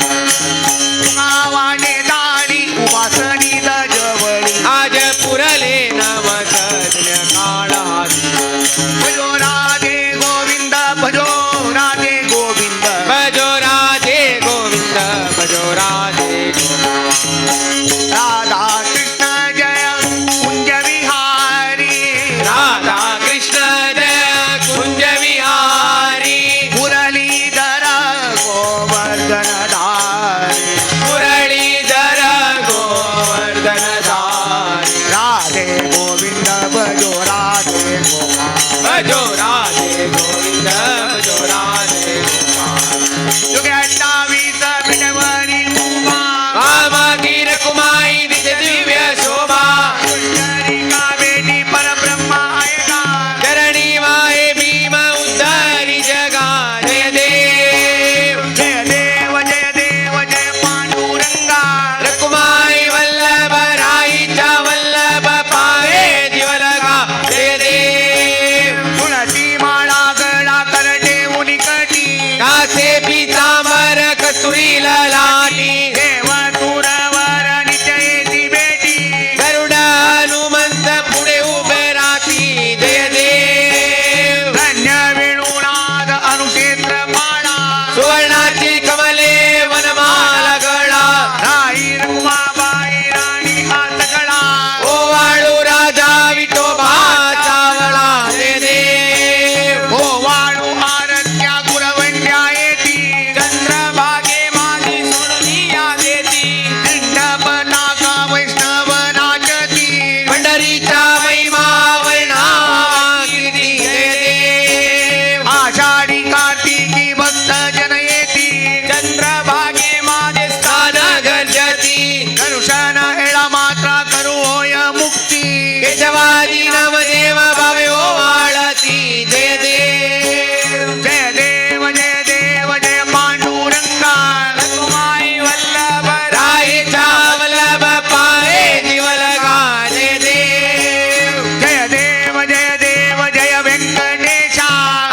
आवाने दाणी उपासनी जवळी आज पुरले नवस धन्य काळाची भजो राधे गोविंद भजो राधे गोविंद भजो राधे गोविंद भजो राधे राधा कृष्ण जय कुंज विहारी राधा कृष्ण जय कुंज विहारी मुरलीधर गोवर्धन धारी मुरलीधर गोवर्धन धारी राधे गोविंद भजो राधे गोविंद भजो राधे गोविंद भजो राधे युगे 28 बिडवरी उभा वामागीर कुमाई निज दिव्य शोभा का बेटी परब्रह्मा आएगा चरणी वाहे भीम उद्धारी जगा जय देव जय देव जय देव जय पांडुरंगा रकुमाई वल्लभ राईच्या वल्लभ पावे जीवलगा जय देव तुळशी माळा गळा करडे उनिकटी कासे पितांबर कस्तुरी ललाटी देव तुरवर नित्य बेटी गरुड हनुमंत पुढे उभे राहती जय देव धन्य वेणुनाद अनुक्षेत्र माळा सुवर्णाची कमले वनमाला गळा राई रुक्माबाई राणी आतगळा ओवाळू राजा विठोबा चावळा जय देव हो वाळू आरत्या गुरवंड्या येती चंद्रभागे माझी सोडली या देती पिंडपताका वैष्णव नाचती पंढरीच्या महिमा वैना कीर्ती जय देव आषाढी कार्तिकी भक्त जन येती चंद्रभागे माझे स्थान गर्जती करुषण हेळा मात्रा करू होय मुक्ती केशवादी नामदेव भावे ओवाळती जय देव जय देव जय देव जय पांडुरंगा रकुमाई वल्लभ राईच्या वल्लभ पावे जीवलगा जय देव जय देव जय देव जय व्यंकटेशा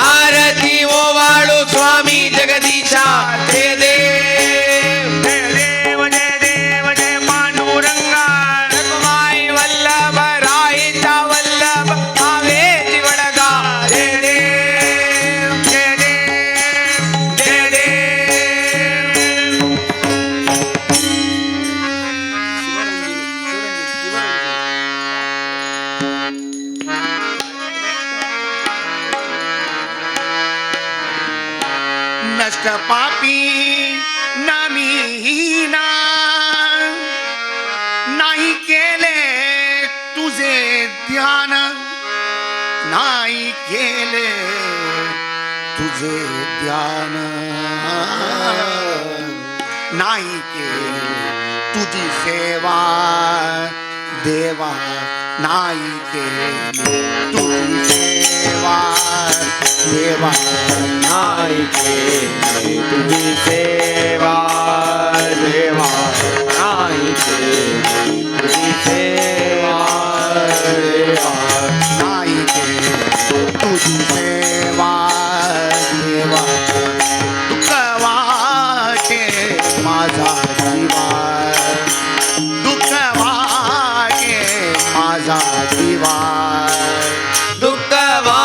आरती ओवाळू स्वामी जगदीशा जय देव जय देव जय देव जय पांडुरंगा रकुमाई वल्लभ राईच्या वल्लभ पावे जीवलगा जय देव जय देव जय देव नष्ट पापी नामीहीना नाही केले तुझे ध्यान नाही केले तुझे ध्यान नाही केले तुझी सेवा देवा नाही केली तुझी सेवा देवा नाही केली तुझी सेवा देवा नाही केली तुझी सेवा देवा नाही केली तुझी सेवा देवा दुःख वाटे माझा जीवा दुःख वाटे माझा जीवा दुःख वा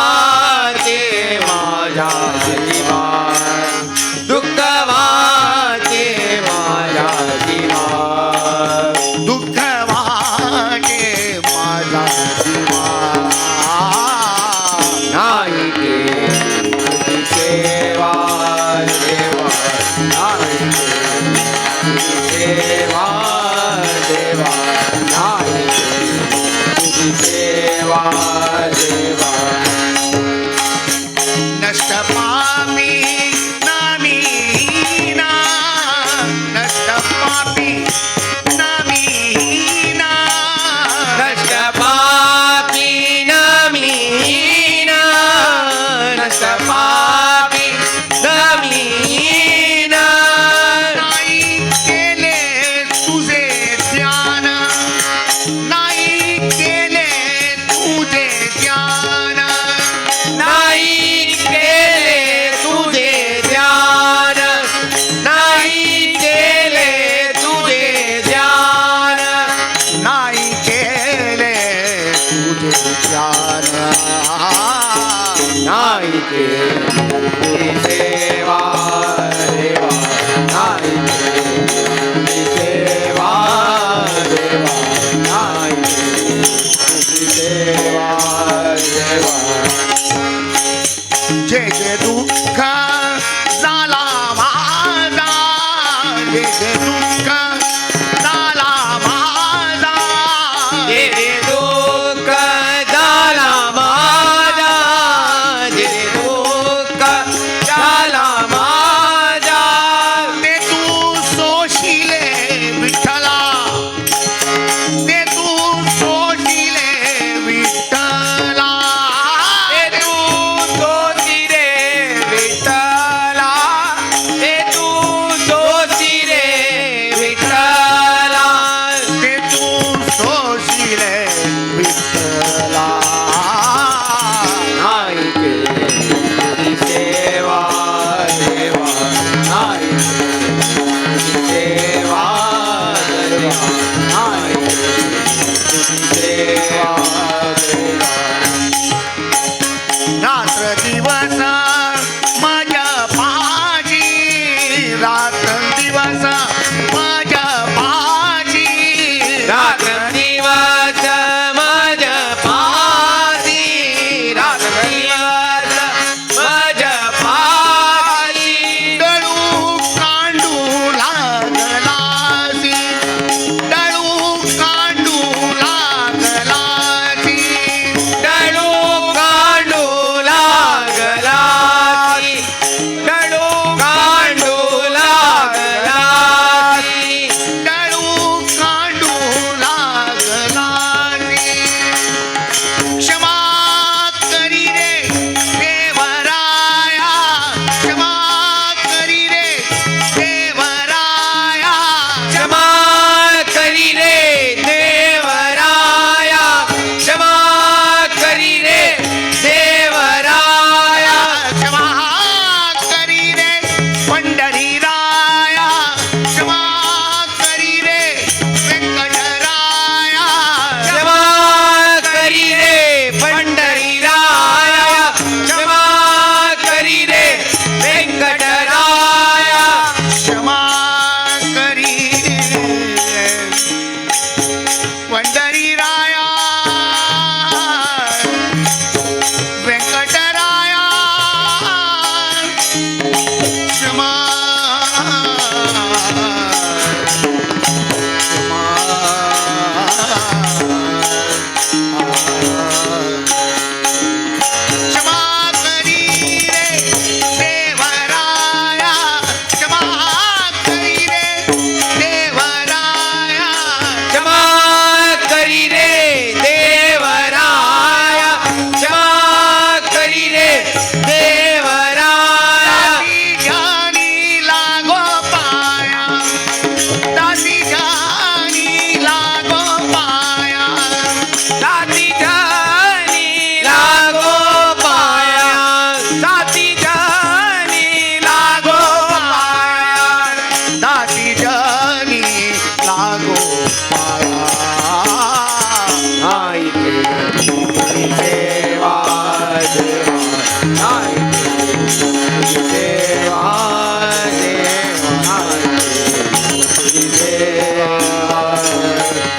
नाही केली सेवा देवा नाही केली सेवा देवा नाही केली सेवा देवा जे जे दुःख झाला माझा जे जे दुःख झाला माझा जे दुःख झाला माझा जे दुःख झाला माझा ते तू सोशिले विठ्ठला ते तू सोशिले विठ्ठला ते तू दोषी रे विठ्ठला ते तू दोषी रे विठ्ठला ते तू सोशिले विठ्ठला नाही केली सेवा देवा नाही केली सेवा देवा नाही केली सेवा देवा रात्र दिवस माझ्या पाशी रात्र दिवस माझ्या पाशी रात्र दिवस माझ्या पाशी रात्र दिवस माझ्या पाशी डळू कांडू लागलासी डळू कांडू लागलासी डळू कांडू लागला डळू कांडू लागला डळू कांडू लागलासी क्षमा करी रे देवराया क्षमा करी रे देवराया क्षमा करी रे देवराया क्षमा करी रे देवराया क्षमा करी रे पंढरीराया क्षमा करी रे व्यंकटराया क्षमा करी रे पंढरीराया क्षमा करी रे व्यंकटराया क्षमा करी रे पंढरीराया व्यंकटराया क्षमा क्षमा करी रे देवराया क्षमा करी रे देवराया क्षमा करी रे देवराया क्षमा करी रे देवराया दासी जानी लागो पाया दासी जानी लागो पाया साथी जानी लागो पाया दासी जानी लागो पाया नाही केली सेवा देवा नाही केली सेवा देवा नाही केली सेवा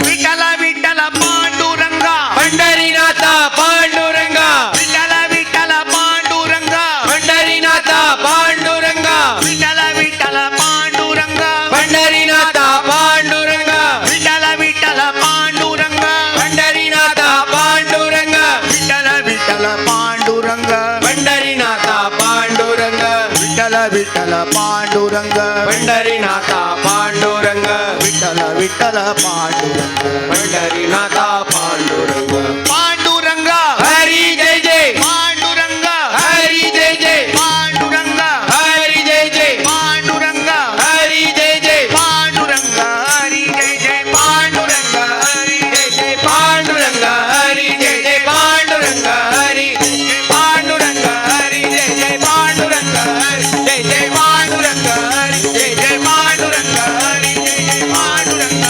विठ्ठल विठ्ठल पांडुरंगा पंढरीनाथा पांडुरंगा विठ्ठल विठ्ठल पांडुरंगा पंढरीनाथा पांडुरंगा विठ्ठल विठ्ठल पांडुरंगा पंढरीनाथा पांडुरंगा विठ्ठल विठ्ठल पांडुरंगा पंढरीनाथा पांडुरंगा विठ्ठल विठ्ठल पांडुरंगा पंढरीनाथा पांडुरंगा विठ्ठल विठ्ठल पांडुरंगा पंढरीनाथा पांडुरंगा विठ्ठल विठ्ठल पांडुरंगा पंढरीनाथा पांडुरंगा पांडुरंगा हरी जय जय पांडुरंगा हरी जय जय पांडुरंगा हरी जय जय पांडुरंगा हरी जय जय पांडुरंगा हरी जय जय पांडुरंगा हरी जय जय पांडुरंगा हरी जय जय पांडुरंगा हरी पांडुरंगा हरी जय जय पांडुरंगा हरी जय जय पांडुरंगा हरी जय जय पांडुरंगा हरी जय जय पांडुरंगा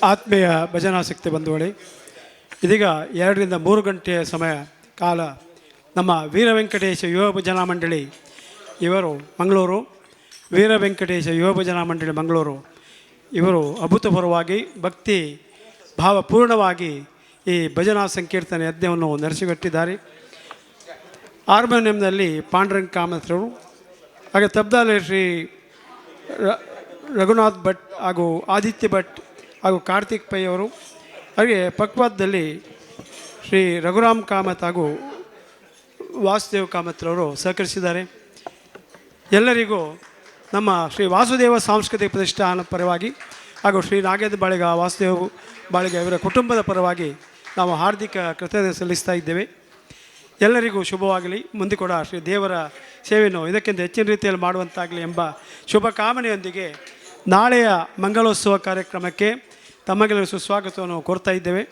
ಆತ್ಮೀಯ ಭಜನಾಸಕ್ತಿ ಬಂಧುಗಳೇ, ಇದೀಗ 2ರಿಂದ 3 ಗಂಟೆಯ ಸಮಯ ಕಾಲ ನಮ್ಮ ವೀರ ವೆಂಕಟೇಶ ಯುವ ಭಜನಾ ಮಂಡಳಿ ಇವರು ಮಂಗಳೂರು, ವೀರ ವೆಂಕಟೇಶ ಯುವ ಭಜನಾ ಮಂಡಳಿ ಮಂಗಳೂರು ಇವರು ಅಭೂತಪೂರ್ವವಾಗಿ ಭಕ್ತಿ ಭಾವಪೂರ್ಣವಾಗಿ ಈ ಭಜನಾ ಸಂಕೀರ್ತನೆ ಯಜ್ಞವನ್ನು ನಡೆಸಿಕೊಟ್ಟಿದ್ದಾರೆ. ಹಾರ್ಮೋನಿಯಂನಲ್ಲಿ ಪಾಂಡುರಂಗ ಕಾಮತ್ರವರು, ಹಾಗೆ ತಬ್ಲಾದಲ್ಲಿ ಶ್ರೀ ರಘುನಾಥ್ ಭಟ್ ಹಾಗೂ ಆದಿತ್ಯ ಭಟ್ ಹಾಗೂ ಕಾರ್ತಿಕ್ ಪೈ ಅವರು, ಹಾಗೆ ಪಕ್ವಾದ್ದಲ್ಲಿ ಶ್ರೀ ರಘುರಾಮ್ ಕಾಮತ್ ಹಾಗೂ ವಾಸುದೇವ್ ಕಾಮತ್ರವರು ಸಹಕರಿಸಿದ್ದಾರೆ. ಎಲ್ಲರಿಗೂ ನಮ್ಮ ಶ್ರೀ ವಾಸುದೇವ ಸಾಂಸ್ಕೃತಿಕ ಪ್ರತಿಷ್ಠಾನ ಪರವಾಗಿ ಹಾಗೂ ಶ್ರೀ ನಾಗೇಂದ್ರ ಬಾಳಿಗ ವಾಸುದೇವ್ ಬಾಳಿಗ ಇವರ ಕುಟುಂಬದ ಪರವಾಗಿ ನಾವು ಹಾರ್ದಿಕ ಕೃತಜ್ಞತೆ ಸಲ್ಲಿಸ್ತಾ ಇದ್ದೇವೆ. ಎಲ್ಲರಿಗೂ ಶುಭವಾಗಲಿ, ಮುಂದೆ ಕೂಡ ಶ್ರೀ ದೇವರ ಸೇವೆಯನ್ನು ಇದಕ್ಕಿಂತ ಹೆಚ್ಚಿನ ರೀತಿಯಲ್ಲಿ ಮಾಡುವಂತಾಗಲಿ ಎಂಬ ಶುಭ ಕಾಮನೆಯೊಂದಿಗೆ ನಾಳೆಯ ಮಂಗಳೋತ್ಸವ ಕಾರ್ಯಕ್ರಮಕ್ಕೆ ತಮಗೆಲ್ಲರೂ ಸುಸ್ವಾಗತವನ್ನು ಕೋರ್ತಾ ಇದ್ದೇವೆ.